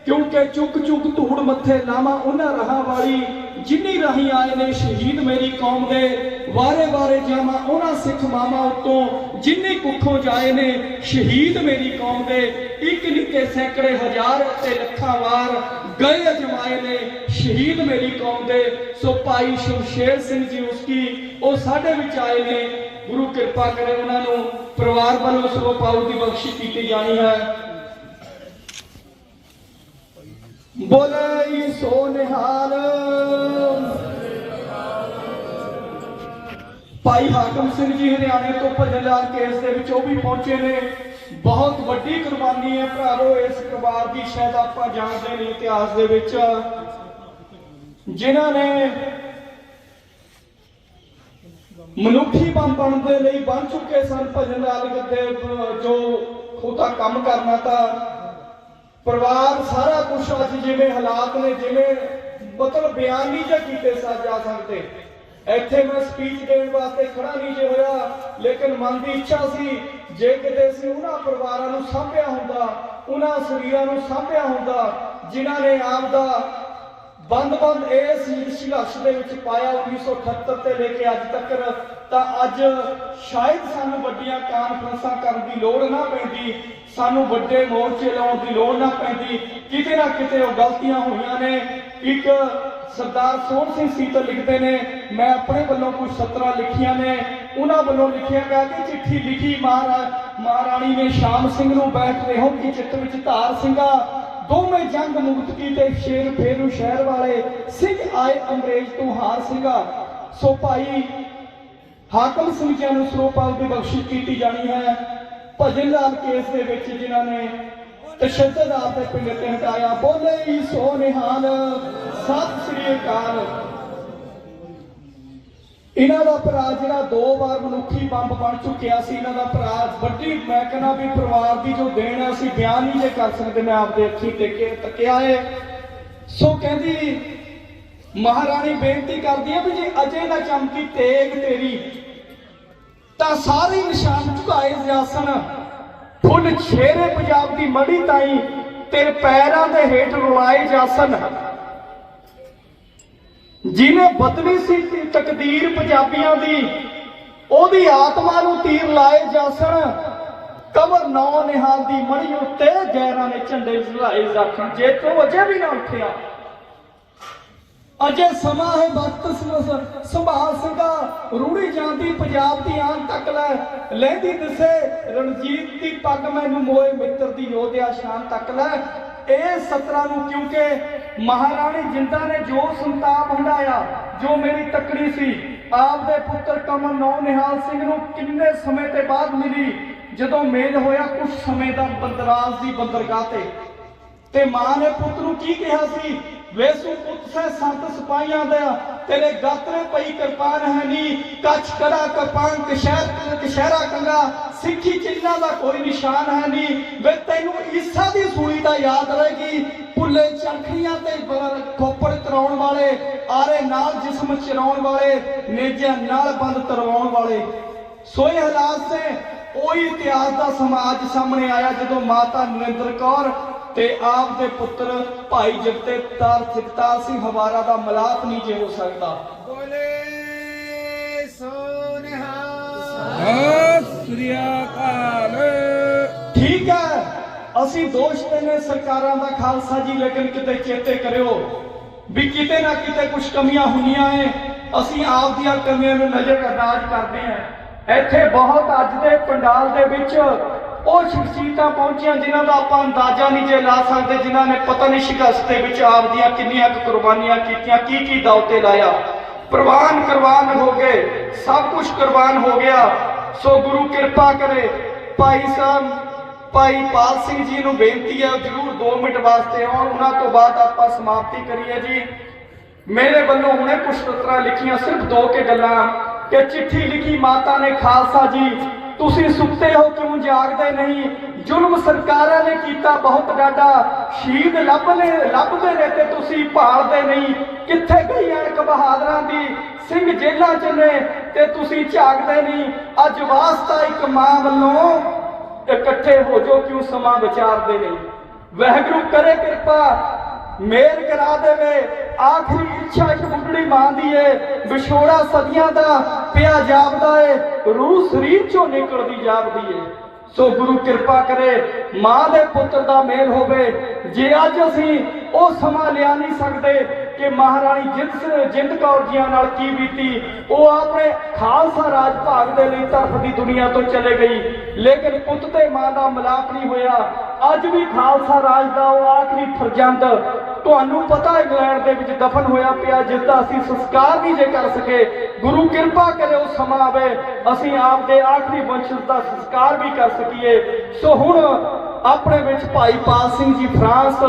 ਕਿਉਂਕਿ ਚੁੱਕ ਚੁੱਕ ਧੂੜ ਮੱਥੇ ਲਾਵਾਂ ਉਹਨਾਂ ਰਾਹਾਂ ਵਾਲੀ ਜਿੰਨੀ ਰਾਹੀਂ ਆਏ ਨੇ ਸ਼ਹੀਦ ਮੇਰੀ ਕੌਮ ਦੇ, ਵਾਰੇ ਵਾਰੇ ਜਾਵਾਂ ਉਹਨਾਂ ਸਿੱਖ ਮਾਵਾਂ ਉੱਤੋਂ ਜਿੰਨੀ ਕੁੱਖੋਂ ਜਾਏ ਨੇ ਸ਼ਹੀਦ ਮੇਰੀ ਕੌਮ ਦੇ। ਇੱਕ ਨਿੱਕੇ ਸੈਂਕੜੇ ਹਜ਼ਾਰ ਤੇ ਲੱਖਾਂ ਵਾਰ ਗਏ ਅਜਮਾਏ ਨੇ ਸ਼ਹੀਦ ਮੇਰੀ ਕੌਮ ਦੇ। ਸੋ ਭਾਈ ਸ਼ਮਸ਼ੇਰ ਸਿੰਘ ਜੀ ਉਸਕੀ ਉਹ ਸਾਡੇ ਵਿੱਚ ਆਏ ਨੇ, ਗੁਰੂ ਕਿਰਪਾ ਕਰੇ ਉਹਨਾਂ ਨੂੰ ਪਰਿਵਾਰ ਵੱਲੋਂ ਸਰੋਪਾ ਦੀ ਬਖਸ਼ਿਸ਼ ਕੀਤੀ ਜਾਣੀ ਹੈ। ਬੋਲੇ ਸੋ ਨਿਹਾਲ। ਭਾਈ ਹਾਕਮ ਸਿੰਘ ਜੀ ਹਰਿਆਣੇ ਤੋਂ ਭਜਨ ਲਾਲ ਕੇਸ ਦੇ ਵਿੱਚ ਉਹ ਵੀ ਪਹੁੰਚੇ ਨੇ। ਬਹੁਤ ਵੱਡੀ ਕੁਰਬਾਨੀ ਹੈ ਭਰਾਵੋ ਇਸ ਪਰਿਵਾਰ ਦੀ, ਸ਼ਾਇਦ ਆਪਾਂ ਜਾਣਦੇ ਨਹੀਂ ਇਤਿਹਾਸ ਦੇ ਵਿੱਚ, ਜਿਨ੍ਹਾਂ ਨੇ ਮਨੁੱਖੀ ਬੰਬ ਬਣਨ ਦੇ ਲਈ ਬਣ ਚੁੱਕੇ ਸਨ ਭਜਨ ਲਾਲ ਦੇ ਜੋ ਉਹਦਾ ਕੰਮ ਕਰਨਾ ਤਾਂ ਪਰਿਵਾਰ ਸਾਰਾ ਕੁਛ ਅੱਜ ਜਿਵੇਂ ਹਾਲਾਤ ਨੇ, ਜਿਵੇਂ ਮਤਲਬ ਬਿਆਨ ਨਹੀਂ ਜੇ ਕੀਤੇ ਜਾ ਸਕਦੇ। ਇੱਥੇ ਮੈਂ ਸਪੀਚ ਦੇਣ ਵਾਸਤੇ ਖੜਾ ਨਹੀਂ ਜੇ ਹੋਇਆ, ਲੇਕਿਨ ਮਨ ਦੀ ਇੱਛਾ ਸੀ ਜੇ ਕਿਤੇ ਸੀ ਉਹਨਾਂ ਪਰਿਵਾਰਾਂ ਨੂੰ ਸਾਂਭਿਆ ਹੁੰਦਾ, ਉਹਨਾਂ ਸਰੀਰਾਂ ਨੂੰ ਸਾਂਭਿਆ ਹੁੰਦਾ ਜਿਨ੍ਹਾਂ ਨੇ ਆਪ ਦਾ ਬੰਦ ਇਸ ਸੰਘਰਸ਼ ਦੇ ਵਿੱਚ ਪਾਇਆ 1978 ਤੇ ਲੈ ਕੇ ਅੱਜ ਤੱਕ। ਤਾਂ ਅੱਜ ਸ਼ਾਇਦ ਸਾਨੂੰ ਵੱਡੀਆਂ ਕਾਨਫਰੰਸਾਂ ਕਰਨ ਦੀ ਲੋੜ ਨਾ ਪੈਂਦੀ, ਸਾਨੂੰ ਵੱਡੇ ਮੋਰਚੇ ਲਾਉਣ ਦੀ ਲੋੜ ਨਾ ਪੈਂਦੀ। ਕਿਤੇ ਨਾ ਕਿਤੇ ਉਹ ਗਲਤੀਆਂ ਹੋਈਆਂ ਨੇ। ਇੱਕ ਸਰਦਾਰ ਸੋਹਣ ਸਿੰਘ ਸੀਤਲ ਲਿਖਦੇ ਨੇ, ਮੈਂ ਆਪਣੇ ਵੱਲੋਂ ਕੁਝ ਸਤਰਾਂ ਲਿਖੀਆਂ ਨੇ, ਉਹਨਾਂ ਵੱਲੋਂ ਲਿਖਿਆ ਗਿਆ ਕਿ ਚਿੱਠੀ ਲਿਖੀ ਮਹਾਰਾਣੀ ਨੇ ਸ਼ਾਮ ਸਿੰਘ ਨੂੰ, ਬੈਠ ਰਹੋ ਕਿ ਚਿੱਤ ਵਿੱਚ ਧਾਰ ਸਿੰਘਾ, ਦੋਵੇਂ ਜੰਗ ਮੁਕਤ ਕੀਤੇ ਸ਼ੇਰ ਫੇਰੂ ਸ਼ਹਿਰ ਵਾਲੇ, ਸਿੰਘ ਆਏ ਅੰਗਰੇਜ਼ ਤੋਂ ਹਾਰ ਸਿੰਘਾ। ਸੋ ਭਾਈ ਹਾਕਮ ਸਿੰਘ ਜੀ ਨੂੰ ਸਰੋਪਾ ਦੀ ਬਖਸ਼ਿਸ਼ ਕੀਤੀ ਜਾਣੀ ਹੈ। ਭਜਨ ਲਾਲ ਕੇਸ ਦੇ ਵਿੱਚ ਜਿਨ੍ਹਾਂ ਨੇ ਤਸ਼ੱਦਦ ਆਪਦੇ ਪਿੰਡ ਤੇ ਹਟਾਇਆ। ਬੋਲੇ ਸੋ ਨਿਹਾਲ, ਸਤਿ ਸ੍ਰੀ ਅਕਾਲ। ਇਹਨਾਂ ਦਾ ਭਰਾ ਜਿਹੜਾ 2 ਵਾਰ ਮਨੁੱਖੀ ਬੰਬ ਬਣ ਚੁੱਕਿਆ ਸੀ, ਇਹਨਾਂ ਦਾ ਭਰਾ ਵੱਡੀ, ਮੈਂ ਕਹਿੰਦਾ ਵੀ ਪਰਿਵਾਰ ਦੀ ਜੋ ਦੇਣ ਹੈ ਅਸੀਂ ਬਿਆਨ ਨਹੀਂ ਜੇ ਕਰ ਸਕਦੇ। ਮੈਂ ਆਪਦੇ ਅੱਖੀਂ ਤੱਕਿਆ ਹੈ। ਸੋ ਕਹਿੰਦੀ ਮਹਾਰਾਣੀ ਬੇਨਤੀ ਕਰਦੀ ਹੈ ਵੀ ਜੇ ਅਜੇ ਨਾ ਚਮਕੀ ਤੇਗ ਤੇਰੀ ਤਾਂ ਸਾਰੇ ਨਿਸ਼ਾਨ ਝੁਕਾਏ ਜਾਸਨ, ਫੁੱਲ ਛੇਰੇ ਪੰਜਾਬ ਦੀ ਮੜੀ ਤਾਈ ਤੇਰੇ ਪੈਰਾਂ ਦੇ ਹੇਠ ਰੁਲਾਏ ਜਾਸਨ। ਜਿਹਨੇ ਬਦਲੀ ਸੀ ਤਕਦੀਰ ਪੰਜਾਬੀਆਂ ਦੀ, ਉਹਦੀ ਆਤਮਾ ਨੂੰ ਤੀਰ ਲਾਏ ਜਾਸਣ। ਕਬਰ ਨੌ ਨਿਹਾਲ ਦੀ ਮੜੀ ਉੱਤੇ ਗੈਰਾਂ ਨੇ ਝੰਡੇ ਝੁਲਾਏ ਜਾਖਣ। ਜੇ ਤੂੰ ਅਜੇ ਵੀ ਨਾ ਉੱਠਿਆ ਅਜੇ ਸਮਾਂ ਹੈ ਵਕਤ ਸੰਭਾਲ ਸਿੰਘਾ ਰੂੜੀ ਜਾਂਦੀ ਪੰਜਾਬ ਦੀ ਆਨ ਤੱਕ ਲੈ ਲਹਿੰਦੀ ਦਿਸੇ ਰਣਜੀਤ ਦੀ ਪੱਗ ਮੈਨੂੰ ਮੋਏ ਮਿੱਤਰ ਦੀ ਯੋਧਿਆ ਸ਼ਾਨ ਤੱਕ ਲੈ। ਇਹ ਸਤਰਾਂ ਨੂੰ ਕਿਉਂਕਿ ਮਹਾਰਾਣੀ ਜਿੰਦਾ ਨੇ ਜੋ ਸੰਤਾਪ ਹੰਡਾਇਆ, ਜੋ ਮੇਰੀ ਤੱਕੜੀ ਸੀ ਆਪ ਦੇ ਪੁੱਤਰ ਕਮਲ ਨੌ ਨਿਹਾਲ ਸਿੰਘ ਨੂੰ ਕਿੰਨੇ ਸਮੇਂ ਤੇ ਬਾਅਦ ਮਿਲੀ, ਜਦੋਂ ਮੇਲ ਹੋਇਆ ਕੁਝ ਸਮੇਂ ਦਾ ਬੰਦਰਾਜ ਦੀ ਬੰਦਰਗਾਹ ਤੇ ਮਾਂ ਨੇ ਪੁੱਤ ਨੂੰ ਕੀ ਕਿਹਾ ਸੀ, ਵੇਸੂ ਪੁੱਤ ਸੇ ਸੰਤ ਸਿਪਾਹੀਆਂ ਦਾ ਤੇਰੇ ਗਾਤਰੇ ਪਈ ਕਿਰਪਾਨ ਹੈ ਨੀ, ਕੱਛ ਕੜਾ ਕਪਾਨ ਕਸ਼ਹਿਰਾ ਕੰਗਾ ਸਿੱਖੀ ਚਿੰਨ੍ਹਾਂ ਦਾ ਕੋਈ ਨਿਸ਼ਾਨ ਹੈ ਨੀ। ਵੇ ਤੈਨੂੰ ਈਸਾ ਦੀ ਸੂਲੀ ਦਾ ਯਾਦ ਰਹੇਗੀ, ਭੁੱਲੇ ਚਰਖੀਆਂ ਤੇ ਖੋਪੜ ਤਰਾਉਣ ਵਾਲੇ, ਆਰੇ ਨਾਲ ਜਿਸਮ ਚਰਾਉਣ ਵਾਲੇ, ਨੇਜਿਆਂ ਨਾਲ ਬੰਦ ਤਰਵਾਉਣ ਵਾਲੇ। ਸੋ ਇਹ ਹਾਲਾਤ ਸੇ ਉਹੀ ਇਤਿਹਾਸ ਦਾ ਸਮਾਜ ਸਾਹਮਣੇ ਆਇਆ ਜਦੋਂ ਮਾਤਾ ਨਰਿੰਦਰ ਕੌਰ ਤੇ ਆਪ ਦੇ ਪੁੱਤਰ ਭਾਈ ਜਗਤਾਰ ਸਿੰਘ ਹਵਾਰਾ ਦਾ ਮਿਲਾਪ ਨਹੀਂ ਜੇ ਹੋ ਸਕਦਾ। ਬੋਲੇ ਸੋ ਨਿਹਾਲ। ਸਤਿ ਸ੍ਰੀ ਅਕਾਲ। ਠੀਕ ਹੈ, ਅਸੀਂ ਦੋਸ਼ ਦਿੰਦੇ ਸਰਕਾਰਾਂ ਦਾ ਖਾਲਸਾ ਜੀ, ਲੇਕਿਨ ਕਿਤੇ ਚੇਤੇ ਕਰਿਓ ਵੀ ਕਿਤੇ ਨਾ ਕਿਤੇ ਕੁਝ ਕਮੀਆਂ ਹੁੰਦੀਆਂ ਏ। ਅਸੀਂ ਆਪ ਦੀਆਂ ਕਮੀਆਂ ਨੂੰ ਨਜ਼ਰਅੰਦਾਜ਼ ਕਰਦੇ ਹਾਂ। ਇੱਥੇ ਬਹੁਤ ਅੱਜ ਦੇ ਪੰਡਾਲ ਦੇ ਵਿੱਚ ਉਹ ਸ਼ਖਸੀਅਤਾਂ ਪਹੁੰਚੀਆਂ ਜਿਨ੍ਹਾਂ ਦਾ ਆਪਾਂ ਅੰਦਾਜ਼ਾ ਨਹੀਂ ਜੇ ਲਾ ਸਕਦੇ, ਜਿਨ੍ਹਾਂ ਨੇ ਪਤਾ ਨਹੀਂ ਸ਼ਿਕਸਤ ਦੇ ਵਿੱਚ ਆਪ ਦੀਆਂ ਕਿੰਨੀਆਂ ਕੁਰਬਾਨੀਆਂ ਕੀਤੀਆਂ, ਕੀ ਦਾਅ ਤੇ ਲਾਇਆ। ਕੁਰਬਾਨ ਹੋ ਗਏ, ਸਭ ਕੁਝ ਕੁਰਬਾਨ ਹੋ ਗਿਆ। ਸੋ ਗੁਰੂ ਕਿਰਪਾ ਕਰੇ। ਭਾਈ ਪਾਲ ਸਿੰਘ ਜੀ ਨੂੰ ਬੇਨਤੀ ਹੈ ਜ਼ਰੂਰ 2 ਮਿੰਟ ਵਾਸਤੇ ਆਉਣ, ਉਹਨਾਂ ਤੋਂ ਬਾਅਦ ਆਪਾਂ ਸਮਾਪਤੀ ਕਰੀਏ ਜੀ। ਮੇਰੇ ਵੱਲੋਂ ਹੁਣੇ ਕੁਝ ਸਤਰਾਂ ਲਿਖੀਆਂ, ਸਿਰਫ 2 ਕੇ ਗੱਲਾਂ ਕਿ ਚਿੱਠੀ ਲਿਖੀ ਮਾਤਾ ਨੇ ਖਾਲਸਾ ਜੀ, ਤੁਸੀਂ ਸੁੱਤੇ ਹੋ ਕਿਉਂ ਜਾਗਦੇ ਨਹੀਂ, ਜ਼ੁਲਮ ਸਰਕਾਰਾਂ ਨੇ ਕੀਤਾ ਬਹੁਤ ਡਾਢਾ, ਸ਼ਹੀਦ ਲੱਭਦੇ ਨੇ ਤੇ ਤੁਸੀਂ ਭਾਲਦੇ ਨਹੀਂ, ਕਿੱਥੇ ਗਈ ਅਣਖ ਬਹਾਦਰਾਂ ਦੀ, ਸਿੰਘ ਜੇਲਾਂ 'ਚ ਨੇ ਤੇ ਤੁਸੀਂ ਝਾਕਦੇ ਨਹੀਂ। ਅੱਜ ਵਾਸਤਾ ਇੱਕ ਮਾਂ ਵੱਲੋਂ ਇਕੱਠੇ ਹੋ ਜੋ ਕਿਉਂ ਸਮਾਂ ਵਿਚਾਰਦੇ ਨਹੀਂ। ਵਾਹਿਗੁਰੂ ਕਰੇ ਕਿਰਪਾ, ਮੇਰ ਕਰਾ ਦੇਵੇ। ਆਖਰੀ ਇੱਛਾ ਇੱਕ ਬੁੱਢੜੀ ਮਾਂ ਦੀ ਏ, ਵਿਛੋੜਾ ਸਦੀਆਂ ਦਾ ਪਿਆ ਜਾਪਦਾ ਏ, ਰੂਹ ਸਰੀਰ ਚੋਂ ਨਿਕਲਦੀ ਜਾਪਦੀ ਏ। ਸੋ ਗੁਰੂ ਕਿਰਪਾ ਕਰੇ ਮਾਂ ਦੇ ਪੁੱਤਰ ਦਾ ਮੇਲ ਹੋਵੇ। ਜੇ ਅੱਜ ਅਸੀਂ ਉਹ ਸਮਾਂ ਲਿਆ ਨਹੀਂ ਸਕਦੇ ਕਿ ਮਹਾਰਾਣੀ ਜਿੰਦ ਕੌਰ ਜੀਆਂ ਨਾਲ ਕੀ ਬੀਤੀ, ਉਹ ਆਪਣੇ ਖਾਲਸਾ ਰਾਜ ਭਾਗ ਦੇ ਲਈ ਤਰਫ ਦੀ ਦੁਨੀਆ ਤੋਂ ਚਲੇ ਗਈ, ਲੇਕਿਨ ਪੁੱਤ ਤੇ ਮਾਂ ਦਾ ਮਿਲਾਪ ਨਹੀਂ ਹੋਇਆ। ਅੱਜ ਵੀ ਖਾਲਸਾ ਰਾਜ ਦਾ ਉਹ ਆਖਰੀ ਫਰਜ਼ੰਦ ਤੁਹਾਨੂੰ ਪਤਾ ਇੰਗਲੈਂਡ ਦੇ ਵਿੱਚ ਦਫਨ ਹੋਇਆ ਪਿਆ, ਜਿਸ ਦਾ ਅਸੀਂ ਸੰਸਕਾਰ ਨਹੀਂ ਜੇ ਕਰ ਸਕੇ। ਗੁਰੂ ਕਿਰਪਾ ਕਰੇ ਉਹ ਸਮਾਂ ਆਵੇ ਅਸੀਂ ਆਪ ਦੇ ਆਖਰੀ ਵੰਸ਼ਜ ਦਾ ਸੰਸਕਾਰ ਵੀ ਕਰ ਸਕੀਏ। ਸੋ ਹੁਣ ਆਪਣੇ ਵਿੱਚ ਭਾਈ ਪਾਲ ਸਿੰਘ ਜੀ ਫਰਾਂਸ,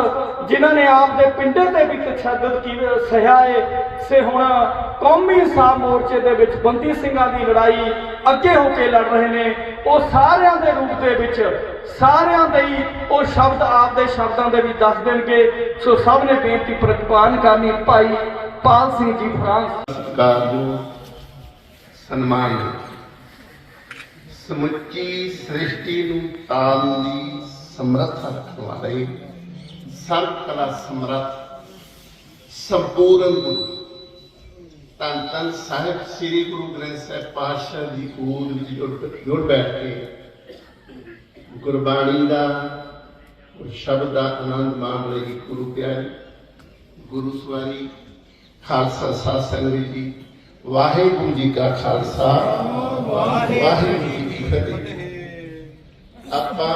ਜਿਨ੍ਹਾਂ ਨੇ ਆਪ ਦੇ ਪਿੰਡੇ ਤੇ ਵੀ ਤਸ਼ੱਦਦ ਸਹਿਆ ਏ, ਸੇ ਹੁਣ ਕੌਮੀ ਇਨਸਾਫ ਮੋਰਚੇ ਦੇ ਵਿੱਚ ਬੰਦੀ ਸਿੰਘਾਂ ਦੀ ਲੜਾਈ ਅੱਗੇ ਹੋ ਕੇ ਲੜ ਰਹੇ ਨੇ। ਉਹ ਸਾਰਿਆਂ ਦੇ ਰੂਪ ਦੇ ਵਿੱਚ ਸਾਰਿਆਂ ਦੇ ਹੀ ਉਹ ਸ਼ਬਦ ਆਪ ਦੇ ਸ਼ਬਦਾਂ ਦੇ ਵੀ ਦੱਸ ਦੇਣਗੇ। ਸੋ ਸਭ ਨੇ ਬੇਨਤੀ ਪ੍ਰਵਾਨ ਕਰਨੀ ਭਾਈ ਪਾਲ ਸਿੰਘ ਜੀ ਫਰਾਂਸ। ਸਤਿਕਾਰਯੋਗ ਸਨਮਾਨ ਸਮੁੱਚੀ ਸ੍ਰਿਸ਼ਟੀ ਨੂੰ ਤਾਲਣ ਦੀ ਸਮਰੱਥਾ ਰੱਖਣ ਵਾਲੇ ਸਰਬ ਕਲਾ ਸਮਰੱਥ ਸੰਪੂਰਨ ਗੁਰੂ ਧੰਨ ਧੰਨ ਸਾਹਿਬ ਸ੍ਰੀ ਗੁਰੂ ਗ੍ਰੰਥ ਸਾਹਿਬ ਪਾਤਸ਼ਾਹ ਦੀ ਗੋਦ ਵਿੱਚ ਜੁੜ ਬੈਠ ਕੇ ਗੁਰਬਾਣੀ ਦਾ ਸ਼ਬਦ ਦਾ ਆਨੰਦ ਮਾਣ ਲਈ ਗੁਰੂ ਪਿਆਰੀ ਗੁਰੂ ਸਵਾਰੀ ਖਾਲਸਾ ਸਾਧ ਸੰਗਤ ਜੀ, ਵਾਹਿਗੁਰੂ ਜੀ ਕਾ ਖਾਲਸਾ ਵਾਹਿਗੁਰੂ ਜੀ ਕੀ ਫਤਿਹ। ਆਪਾਂ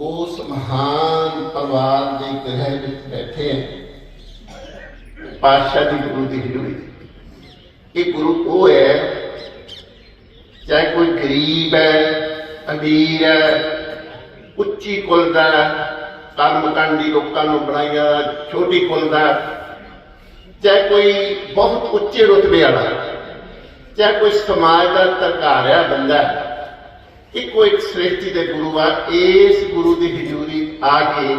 ਉਸ ਮਹਾਨ ਪਰਿਵਾਰ ਦੇ ਗ੍ਰਹਿ ਵਿੱਚ ਬੈਠੇ ਹਾਂ, ਪਾਤਸ਼ਾਹ ਦੀ ਗੁਰੂ ਦੀ ਹਜ਼ੂਰੀ। ਇਹ ਗੁਰੂ ਉਹ ਹੈ, ਚਾਹੇ ਕੋਈ ਗਰੀਬ ਹੈ, ਅਮੀਰ ਹੈ, ਉੱਚੀ ਕੁਲ ਦਾ, ਕਰਮਕਾਂਡੀ ਲੋਕਾਂ ਨੂੰ ਬਣਾਈਆਂ ਛੋਟੀ ਕੁਲ ਦਾ, ਚਾਹੇ ਕੋਈ ਬਹੁਤ ਉੱਚੇ ਰੁਤਬੇ ਵਾਲਾ, ਚਾਹੇ ਕੋਈ ਸਮਾਜ ਦਾ ਧਰਕਾਰਿਆ ਬੰਦਾ, ਇੱਕੋ ਇੱਕ ਸ੍ਰਿਸ਼ਟੀ ਦੇ ਗੁਰੂ ਆ। ਇਸ ਗੁਰੂ ਦੀ ਹਜ਼ੂਰੀ ਆ ਕੇ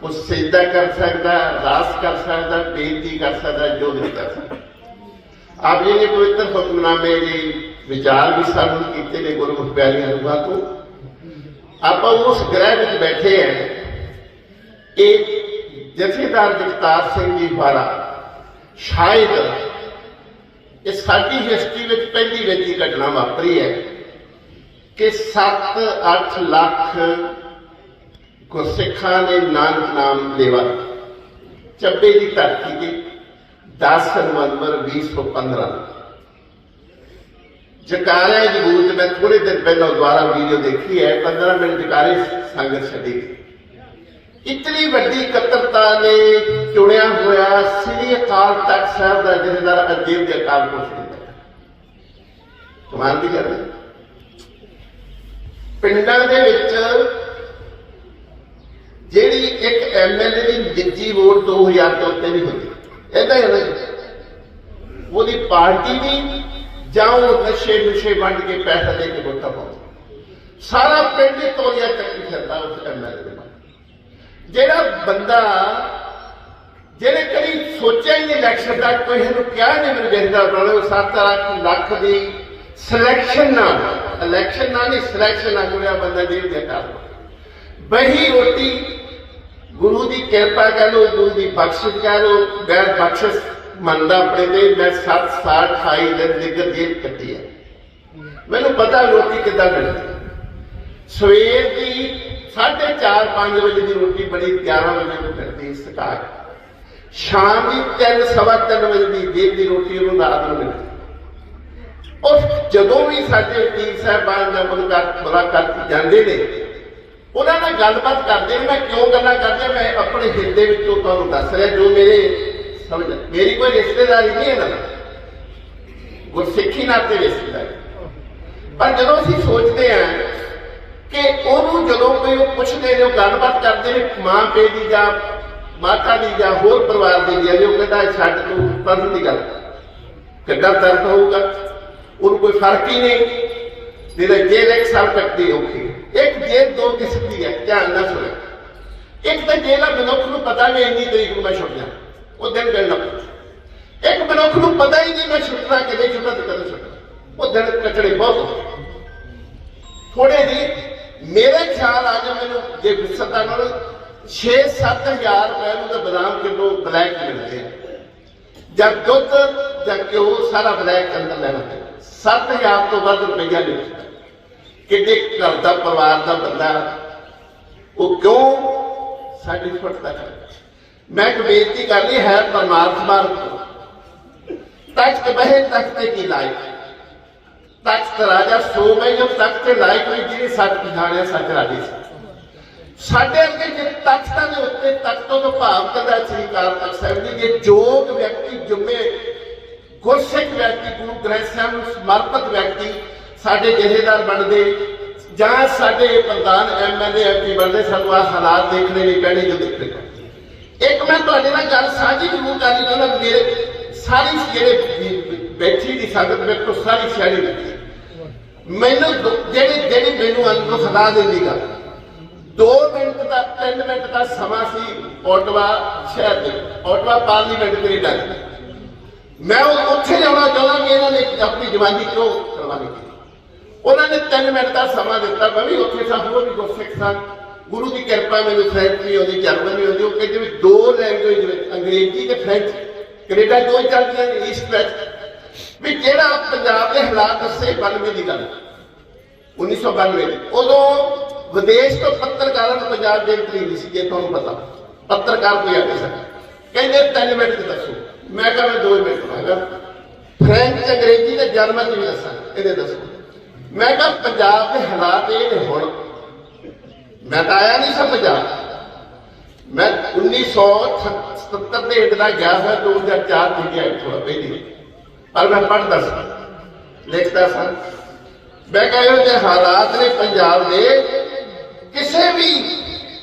ਉਹ ਸਿਜਦਾ ਕਰ ਸਕਦਾ, ਅਰਦਾਸ ਕਰ ਸਕਦਾ, ਬੇਨਤੀ ਕਰ ਸਕਦਾ, ਜੋ ਵੀ ਕਰ ਸਕਦਾ। ਆਪ ਜੀ ਨੇ ਪਵਿੱਤਰ ਹੁਕਮਨਾਮੇ ਦੇ ਵਿਚਾਰ ਵੀ ਸਾਨੂੰ ਕੀਤੇ ਨੇ ਗੁਰੂ ਪਿਆਰੀਆਂ ਰੂਹਾਂ ਤੋਂ। ਆਪਾਂ ਉਸ ਗ੍ਰਹਿ ਵਿੱਚ ਬੈਠੇ ਹਾਂ। ਇਹ ਜਥੇਦਾਰ ਜਗਤਾਰ ਸਿੰਘ ਜੀ ਵਾਲਾ ਸ਼ਾਇਦ ਇਹ ਸਾਡੀ ਹਿਸਟਰੀ ਵਿੱਚ ਪਹਿਲੀ ਵੇਖੀ ਘਟਨਾ ਵਾਪਰੀ ਹੈ ਕਿ 7-8 ਲੱਖ ਗੁਰਸਿੱਖਾਂ ਨੇ ਨਾਨਕ ਨਾਮ ਲੇਵਾ। ਚੱਬੇ ਦੀ ਧਰਤੀ ਤੇ 10 ਨਵੰਬਰ 2015 ਜਕਾਰਿਆਂ ਦੀ ਗੂੰਜ ਮੈਂ ਥੋੜੇ ਦਿਨ ਪਹਿਲਾਂ ਦੁਬਾਰਾ ਵੀਡੀਓ ਦੇਖੀ ਹੈ 15 ਮਿੰਟ ਜਕਾਰੇ ਸੰਗਤ ਛੱਡੀ ਇਤਨੀ ਵੱਡੀ ਇਕੱਤਰਤਾ ਨੇ ਚੁਣਿਆ ਹੋਇਆ ਸ੍ਰੀ ਅਕਾਲ ਤਖਤ ਸਾਹਿਬ ਦਾ ਜਥੇਦਾਰ ਅਜੀਬ ਦੇ ਅਕਾਲ ਪੁਰਖ ਨੇ ਕਮਾਲ ਦੀ ਗੱਲ ਹੈ ਪਿੰਡਾਂ ਦੇ ਵਿੱਚ ਜਿਹੜੀ ਇੱਕ ਐਮਐਲਏ ਦੀ ਨਿੱਜੀ ਵੋਟ 2000 ਤੋਂ ਉੱਤੇ ਨਹੀਂ ਹੁੰਦੀ ਏਦਾਂ ਹੀ ਉਹਦੀ ਪਾਰਟੀ ਵੀ ਜਾਂ ਉਹ ਨਸ਼ੇ ਵੰਡ ਕੇ ਪੈਸਾ ਦੇ ਕੇ ਵੋਟਾਂ ਪਾਉਂਦਾ ਸਾਰਾ ਪਿੰਡ ਹੀ ਤੋਲੀਆ ਚੱਕੀ ਫਿਰਦਾ ਉਸ ਐਮਐਲਏ ਦੇ ਨਾਲ ਜਿਹੜਾ ਬੰਦਾ ਜਿਹਨੇ ਕਦੀ ਸੋਚਿਆ ਹੀ ਨਹੀਂ ਇਲੈਕਸ਼ਨ ਦਾ ਕੋਈ ਇਹਨੂੰ ਕਿਹਾ ਨਹੀਂ ਮੈਨੂੰ ਜਥੇਦਾਰ ਬਣਾਉਣਾ ਉਹ 7 ਲੱਖ ਦੀ ਸਿਲੈਕਸ਼ਨ ਨਾਲ ਇਲੈਕਸ਼ਨ ਨਾਲ ਨਹੀਂ ਸਿਲੈਕਸ਼ਨ ਨਾਲ ਜੁੜਿਆ ਬੰਦਾ ਜੇਲ੍ਹ ਦੇ ਕਰ ਬਹੀ ਰੋਟੀ ਗੁਰੂ ਦੀ ਕਿਰਪਾ ਕਹਿ ਲਓ ਗੁਰੂ ਦੀ ਬਖਸ਼ਿਸ਼ ਕਹਿ ਲਓ ਗੈਰ ਬਖਸ਼ਿਸ਼ ਮੰਨਦਾ ਆਪਣੇ ਤੇ ਮੈਂ 7 ਸਾਲ 28 ਦਿਨ ਨਿਗਰ ਜੇਲ੍ਹ ਕੱਟੀ ਹੈ ਮੈਨੂੰ ਪਤਾ ਰੋਟੀ ਕਿੱਦਾਂ ਮਿਲਦੀ ਸਵੇਰ ਦੀ 4:30-5 ਵਜੇ ਦੀ ਰੋਟੀ ਬੜੀ 11 ਵਜੇ ਨੂੰ ਮਿਲਦੀ ਸਕਾ ਸ਼ਾਮ ਦੀ 3-3:15 ਵਜੇ ਦੀ ਜੇਲ੍ਹ ਦੀ ਰੋਟੀ ਉਹਨੂੰ ਰਾਤ ਨੂੰ ਮਿਲਦੀ ਉਹ ਜਦੋਂ ਵੀ ਸਾਡੇ ਵਕੀਲ ਸਾਹਿਬਾਨ ਨਾਲ ਮੁਲਾਕਾਤ ਜਾਂਦੇ ਨੇ ਉਹਨਾਂ ਨਾਲ ਗੱਲਬਾਤ ਕਰਦੇ ਨੇ ਮੈਂ ਕਿਉਂ ਗੱਲਾਂ ਕਰਦੇ ਮੈਂ ਆਪਣੇ ਹਿਰਦੇ ਵਿੱਚੋਂ ਤੁਹਾਨੂੰ ਦੱਸ ਰਿਹਾ ਜੋ ਮੇਰੇ ਸਮਝ ਮੇਰੀ ਕੋਈ ਰਿਸ਼ਤੇਦਾਰੀ ਨਹੀਂ ਹੈ ਨਾ ਗੁਰਸਿੱਖੀ ਨਾਤੇ ਰਿਸ਼ਤੇਦਾਰੀ ਪਰ ਜਦੋਂ ਅਸੀਂ ਸੋਚਦੇ ਹਾਂ ਕਿ ਉਹਨੂੰ ਜਦੋਂ ਕੋਈ ਉਹ ਪੁੱਛਦੇ ਨੇ ਉਹ ਗੱਲਬਾਤ ਕਰਦੇ ਨੇ ਮਾਂ ਪਿਓ ਦੀ ਜਾਂ ਮਾਤਾ ਦੀ ਜਾਂ ਹੋਰ ਪਰਿਵਾਰ ਦੀ ਜੀ ਉਹ ਕਹਿੰਦਾ ਛੱਡ ਤੂੰ ਪਰਮ ਦੀ ਗੱਲ ਕਿੱਦਾਂ ਦਰਦ ਹੋਊਗਾ ਉਹਨੂੰ ਕੋਈ ਫਰਕ ਹੀ ਨਹੀਂ ਤੇਰਾ ਜੇਲ੍ਹ 1 ਸਾਲ ਕੱਟਦੀ ਔਖੀ ਇੱਕ ਜੇਲ੍ਹ 2 ਕਿਸਮ ਦੀ ਹੈ ਧਿਆਨ ਨਾਲ ਸੁਣੋ ਇੱਕ ਤਾਂ ਜੇਲ੍ਹ ਮਨੁੱਖ ਨੂੰ ਪਤਾ ਨਹੀਂ ਇੰਨੀ ਤਰੀਕ ਨੂੰ ਮੈਂ ਛੁੱਟ ਜਾ ਉਹ ਦਿਨ ਗਣਨਾ ਇੱਕ ਮਨੁੱਖ ਨੂੰ ਪਤਾ ਹੀ ਨਹੀਂ ਮੈਂ ਛੁੱਟਣਾ ਕਿਵੇਂ ਛੁੱਟਣਾ ਤੇ ਕਦੋਂ ਛੁੱਟਣਾ ਉਹ ਦਿਨ ਕੱਟਣੇ ਬਹੁਤ ਥੋੜੇ ਦੀ ਮੇਰੇ ਖਿਆਲ ਆ ਜਾ ਮੈਨੂੰ ਜੇ ਵਿਸਤਾ ਨਾਲ 6-7 ਹਜ਼ਾਰ ਰੁਪਏ ਨੂੰ ਤਾਂ ਬਦਾਮ ਕਿਲੋ ਬਲੈਕ ਮਿਲਦੇ ਆ ਜਾਂ ਦੁੱਧ ਜਾਂ ਘਿਓ ਸਾਰਾ ਬਲੈਕ ਅੰਦਰ ਲੈਣਾ 7,000 ਤੋਂ ਵੱਧ ਰੁਪਈਆ ਨਹੀਂ ਕਿਤੇ ਘਰ ਦਾ ਪਰਿਵਾਰ ਦਾ ਬੰਦਾ ਉਹ ਕਿਉਂ ਸਾਡੀ ਫੁੱਟਦਾ ਮੈਂ ਇੱਕ ਬੇਨਤੀ ਕਰਨੀ ਹੈ ਪਰਮਾਤਮਾ ਤਖਤ ਬਹਿ ਤਖਤੇ ਕੀ ਲਾਇਕ ਤਖਤ ਰਾਜਾ ਸੋ ਮੈਂ ਜੋ ਤਖਤ ਤੇ ਲਾਇਕ ਹੋਈ ਜਿਹਨੇ ਸੱਚ ਪਛਾਣਿਆ ਸੱਚ ਰਾਜੀ ਸੀ ਸਾਡੇ ਅੱਗੇ ਜੇ ਤਖਤਾਂ ਦੇ ਉੱਤੇ ਤਖਤੋਂ ਤੋਂ ਭਾਵ ਕਰਦਾ ਸ੍ਰੀ ਅਕਾਲ ਤਖਤ ਸਾਹਿਬ ਦੀ ਜੇ ਯੋਗ ਵਿਅਕਤੀ ਜੁਮੇ ਗੁਰਸਿੱਖ ਵਿਅਕਤੀ ਗੁਰੂ ਗ੍ਰੰਥ ਸਾਹਿਬ ਨੂੰ ਸਮਰਪਿਤ ਵਿਅਕਤੀ ਸਾਡੇ ਜਥੇਦਾਰ ਬਣਦੇ ਜਾਂ ਸਾਡੇ ਪ੍ਰਧਾਨ ਐਮਐਲਏ ਐਮਪੀ ਬਣਦੇ ਸਾਨੂੰ ਆਹ ਹਾਲਾਤ ਦੇਖਣੇ ਨਹੀਂ ਪੈਣੇ ਜੋ ਦੇਖਦੇ ਇੱਕ ਮੈਂ ਤੁਹਾਡੇ ਨਾਲ ਗੱਲ ਸਾਂਝੀ ਜ਼ਰੂਰ ਕਰਨੀ ਚਾਹੁੰਦਾ ਮੇਰੇ ਸਾਰੀ ਜਿਹੜੇ ਬੈਠੀ ਦੀ ਸੰਗਤ ਮੇਰੇ ਤੋਂ ਸਾਰੀ ਸਿਆਣੀ ਬੈਠੀ ਮੈਨੂੰ ਜਿਹੜੀ ਮੈਨੂੰ ਅੰਦਰੋਂ ਸਦਾ ਦਿੰਦੀ ਗੱਲ 2 ਮਿੰਟ ਦਾ 3 ਮਿੰਟ ਦਾ ਸਮਾਂ ਸੀ ਓਟਵਾ ਸ਼ਹਿਰ ਦੇ ਓਟਵਾ ਪਾਰਲੀਮੈਂਟ ਕੈਨੇਡਾ ਮੈਂ ਉੱਥੇ ਜਾਣਾ ਚਾਹੁੰਦਾ ਕਿ ਇਹਨਾਂ ਨੇ ਆਪਣੀ ਜਵਾਨੀ ਕਿਉਂ ਕਰਵਾਉਣੀ ਉਹਨਾਂ ਨੇ 3 ਮਿੰਟ ਦਾ ਸਮਾਂ ਦਿੱਤਾ ਮੈਂ ਵੀ ਉੱਥੇ ਸਾਂ ਹੋਰ ਵੀ ਗੁਰਸਿੱਖ ਸਨ ਗੁਰੂ ਦੀ ਕਿਰਪਾ ਮੈਨੂੰ ਫਰੈਂਚ ਨਹੀਂ ਆਉਂਦੀ ਜਰਮਨ ਨਹੀਂ ਆਉਂਦੀ ਉਹ ਕਹਿੰਦੇ ਵੀ 2 ਲੈਂਗੁਏਜ ਵਿੱਚ ਅੰਗਰੇਜ਼ੀ ਤੇ ਫਰੈਂਚ ਕੈਨੇਡਾ 2 ਹੀ ਚੱਲਦੀਆਂ ਨੇ ਈਸਟ ਵੈਸਟ ਵੀ ਜਿਹੜਾ ਪੰਜਾਬ ਦੇ ਹਾਲਾਤ ਦੱਸੇ 92 ਦੀ ਗੱਲ 1992 ਉਦੋਂ ਵਿਦੇਸ਼ ਤੋਂ ਪੱਤਰਕਾਰਾਂ ਨੂੰ ਪੰਜਾਬ ਦੇ ਤਰੀਕ ਸੀ ਜੇ ਤੁਹਾਨੂੰ ਪਤਾ ਪੱਤਰਕਾਰ ਕੋਈ ਆ ਸਕਦਾ ਕਹਿੰਦੇ 3 ਮਿੰਟ ਚ ਦੱਸੋ ਮੈਂ ਕਿਹਾ ਮੈਂ 2 ਮਿੰਟ ਮੰਗਾ ਫਰੈਂਚ ਅੰਗਰੇਜ਼ੀ ਤੇ ਜਰਮਨ ਚ ਵੀ ਦੱਸਾਂ ਇਹਦੇ ਦੱਸੋ ਮੈਂ ਕਿਹਾ ਪੰਜਾਬ ਦੇ ਹਾਲਾਤ ਇਹ ਨੇ ਹੁਣ ਮੈਂ ਤਾਂ ਆਇਆ ਨਹੀਂ ਸਭ ਪੰਜਾਬ ਮੈਂ 1977 ਦੇ ਹਿੱਟ ਦਾ ਗਿਆ ਹੋਇਆ 2004 ਚ ਗਿਆ ਥੋੜਾ ਪਹਿਲੀ ਪਰ ਮੈਂ ਪੜ੍ਹਦਾ ਸੀ ਲਿਖਦਾ ਸਾਂ ਮੈਂ ਕਹਿੰਦਾ ਜੇ ਹਾਲਾਤ ਨੇ ਪੰਜਾਬ ਦੇ ਕਿਸੇ ਵੀ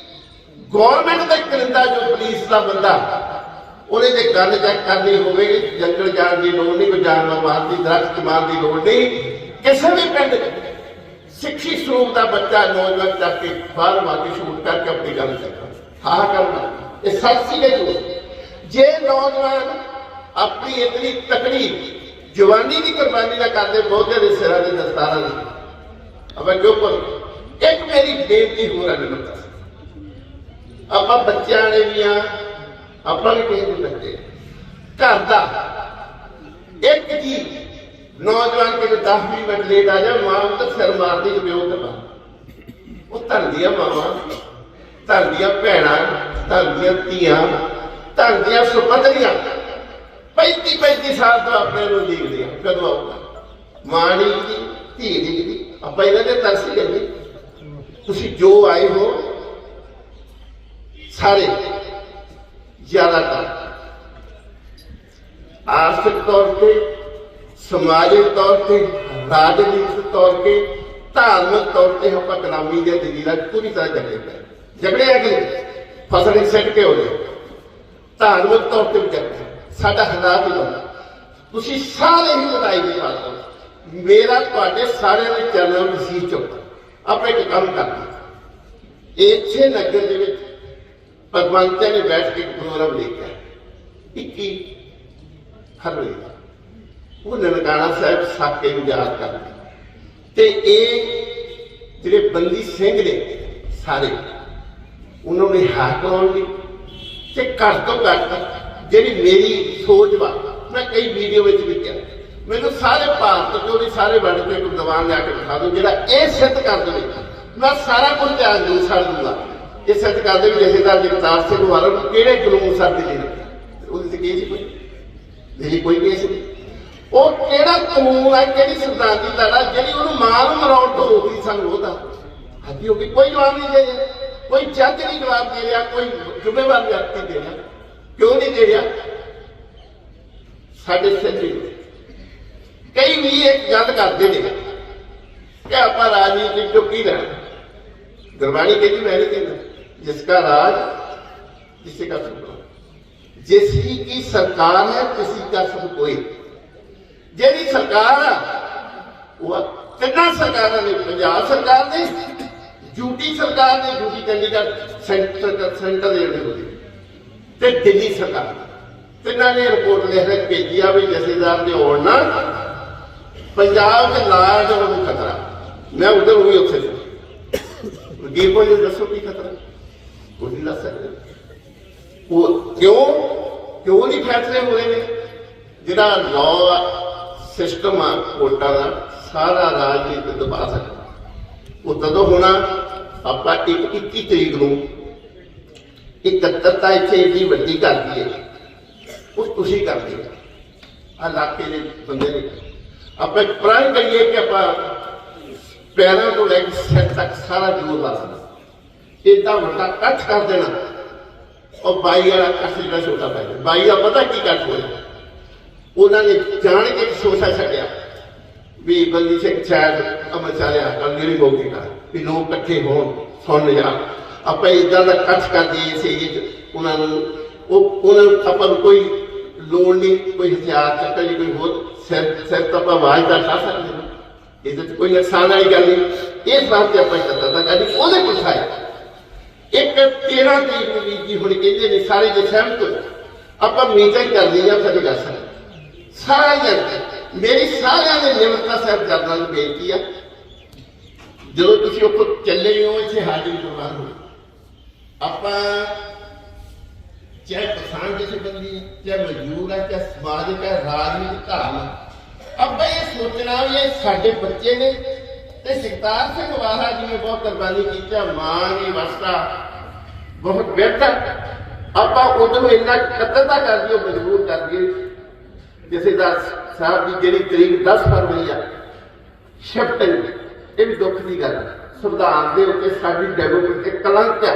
ਗੌਰਮੈਂਟ ਦਾ ਕਰਿੰਦਾ ਜੋ ਪੁਲਿਸ ਦਾ ਬੰਦਾ ਉਹਨੇ ਜੇ ਗੱਲ ਚੈੱਕ ਕਰਨੀ ਹੋਵੇ ਜੰਗਲ ਜਾਣ ਦੀ ਲੋੜ ਨਹੀਂ ਕੋਈ ਜਾਨਵਰ ਮਾਰਨ ਦੀ ਦਰਖਤ ਮਾਰਨ ਦੀ ਲੋੜ ਨਹੀਂ ਕਿਸੇ ਵੀ ਪਿੰਡ ਸਿੱਖੀ ਸਰੂਪ ਦਾ ਬੱਚਾ ਨੌਜਵਾਨ ਚੱਕ ਕੇ ਬਾਹਰ ਮਾਰ ਕੇ ਸ਼ੂਟ ਕਰਕੇ ਆਪਣੀ ਗੱਲ ਚੱਕਾ ਹਾਂ ਕਰਨਾ ਇਹ ਸੱਚ ਸੀ ਕਿ ਜੇ ਨੌਜਵਾਨ ਆਪਣੀ ਇਤਨੀ ਤਕੜੀ ਜਵਾਨੀ ਦੀ ਕੁਰਬਾਨੀ ਨਾ ਕਰਦੇ ਬਹੁਤੇ ਦੇ ਸਿਰਾਂ ਦੇ ਦਸਤਾਰਾਂ ਦੀ ਆਪਾਂ ਕਿਉਂ ਪਰ ਇੱਕ ਮੇਰੀ ਬੇਨਤੀ ਹੋਰ ਹੈ ਮੈਨੂੰ ਆਪਾਂ ਬੱਚਿਆਂ ਨੇ ਵੀ ਆ ਆਪਾਂ ਵੀ ਕਿਸੇ ਨੂੰ ਲੱਗੇ ਘਰ ਦਾ ਇੱਕ ਜੀ ਨੌਜਵਾਨ ਕਿਤੇ 10-20 ਮਿੰਟ ਲੇਟ ਆ ਜਾ ਮਾਂ ਤਾਂ ਸਿਰ ਮਾਰਦੀ ਪਿਓ ਤੇ ਉਹ ਧਰਦੀਆਂ ਮਾਵਾਂ ਧਰਦੀਆਂ ਭੈਣਾਂ ਧਰਦੀਆਂ ਧੀਆਂ ਧਨ ਦੀਆਂ ਸੁਪਤਰੀਆਂ 35 ਸਾਲ ਤੋਂ ਆਪਣੇ ਨੂੰ ਦੇਖਦੇ ਆ ਕਦੋਂ ਆਊਗਾ। ਮਾਂ ਨਹੀਂ ਦੀ ਧੀ ਨਹੀਂ ਦੀ, ਆਪਾਂ ਇਹਨਾਂ ਦੇ ਤਰਸ ਹੀ ਲੈਂਦੇ। ਤੁਸੀਂ ਜੋ ਆਏ ਹੋ ਸਾਰੇ ਜ਼ਿਆਦਾਤਰ ਆਰਥਿਕ ਤੌਰ ਤੇ, ਸਮਾਜਿਕ ਤੌਰ ਤੇ, ਰਾਜਨੀਤਿਕ ਤੌਰ ਤੇ, ਧਾਰਮਿਕ ਤੌਰ ਤੇ ਆਪਾਂ ਗੁਲਾਮੀ ਦੇ ਜ਼ੰਜੀਰਾਂ ਪੂਰੀ ਤਰ੍ਹਾਂ ਜਕੜੇ ਪਏ। ਜਕੜੇ ਆ ਕਿ ਫਸਲ ਸਿੱਟ ਕੇ ਹੋ ਗਏ, ਧਾਰਮਿਕ ਤੌਰ ਤੇ ਵੀ ਜਕੜੇ। ਸਾਡਾ ਹਾਲਾਤ ਹੀ ਬਣਾ। ਤੁਸੀਂ ਸਾਰੇ ਹੀ ਲੜਾਈ ਦੇ ਪਾਤਰ। ਮੇਰਾ ਤੁਹਾਡੇ ਸਾਰਿਆਂ ਦੇ ਚਰਨਾਂ ਵਿੱਚ ਸੀ ਚੁੱਕ ਆਪਾਂ ਇੱਕ ਕੰਮ ਕਰਨਾ। ਇੱਥੇ ਨਗਰ ਦੇ ਵਿੱਚ ਭਗਵੰਤ ਨੇ ਬੈਠ ਕੇ ਪ੍ਰੋਗਰਾਮ ਲਿਖਿਆ 21 ਫਰਵਰੀ ਉਹ ਨਨਕਾਣਾ ਸਾਹਿਬ ਸਾਕੇ ਨੂੰ ਯਾਦ ਕਰਨਾ। ਤੇ ਇਹ ਜਿਹੜੇ ਬੰਦੀ ਸਿੰਘ ਨੇ ਸਾਰੇ ਉਹਨਾਂ ਨੇ ਹਾਕਮਾਂ ਦੀ ਤੇ ਘੱਟ ਤੋਂ ਘੱਟ ਜਿਹੜੀ ਮੇਰੀ ਸੋਚ ਵਾ, ਮੈਂ ਕਈ ਵੀਡੀਓ ਵਿੱਚ ਵੀ ਕਿਹਾ, ਮੈਨੂੰ ਸਾਰੇ ਭਾਰਤ ਚੋਂ ਨਹੀਂ ਸਾਰੇ ਵੰਡ ਕੇ ਇੱਕ ਦੀਵਾਨ ਲਿਆ ਕੇ ਦਿਖਾ ਦਿਓ ਜਿਹੜਾ ਇਹ ਸਿੱਧ ਕਰ ਦੇਵੇ, ਮੈਂ ਸਾਰਾ ਕੁਝ ਧਿਆਨ ਦੂੰ ਛੱਡ ਦੂੰਗਾ। ਇਹ ਸਿੱਧ ਕਰਦੇ ਵੀ ਜਥੇਦਾਰ ਜਗਤਾਰ ਸਿੰਘ ਵਾਲਾ ਨੂੰ ਕਿਹੜੇ ਕਾਨੂੰਨ ਸਰ ਦੇ ਨੇ ਉਹਦੇ ਤੇ ਕੇਸ ਕੋਈ ਕੋਈ ਕੇਸ ਨਹੀਂ। ਉਹ ਕਿਹੜਾ ਕਾਨੂੰਨ ਹੈ, ਕਿਹੜੀ ਸਿਧਾਂਤੀ ਧਾਰਾ ਜਿਹੜੀ ਉਹਨੂੰ ਮਾਂ ਨੂੰ ਮਰਾਉਣ ਤੋਂ ਰੋਕਦੀ ਸਾਨੂੰ ਉਹਦਾ ਹੱਥੀ ਹੋ ਗਈ। ਕੋਈ ਜਵਾਬ ਨਹੀਂ ਦੇ ਰਿਹਾ, ਕੋਈ ਜੱਜ ਨਹੀਂ ਜਵਾਬ ਦੇ ਰਿਹਾ, ਕੋਈ ਜ਼ਿੰਮੇਵਾਰ ਵਿਅਕਤੀ ਦੇ ਰਿਹਾ। ਕਿਉਂ ਨਹੀਂ ਦੇ ਰਿਹਾ? ਸਾਡੇ ਸੱਜੇ ਕਈ ਵੀ ਇੱਕ ਗੱਲ ਕਰਦੇ ਨੇ ਕਿ ਆਪਾਂ ਰਾਜਨੀਤੀ ਚੋਂ ਕੀ ਲੈਣਾ। ਗੁਰਬਾਣੀ ਕਹਿੰਦੀ ਮੈਂ ਨਹੀਂ ਕਹਿੰਦਾ ਜਿਸਕਾ ਰਾਜ ਕਿਸੇ का सुख जिसकी की सरकार है किसी का सब कोई। ਜਿਹੜੀ ਸਰਕਾਰ ਆ ਉਹ ਤਿੰਨਾਂ ਸਰਕਾਰਾਂ ਨੇ, ਪੰਜਾਬ ਸਰਕਾਰ ਨੇ, ਯੂਟੀ ਸਰਕਾਰ ਨੇ, ਯੂਟੀ ਚੰਡੀਗੜ੍ਹ ਸੈਂਟਰ ਦੇ ਉਹਦੇ ਤੇ ਦਿੱਲੀ ਸਰਕਾਰ, ਤਿੰਨਾਂ ਨੇ ਰਿਪੋਰਟ ਲਿਖ ਕੇ ਭੇਜੀ ਆ ਵੀ ਜਥੇਦਾਰ ਦੇ ਆਉਣ ਨਾਲ ਪੰਜਾਬ ਦੇ ਲਾਜ ਨੂੰ ਖਤਰਾ। ਮੈਂ ਉਧਰ ਹੋਈ ਉੱਥੇ ਵਕੀਲ ਕੋਲ ਦੱਸੋ ਕੀ ਖਤਰਾ, ਉਹ ਨਹੀਂ ਦੱਸ ਸਕਦੇ। ਉਹ ਕਿਉਂ ਨਹੀਂ ਫੈਸਲੇ ਹੋ ਰਹੇ ਨੇ? ਜਿਹੜਾ ਲਾਅ ਸਿਸਟਮ ਆ ਕੋਰਟਾਂ ਦਾ ਸਾਰਾ ਰਾਜਨੀਤੀ ਦਬਾ ਸਕਦਾ। ਉਹ ਤਦੋਂ ਹੋਣਾ ਆਪਾਂ 21 ਤਰੀਕ ਨੂੰ ਇਕੱਤਰਤਾ ਇੱਥੇ ਇੰਨੀ ਵੱਡੀ ਕਰਦੀ ਹੈ, ਉਹ ਤੁਸੀਂ ਕਰਦੇ ਹੋ ਆ ਇਲਾਕੇ ਦੇ ਬੰਦੇ ਨੇ। ਆਪਾਂ ਪ੍ਰਾਣ ਕਰੀਏ ਕਿ ਆਪਾਂ ਪੈਰਾਂ ਤੋਂ ਲੈ ਕੇ ਸਿਰ ਤੱਕ ਸਾਰਾ ਜੋਰ ਲਾ ਸਕਦਾ। ਏਦਾਂ ਵੱਡਾ ਇਕੱਠ ਕਰ ਦੇਣਾ। ਉਹ ਬਾਈ ਵਾਲਾ ਇਕੱਠ ਜਿਹੜਾ ਛੋਟਾ ਪੈ ਗਿਆ, ਬਾਈ ਦਾ ਪਤਾ ਕੀ ਇਕੱਠ ਹੋਇਆ? ਉਹਨਾਂ ਨੇ ਜਾਣ ਕੇ ਸੋਚਾ ਛੱਡਿਆ ਵੀ ਬੰਦੀ ਸਿੰਘ ਸ਼ਾਇਦ ਅਮਰਚਾਰਿਆ ਕੰਗਰੀ ਮੋਗੀ ਦਾ ਵੀ ਲੋਕ ਇਕੱਠੇ ਹੋਣ ਸੁਣ ਜਾ ਆਪਾਂ ਇਦਾਂ ਦਾ ਇਕੱਠ ਕਰਦੇ ਸੀ। ਉਹਨਾਂ ਨੂੰ ਆਪਾਂ ਨੂੰ ਕੋਈ ਲੋੜ ਨਹੀਂ, ਕੋਈ ਹਥਿਆਰ ਚੱਕਣ ਦੀ, ਕੋਈ ਹੋਰ ਸਿਰ ਤਾਂ ਆਪਾਂ ਆਵਾਜ਼ ਦਾ ਖਾ ਸਕਦੇ ਹਾਂ। ਇਹਦੇ 'ਚ ਕੋਈ ਨੁਕਸਾਨ ਵਾਲੀ ਗੱਲ ਨਹੀਂ। ਇਸ ਵਾਸਤੇ ਆਪਾਂ ਇਕੱਤਰਤਾ ਕਰਨੀ। ਉਹਦੇ ਕੋਲ ਸਾਇਆ ਇੱਕ 13 ਤਰੀਕ ਨੂੰ ਵੀ ਹੁਣ ਕਹਿੰਦੇ ਨੇ ਸਾਰੇ ਜੇ ਸਹਿਮਤ ਹੋ ਆਪਾਂ ਮੀਟਿੰਗ ਕਰਨੀ ਆ ਫਤਿਹਗੜ੍ਹ ਸਾਹਿਬ ਸਾਰਿਆਂ ਮੇਰੀ ਸਾਰਿਆਂ ਦੇ ਨਿਮਰਤਾ ਸਾਹਿਬ ਜਰਨਲ ਨੂੰ ਬੇਨਤੀ ਆ ਜਦੋਂ ਤੁਸੀਂ ਉੱਥੋਂ ਚੱਲੇ ਹੋ ਇੱਥੇ ਹਾਜ਼ਰੀ ਕਰਵਾਉਣ ਹੋ। ਆਪਾਂ ਚਾਹੇ ਕਿਸਾਨ ਜਥੇਬੰਦੀ ਹੈ, ਚਾਹੇ ਮਜ਼ਦੂਰ ਹੈ, ਚਾਹੇ ਸਮਾਜਿਕ ਹੈ, ਰਾਜਨੀਤਿਕ ਧਾਰਮਿਕ, ਆਪਾਂ ਇਹ ਸੋਚਣਾ ਵੀ ਇਹ ਸਾਡੇ ਬੱਚੇ ਨੇ ਤੇ ਜਗਤਾਰ ਸਿੰਘ ਵਾਲਾ ਜੀ ਨੇ ਬਹੁਤ ਕੁਰਬਾਨੀ ਕੀਤੀ, ਮਾਂ ਨੇ ਵਸਤਾ ਬਹੁਤ ਬਿਹਤਰ। ਆਪਾਂ ਉਦੋਂ ਇੰਨਾ ਕਤਰਤਾ ਕਰ ਦਿਓ, ਮਜਬੂਰ ਕਰ ਦਈਏ। ਜਥੇਦਾਰ ਸਾਹਿਬ ਦੀ ਜਿਹੜੀ ਤਰੀਕ 10 ਫਰਵਰੀ ਆ ਸ਼ਿਫਟ, ਇਹ ਵੀ ਦੁੱਖ ਦੀ ਗੱਲ। ਸੰਵਿਧਾਨ ਦੇ ਉੱਤੇ ਸਾਡੀ ਡੈਮੋਕ੍ਰੇਸੀ ਤੇ ਕਲੰਕ ਹੈ।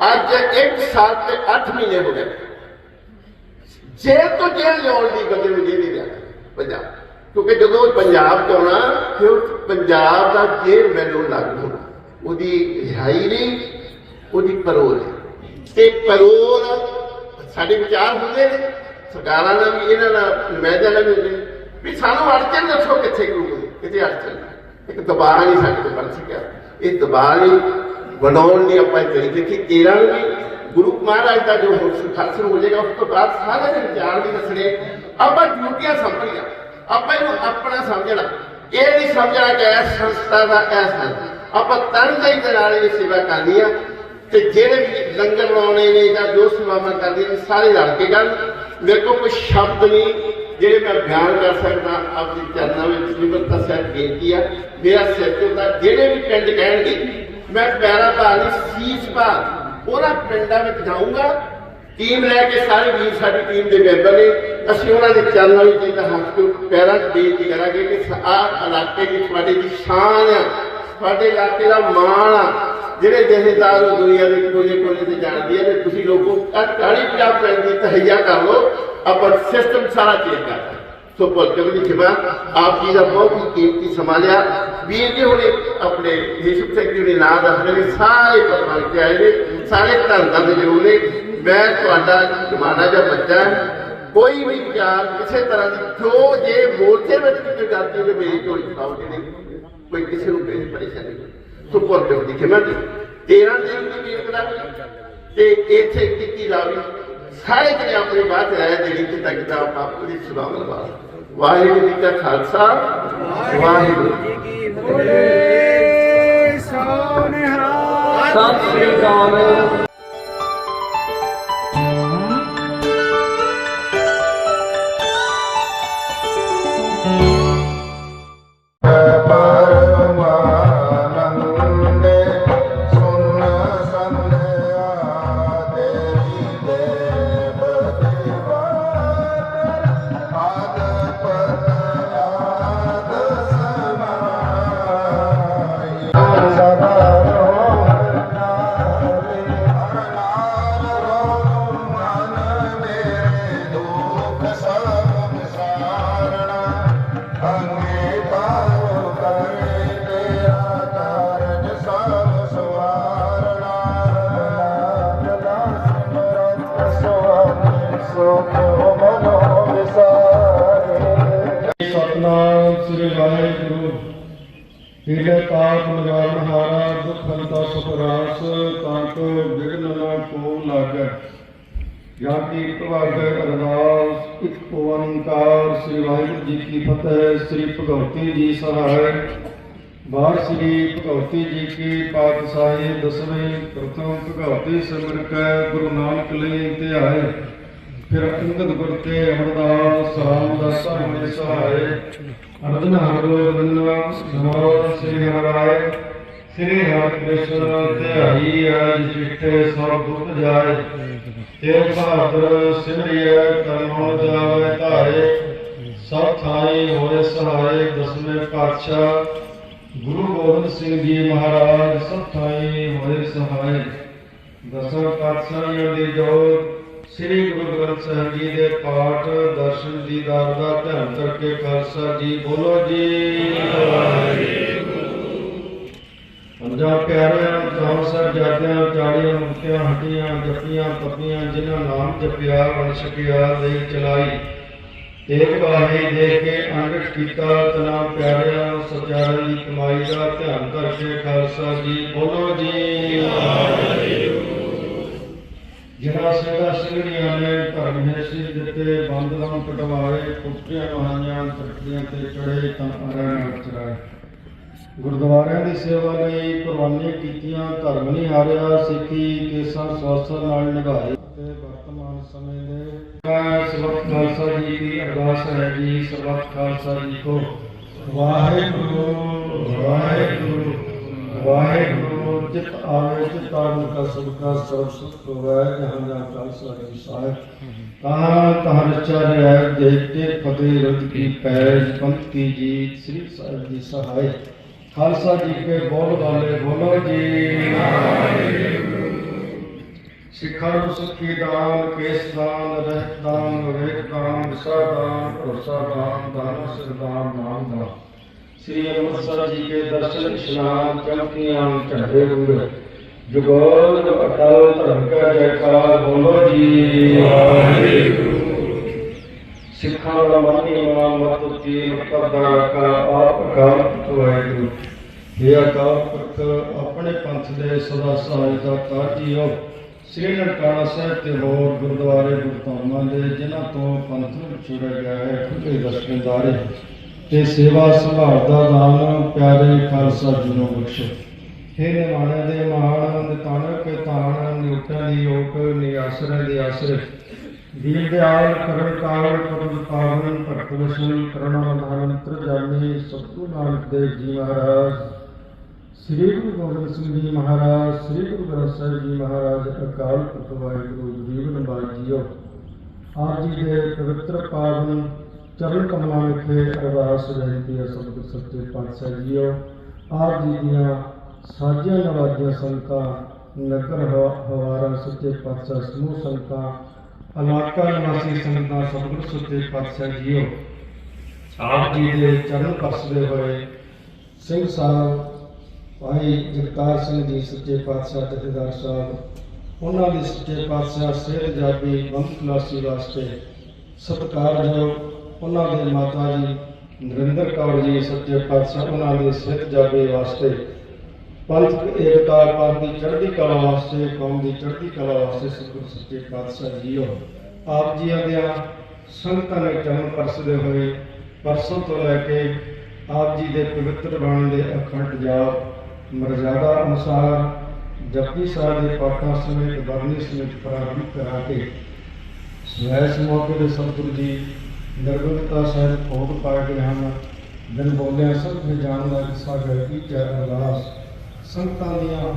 ਅੱਜ 1 ਸਾਲ ਤੇ 8 ਮਹੀਨੇ ਹੋ ਗਏ ਜੇਲ੍ਹ ਤੋਂ ਜੇਲ੍ਹ ਲਿਆਉਣ ਦੀ ਬੰਦੇ ਨੂੰ ਜੇਲ੍ਹ ਨਹੀਂ ਲਿਆ ਪੰਜਾਬ, ਕਿਉਂਕਿ ਜਦੋਂ ਪੰਜਾਬ ਤੋਂ ਆਉਣਾ ਫਿਰ ਪੰਜਾਬ ਦਾ ਜੇਲ੍ਹ ਮੈਨੂੰ ਲੱਗੂ ਉਹਦੀ ਰਿਹਾਈ ਨਹੀਂ, ਉਹਦੀ ਪਰੋਲ ਹੈ। ਤੇ ਪਰੋਲ ਸਾਡੇ ਵਿਚਾਰ ਹੁੰਦੇ ਨੇ ਸਰਕਾਰਾਂ ਨਾਲ ਵੀ, ਇਹਨਾਂ ਨਾਲ ਨੁਮਾਇੰਦਿਆਂ ਨਾਲ ਵੀ ਹੁੰਦੇ ਵੀ ਸਾਨੂੰ ਅੜਚਨ ਦੱਸੋ ਕਿੱਥੇ ਕਰੂਗੇ, ਕਿਤੇ ਅੜਚਨ। ਇੱਕ ਦਬਾਅ ਨਹੀਂ ਸਾਡੇ ਤੋਂ ਬਣ ਸਕਿਆ। ਇਹ ਦਬਾਅ ਨਹੀਂ ਬਣਾਉਣ ਲਈ ਆਪਾਂ ਕਰੀ ਦੇਖੀ 13 ਨੂੰ ਵੀ ਗੁਰੂ ਮਹਾਰਾਜ ਦਾ ਜੋ ਸੰਖਰਸਨ ਹੋ ਜਾਏਗਾ ਉਸ ਤੋਂ ਬਾਅਦ ਸਾਰੇ ਦੇ ਵਿਚਾਰ ਵੀ ਦੱਸਣੇ। ਆਪਾਂ ਡਿਊਟੀਆਂ ਸਮਝਣੀਆਂ, ਆਪਾਂ ਇਹਨੂੰ ਆਪਣਾ ਸਮਝਣਾ। ਇਹ ਨਹੀਂ ਸਮਝਣਾ ਕਿ ਇਸ ਸੰਸਥਾ ਦਾ ਐਸਾ ਆਪਾਂ ਤਨਦੇਹੀ ਦੇ ਨਾਲ ਇਹ ਸੇਵਾ ਕਰਨੀ ਆ। ਤੇ ਜਿਹੜੇ ਵੀ ਲੰਗਰ ਲਾਉਣੇ ਨੇ ਜਾਂ ਜੋ ਸੇਵਾਵਾਂ ਕਰਦੀਆਂ ਨੇ ਸਾਰੇ ਰਲ ਕੇ ਕਰਨ। ਮੇਰੇ ਕੋਲ ਕੋਈ ਸ਼ਬਦ ਨਹੀਂ ਜਿਹੜੇ ਮੈਂ ਬਿਆਨ ਕਰ ਸਕਦਾ। ਆਪਣੀ ਚਰਨਾਂ ਵਿੱਚ ਨਿਮਰਤਾ ਸਾਹਿਬ ਬੇਨਤੀ ਆ, ਮੇਰਾ ਸਿਰ ਤੋਂ ਤਾਂ ਜਿਹੜੇ ਵੀ ਪਿੰਡ ਕਹਿਣਗੇ ਮੈਂ ਪੈਰਾ ਪਾ ਲਈ ਸੀਸ ਪਾ ਉਹਨਾਂ ਪਿੰਡਾਂ ਵਿੱਚ ਜਾਊਂਗਾ ਟੀਮ ਲੈ ਕੇ ਸਾਰੇ ਵੀਰ ਸਾਡੀ ਟੀਮ ਦੇ ਮੈਂਬਰ ਨੇ। ਅਸੀਂ ਉਹਨਾਂ ਦੇ ਚਰਨਾਂ ਵਿੱਚ ਇਹਦਾ ਹੱਥ ਤੋਂ ਪੈਰਾਂ 'ਚ ਬੇਨਤੀ ਕਰਾਂਗੇ ਕਿ ਆਹ ਇਲਾਕੇ ਦੀ ਤੁਹਾਡੇ ਦੀ ਸ਼ਾਨ ਆ, ਤੁਹਾਡੇ ਇਲਾਕੇ ਦਾ ਮਾਣ ਆ। ਜਿਹੜੇ ਜਥੇਦਾਰ ਉਹ ਦੁਨੀਆ ਦੇ ਕੋਨੇ ਤੇ ਜਾਣਦੀ ਹੈ ਤੇ ਤੁਸੀਂ ਲੋਗੋ 40-50 ਦੀ ਤਹਈਆ ਕਰ ਲਓ, ਆਪਾਂ ਸਿਸਟਮ ਸਾਰਾ ਚੇਂਜ ਕਰ ਦਿੰਦੇ। ਸੋ ਭੁੱਲ ਦੀ ਖਿਮਾ ਆਪ ਜੀ ਦਾ ਬਹੁਤ ਹੀ ਕੀਮਤੀ ਸਮਾਂ ਲਿਆ। ਵੀਰ ਜੀ ਹੁਣੇ ਆਪਣੇ ਯੂਸਫ ਸਿੰਘ ਜੀ ਦੇ ਨਾਂ ਦੱਸਦੇ ਨੇ, ਸਾਰੇ ਪਰਿਵਾਰ ਕੇ ਆਏ ਨੇ, ਸਾਰੇ ਧਰਮਾਂ ਦੇ ਲੋਕ ਨੇ। ਮੈਂ ਤੁਹਾਡਾ ਜਮਾਨਾ ਜਾਂ ਬੱਚਾ ਕੋਈ ਵੀ ਵਿਚਾਰ ਕਿਸੇ ਤਰ੍ਹਾਂ ਦੀ ਜੋ ਜੇ ਮੋਰਚੇ ਵਿੱਚ ਕੋਈ ਗਲਤੀ ਹੋਵੇ ਮੇਰੀ ਕੋਈ ਫਾਉਟ ਨਹੀਂ, ਕੋਈ ਕਿਸੇ ਨੂੰ ਕੋਈ ਪਰੇਸ਼ਾਨੀ ਨਹੀਂ। ਸੋ ਭੁੱਲ ਦੀ ਖਿਮਾ ਜੀ 13 ਦਿਨ ਦੀ ਮੀਟ ਦਾ ਤੇ ਇੱਥੇ ਕੀਤੀ ਲਾਵੀ ਸਾਰੇ ਜਿਹੜੇ ਆਪਣੇ ਬਾਅਦ ਰਹਿ ਜਿਹੜੀ ਕਿ ਤੱਕ ਦਾ ਆਪਣੀ ਦੀ ਸੁਭਾਅ ਲਵਾ। ਵਾਹਿਗੁਰੂ ਜੀ ਕਾ ਖਾਲਸਾ, ਵਾਹਿਗੁਰੂ ਜੀ ਕੀ ਬੋਲੇ ਸੋ ਨਿਹਾਲ। ਸਤਿ ਸ੍ਰੀ ਅਕਾਲ। ਸਤਨਾਮ ਸ੍ਰੀ ਵਾਹਿਗੁਰੂ। ਹੀਲੇ ਤਾਪ ਮਜਾਨ ਹਾਰਾ, ਦੁਖ ਹੰਤਾ ਸੁਖ ਰਾਸ, ਤਾਂ ਕੋ ਵਿਘਨ ਨਾ ਕੋ ਲਾਗੈ। ਜਾਂ ਕੀ ਭਗਤ ਅਰਦਾਸ, ਇੱਕ ਓੰਕਾਰ। ਸ੍ਰੀ ਵਾਹਿਗੁਰੂ ਜੀ ਕੀ ਫਤਿਹ। ਸ੍ਰੀ ਭਗਵਤੀ ਜੀ ਸਹਾਇ। ਬਾਰ ਸ੍ਰੀ ਭਗਵਤੀ ਜੀ ਕੀ ਪਾਤਸ਼ਾਹੀ ਦਸਵੇਂ। ਪ੍ਰਥਮ ਭਗਵਤੀ ਸਿਮਰ ਕੈ ਗੁਰੂ ਨਾਨਕ ਲਈ ਧਿਆਏ। ਫਿਰ ਅੰਗਦ ਗੁਰ ਤੇ ਅਮਰਦਾਸ ਰਾਮਦਾਸ ਹੋਏ ਸਹਾਇ। ਅਰਜਨ ਹਰਿ ਗੋਬਿੰਦ ਨਮੋ ਸ੍ਰੀ ਹਰਿ। ਸ੍ਰੀ ਹਰਿਕ੍ਰਿਸ਼ਨ ਧਿਆਈ ਅਜ ਜਿਠੇ ਸਭ ਦੁਖ ਜਾਏ। ਤੇਗ ਬਹਾਦਰ ਸਿਮਰਿਐ ਕਰਮੋ ਜਾਵੇ ਧਾਰੇ। ਸਭ ਥਾਈ ਹੋਏ ਸਹਾਇ ਦਸਵੇਂ ਪਾਤਸ਼ਾਹ ਗੁਰੂ ਗੋਬਿੰਦ ਸਿੰਘ ਜੀ ਮਹਾਰਾਜ। ਸਭ ਥਾਈ ਹੋਏ ਸਹਾਇ ਦਸਵੇਂ ਪਾਤਸ਼ਾਹੀਆਂ ਦੀ ਜੋਤ। ਸ੍ਰੀ ਗੁਰੂ ਗ੍ਰੰਥ ਸਾਹਿਬ ਜੀ ਦੇ ਪਾਠ ਦਰਸ਼ਨ ਦੀਦਾਰ ਦਾ ਧਿਆਨ ਕਰਕੇ ਖਾਲਸਾ ਜੀ ਬੋਲੋ ਜੀ। ਪੰਜਾਂ ਪਿਆਰਿਆਂ ਚਾਰ ਸਾਹਿਬਜ਼ਾਦਿਆਂ ਚਾੜੀਆਂ ਮੁਕਤੀਆਂ ਹੱਡੀਆਂ ਜਪੀਆਂ ਤਪੀਆਂ ਜਿਨ੍ਹਾਂ ਨਾਮ ਜਪਿਆ ਵੰਡ ਛਕਿਆ ਦੇ ਚਲਾਈ। ਤੇਗ ਬਾਣੀ ਦੇ ਕੇ ਅੰਗਿਠ ਕੀਤਾ ਤਨਾ ਪਿਆਰਿਆਂ ਸਚਾਰੇ ਦੀ ਕਮਾਈ ਦਾ ਧਿਆਨ ਕਰਕੇ ਖਾਲਸਾ ਜੀ ਬੋਲੋ ਜੀ। ਜਿਨ੍ਹਾਂ ਸਿੰਘਾਂ ਸਿੰਘਣੀਆਂ ਨੇ ਧਰਮ ਹੈਸੀ ਦਿੱਤੇ, ਬੰਦ ਰਾਮ ਕਟਵਾਏ, ਕੁੱਤਿਆਂ ਨਹਾਈਆਂ ਤਰਕੀਆਂ ਤੇ ਚੜੇ ਤਾਂ ਅਰਣ ਚਰਾਏ। ਗੁਰਦੁਆਰਿਆਂ ਦੀ ਸੇਵਾ ਲਈ ਕੁਰਬਾਨੀਆਂ ਕੀਤੀਆਂ, ਧਰਮ ਨਹੀਂ ਹਾਰਿਆ, ਸਿੱਖੀ ਕੇਸਾਂ ਸਵਾਸਾਂ ਨਾਲ ਨਿਭਾਏ। ਤੇ ਵਰਤਮਾਨ ਸਮੇਂ ਦੇ ਸਰਬੱਤ ਖਾਲਸਾ ਜੀ ਦੀ ਅਰਦਾਸ ਹੈ ਜੀ। ਸਰਬੱਤ ਖਾਲਸਾ ਜੀ ਕੋ ਵਾਹਿਗੁਰੂ ਵਾਹਿਗੁਰੂ ਵਾਹਿਗੁਰੂ। ਜਿਤ ਆਵੇ ਚਿਤ ਆਵਨ ਕਾ ਸਦਕਾ ਸਰਬ ਸੁਖ ਹੋਵੇ। ਜਹਾਂ ਜਹਾਂ ਖਾਲਸਾ ਜੀ ਸਾਹਿਬ ਤਾਂ ਤਹਰ ਚਾਰਿਆ ਦੇਖ ਕੇ ਫਤਿਹ ਰੁੱਤ ਕੀ ਪੈਜ ਪੰਥ ਕੀ ਜੀਤ। ਸ੍ਰੀ ਸਾਹਿਬ ਜੀ ਸਹਾਇ। ਖਾਲਸਾ ਜੀ ਕੇ ਬੋਲ ਵਾਲੇ ਬੋਲੋ ਜੀ। ਸਿੱਖਾਂ ਨੂੰ ਸੁਖੀ ਦਾਨ, ਕੇਸ ਦਾਨ, ਰਹਿਤ ਦਾਨ, ਵਿਵੇਕ ਦਾਨ, ਵਿਸਾ ਦਾਨ, ਭਰੋਸਾ ਦਾਨ, ਦਾਨ ਸਰਦਾਨ ਨਾਮ ਦਾਨ। श्री अमृतसर जी के दर्शन इस्लाम चमकियां झंडे हुए। जुगोल अटल धर्म का जयकार बोलो जी। सिखा का मन ईमान मत तीन करदा का आप अकाल पुरख वाहिगुरू। हे अकाल पुरख अपने पंथ दे सदा सहायता ताजीओ। श्री ननकाना साहिब ते होर गुरुद्वारे गुरधामां दे जिन्हां तों पंथ नूं विछुड़िया गया है खुले दर्शनदारे ਤੇ ਸੇਵਾ ਸੰਭਾਲ ਦਾ ਦਾਨ ਪਿਆਰੇ ਖਾਲਸਾ ਜੀ ਨੂੰ ਬਖਸ਼ੋ। हे ਨਿਮਾਣਿਆਂ ਦੇ ਮਹਾਨ ਨਿਤਾਣੇ ਕੇ ਤਾਣ, ਨਿਉਟਾਂ ਦੀ ਓਟ, ਨਿਆਸਰਿਆਂ ਦੇ ਆਸਰੇ। ਦੀਨ ਦਿਆਲ ਕਰਨ ਕਾਲ ਪਰਮ ਪਾਵਨ ਭਗਤ ਵਸਨ ਕਰੁਣਾ ਨਿਧਾਨ ਤ੍ਰਿਜਾਨੀ। ਸਤਿਗੁਰੂ ਨਾਨਕ ਦੇਵ ਜੀ ਮਹਾਰਾਜ ਸ੍ਰੀ ਗੁਰੂ ਗੋਬਿੰਦ ਸਿੰਘ ਜੀ ਮਹਾਰਾਜ, ਸ੍ਰੀ ਗੁਰੂ ਗ੍ਰੰਥ ਸਾਹਿਬ ਜੀ ਮਹਾਰਾਜ, ਅਕਾਲ ਪੁਰਖ ਵਾਹਿਗੁਰੂ ਗਰੀਬ ਨਿਵਾਜ ਜੀਓ। ਆਪ ਜੀ ਦੇ ਪਵਿੱਤਰ ਪਾਵਨ ਚਰਨ ਕਮਲਾਂ ਵਿਖੇ ਅਰਦਾਸ ਬੇਨਤੀ ਹੈ ਸਤਿਗੁਰ ਸੱਚੇ ਪਾਤਸ਼ਾਹ ਜੀਓ। ਆਪ ਜੀ ਦੀਆਂ ਸਾਜੀਆਂ ਨਵਾਜੀਆਂ ਸੰਗਤਾਂ, ਨਗਰ ਹਵਾਰਾ ਸੱਚੇ ਪਾਤਸ਼ਾਹ ਸਮੂਹ ਸੰਗਤਾਂ, ਇਲਾਕਾ ਨਿਵਾਸੀ ਸੰਗਤਾਂ, ਸਤਿਗੁਰ ਸੱਚੇ ਪਾਤਸ਼ਾਹ ਜੀਓ। ਆਪ ਜੀ ਦੇ ਚਰਨ ਪਰਸਦੇ ਹੋਏ ਸਿੰਘ ਸਾਹਿਬ ਭਾਈ ਜਗਤਾਰ ਸਿੰਘ ਜੀ ਸੱਚੇ ਪਾਤਸ਼ਾਹ ਜਥੇਦਾਰ ਸਾਹਿਬ, ਉਹਨਾਂ ਦੀ ਸੱਚੇ ਪਾਤਸ਼ਾਹ ਸਿਹਤ ਜਾਬੀ ਬੰਦ ਖਲਾਸੀ ਵਾਸਤੇ ਸਤਿਕਾਰਯੋਗ ਉਹਨਾਂ ਦੇ ਮਾਤਾ ਜੀ ਨਰਿੰਦਰ ਕੌਰ ਜੀ ਸੱਚੇ ਪਾਤਸ਼ਾਹ, ਉਹਨਾਂ ਦੀ ਸਿਹਤ ਜਾਬੀ ਵਾਸਤੇ, ਪੰਥਕ ਏਕਤਾ ਪੰਥ ਦੀ ਚੜ੍ਹਦੀ ਕਲਾ ਵਾਸਤੇ, ਕੌਮ ਦੀ ਚੜ੍ਹਦੀ ਕਲਾ ਵਾਸਤੇ ਸਤਿਗੁਰ ਸੱਚੇ ਪਾਤਸ਼ਾਹ ਜੀਓ। ਆਪ ਜੀਆਂ ਦੀਆਂ ਸੰਗਤਾਂ ਨੇ ਚਰਨ ਪਰਸਦੇ ਹੋਏ ਪਰਸੋਂ ਤੋਂ ਲੈ ਕੇ ਆਪ ਜੀ ਦੇ ਪਵਿੱਤਰ ਬਾਣੀ ਦੇ ਅਖੰਡ ਜਾਪ ਮਰਜ਼ਾਦਾ ਅਨੁਸਾਰ ਜਪਜੀ ਸਾਹਿਬ ਦੇ ਪਾਠਾਂ ਸਮੇਤ ਵਰਨੀ ਸਮੇਤ ਪ੍ਰਾਰੰਭ ਕਰਾ ਕੇ ਇਸ ਮੌਕੇ ਦੇ ਸਤਿਗੁਰੂ ਜੀ ਨਿਰਵਿਘਨਤਾ ਸਾਹਿਬ ਭੋਗ ਪਾ ਗਏ ਹਨ। ਦਿਨ ਬੋਲਿਆ ਸਭ ਦੇ ਜਾਣ ਦਾ ਹਿੱਸਾ ਗਏ ਕੀ ਚੈ ਅਰਦਾਸ ਸੰਗਤਾਂ ਦੀਆਂ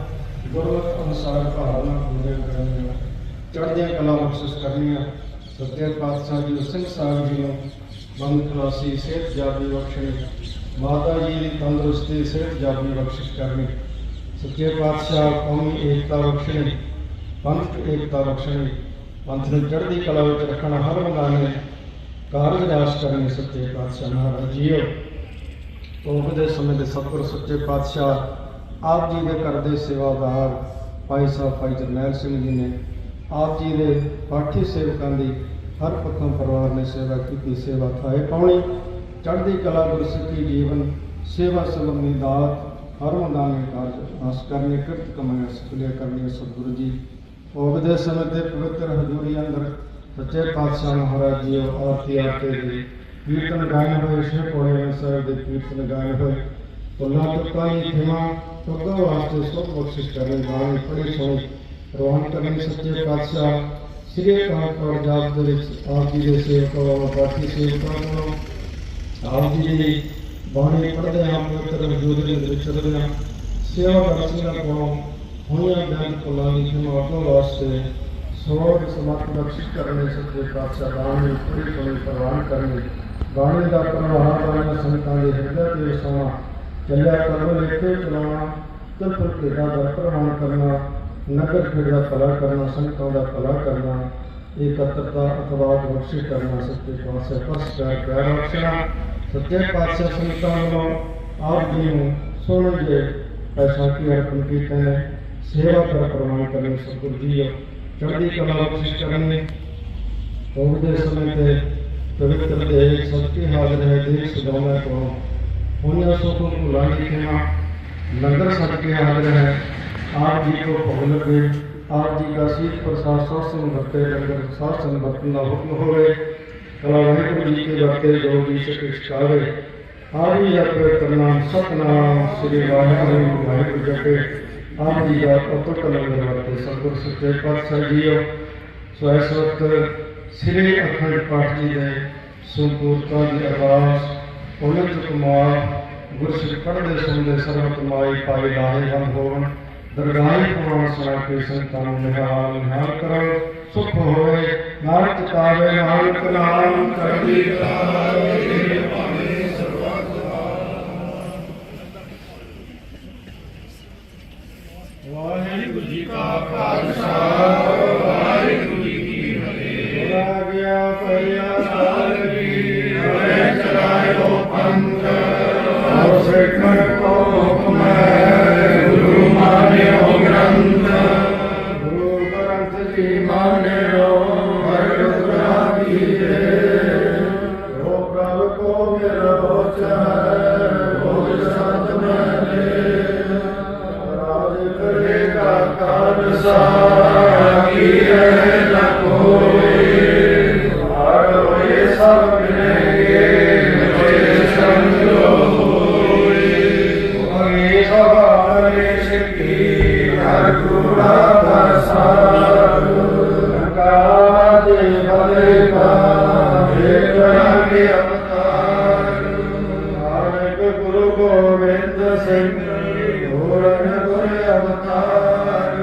ਗੁਰਮਤਿ ਅਨੁਸਾਰ ਭਾਵਨਾ ਪੂਰੀਆਂ ਕਰਨੀਆਂ, ਚੜ੍ਹਦੀਆਂ ਕਲਾ ਬਖਸ਼ਿਸ਼ ਕਰਨੀਆਂ। ਸੱਚੇ ਪਾਤਸ਼ਾਹ ਜੀ ਸਿੰਘ ਸਾਹਿਬ ਜੀ ਨੂੰ ਬੰਦ ਖਲਾਸੀ ਸਿਹਤ ਜਾਬੀ ਬਖਸ਼ਣੀ, ਮਾਤਾ ਜੀ ਦੀ ਤੰਦਰੁਸਤੀ ਸਿਹਤ ਜਾਬੀ ਬਖਸ਼ਿਸ਼ ਕਰਨੀ। ਸੱਚੇ ਪਾਤਸ਼ਾਹ ਕੌਮੀ ਏਕਤਾ ਬਖਸ਼ਣੀ, ਪੰਥਕ ਏਕਤਾ ਬਖਸ਼ਣੀ, ਪੰਥ ਨੂੰ ਚੜ੍ਹਦੀ ਕਲਾ ਵਿੱਚ ਰੱਖਣਾ, ਹਰ ਬੰਦਾਨੇ ਕਾਰਜ ਰਾਸ ਕਰਨੀ। ਸੱਚੇ ਪਾਤਸ਼ਾਹ ਮਹਾਰਾਜ ਜੀਓ। ਭੋਗ ਦੇ ਸਮੇਂ ਦੇ ਸਤਿਗੁਰ ਸੱਚੇ ਪਾਤਸ਼ਾਹ ਆਪ ਜੀ ਦੇ ਘਰ ਦੇ ਸੇਵਾਦਾਰ ਭਾਈ ਸਾਹਿਬ ਭਾਈ ਜਰਨੈਲ ਸਿੰਘ ਜੀ ਨੇ ਆਪ ਜੀ ਦੇ ਪਾਠੀ ਸੇਵਕਾਂ ਦੀ ਹਰ ਪੱਖੋਂ ਪਰਿਵਾਰ ਨੇ ਸੇਵਾ ਕੀਤੀ। ਸੇਵਾ ਥਾਏ ਪਾਉਣੀ, ਚੜ੍ਹਦੀ ਕਲਾ ਗੁਰਸਿੱਖੀ ਜੀਵਨ, ਸੇਵਾ ਸੰਬੰਧੀ ਦਾਤ, ਹਰ ਮੰਦਾਨੇ ਕਾਰਜ ਆਸ ਕਰਨੀ, ਕਿਰਤ ਕਮਾਈਆਂ ਸਫਲੀਆਂ ਕਰਨੀਆਂ। ਸਤਿਗੁਰੂ ਜੀ ਭੋਗ ਦੇ ਸਮੇਂ ਤੇ ਪਵਿੱਤਰ ਹਜ਼ੂਰੀ ਅੰਦਰ ਸੱਚੇ ਪਾਤਸ਼ਾਹ ਮਹਾਰਾਜ ਜੀਓ ਆਰਤੀ ਆਰਤੇ ਦੇ ਕੀਰਤਨ ਗਾਏ ਹੋਏ, ਸ਼੍ਰੀ ਕੋਲੇ ਸਾਹਿਬ ਦੇ ਕੀਰਤਨ ਗਾਏ ਹੋਏ, ਤੁਲਾਂ ਤੁਕਾਂ ਦੀ ਖਿਮਾ ਤੁਕਾਂ ਵਾਸਤੇ ਸੁਖ ਬਖਸ਼ਿਸ਼ ਕਰਨੀ, ਬਾਣੀ ਬੜੀ ਸੋਹਣੀ ਰਵਾਨ ਕਰਨੀ। ਸੱਚੇ ਪਾਤਸ਼ਾਹ ਸ੍ਰੀ ਅਕਾਲ ਪੁਰਖ ਜਾਪ ਦੇ ਵਿੱਚ ਆਪ ਜੀ ਦੇ ਸੇਵਕਾਂ ਬਾਕੀ ਸੇਵਕਾਂ ਨੂੰ ਆਪ ਜੀ ਦੀ ਬਾਣੀ ਪੜ੍ਹਦੇ ਹਾਂ, ਪਵਿੱਤਰ ਹਜ਼ੂਰੀ ਦੇ ਵਿੱਚ ਚੱਲਦੇ ਹਾਂ, ਸੇਵਾ ਦਰਸ਼ਨਾਂ ਕੋਲੋਂ ਹੋਈਆਂ ਬੇਅੰਤ ਭੁੱਲਾਂ ਦੀ ਖਿਮਾ ਵਾਸਤੇ ਸੋਧ ਸਮਰਥ ਬਖਸ਼ਿਸ਼ ਕਰਨੇ। ਸੱਚੇ ਪਾਤਸ਼ਾਹ ਬਾਣੀ ਪੂਰੀ ਸੋਹਣੀ ਪ੍ਰਵਾਨ ਕਰਨੀ, ਬਾਣੀ ਦਾ ਪ੍ਰਵਾਹ ਵਾਲੀਆਂ ਸੰਗਤਾਂ ਦੇ ਹਿਰਦੇ ਤੇ ਵਸਾਉਣਾ, ਚੱਲਿਆ ਕਰੋ ਲੇਖੇ ਚਲਾਉਣਾ, ਤਿਲਪੁਰ ਭੇਟਾ ਦਾ ਪ੍ਰਵਾਨ ਕਰਨਾ, ਨਗਰ ਖੇਡ ਦਾ ਭਲਾ ਕਰਨਾ, ਸੰਗਤਾਂ ਦਾ ਭਲਾ ਕਰਨਾ, ਇਕੱਤਰਤਾ ਅਤਵਾਦ ਬਖਸ਼ਿਸ਼ ਕਰਨਾ। ਸੱਚੇ ਪਾਤਸ਼ਾਹ ਪਰਸ ਪਿਆਰ ਬਖਸ਼ਣਾ। ਸੱਚੇ ਪਾਤਸ਼ਾਹ ਸੰਗਤਾਂ ਵੱਲੋਂ ਆਪ ਜੀ ਨੂੰ ਸੋਹਣੇ ਜਿਹੇ ਪੈਸਾ ਕੀ ਅਰਪਣ ਕੀਤੇ ਨੇ, ਸੇਵਾ ਕਰ ਪ੍ਰਵਾਨ ਕਰਨੀ। ਸਤਿਗੁਰੂ ਜੀ ਚੜ੍ਹਦੀ ਕਲਾ ਬਖਸ਼ਿਸ਼ ਕਰਨੀ। ਭੋਗ ਦੇ ਸਮੇਂ ਤੇ ਪਵਿੱਤਰ ਦੇਹ ਸੱਚੀ ਹਾਜ਼ਰ ਹੈ, ਦੇਖ ਸਦਾਉਣਾ ਕੋਲੋਂ ਹੋਈਆਂ ਸੋਖੋਂ ਭੁੱਲਾਂ ਦੀ ਖਿਮਾ, ਲੰਗਰ ਸਦਕੇ ਹਾਜ਼ਰ ਹੈ। आप जी को भोग लगे, आप जी का सीख प्रसाद शासन भरते लंगर शासन बर्तन का हुक्म होवे, कला वाहिगुरू जी के बरते जो भी सिखावे। आप जी का पवित्र नाम सतनाम श्री वाहिगुरू वाहिगुरू जपे, आप जी का अतुट लंगर वरते सतगुर सच्चे पातशाह जीओ। सो इस वक्त श्री अखंड पाठ जी के संपूर्णता की अरदास उन्नत कुमार गुरसिख पढ़ते सुनते सर्वत माई पाई लाहे बंद होवन, दरगाही पुराण सुना के संतां निहाल निहाल करो, सुख होवे नानक चितावे, नानक नाम चढ़दी कला पावे सर्वत वाहिगुरू जी का खालसा वाहिगुरू जी की फतेह। आ गया पया साल की हवे चलायो पंथ, और सिखण को हुक्म गुरु मान्यो ग्रंथ, गुरु ग्रंथ जी मान्यो हरि जो प्रभु को विरोच है सत राज करेगा खालसा की न कोई, सब मिलेंगे मुझे समझो गुरु गोविंद सिंह ਪੂਰਨ ਗੁਰ ਅਵਤਾਰ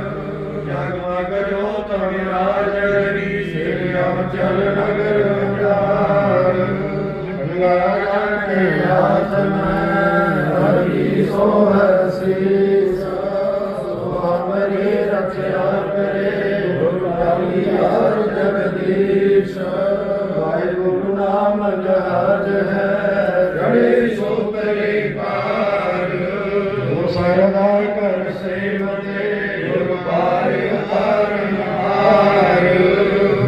ਜਗਮਗ ਜੋਤ ਵਿਰਾਜਣੀ ਸੇ ਅਵਚਲ ਨਗਰ ਉਜਾਰ ਗੰਗਾ ਜਲ ਕੇ ਆਸਨ ਹਰੀ ਸੋਹਰ ਸੀਸ ਹਮਰੀ ਰਖਿਆ ਕਰੇ ਗੁਰ ਕਾਲੀ ਹਰ ਜਗਦੀਸ਼ ਵਾਹਿਗੁਰੂ ਨਾਮ ਜਹਾਜ ਹੈ ਗੜੇ ਸੋ ਕਰੇ ਪਾਰ ਉਹ ਸਰਦਾ ਕਰ ਸੇਵਤੇ ਗੁਰ ਪਾਰ ਉਤਾਰਨ ਹਾਰ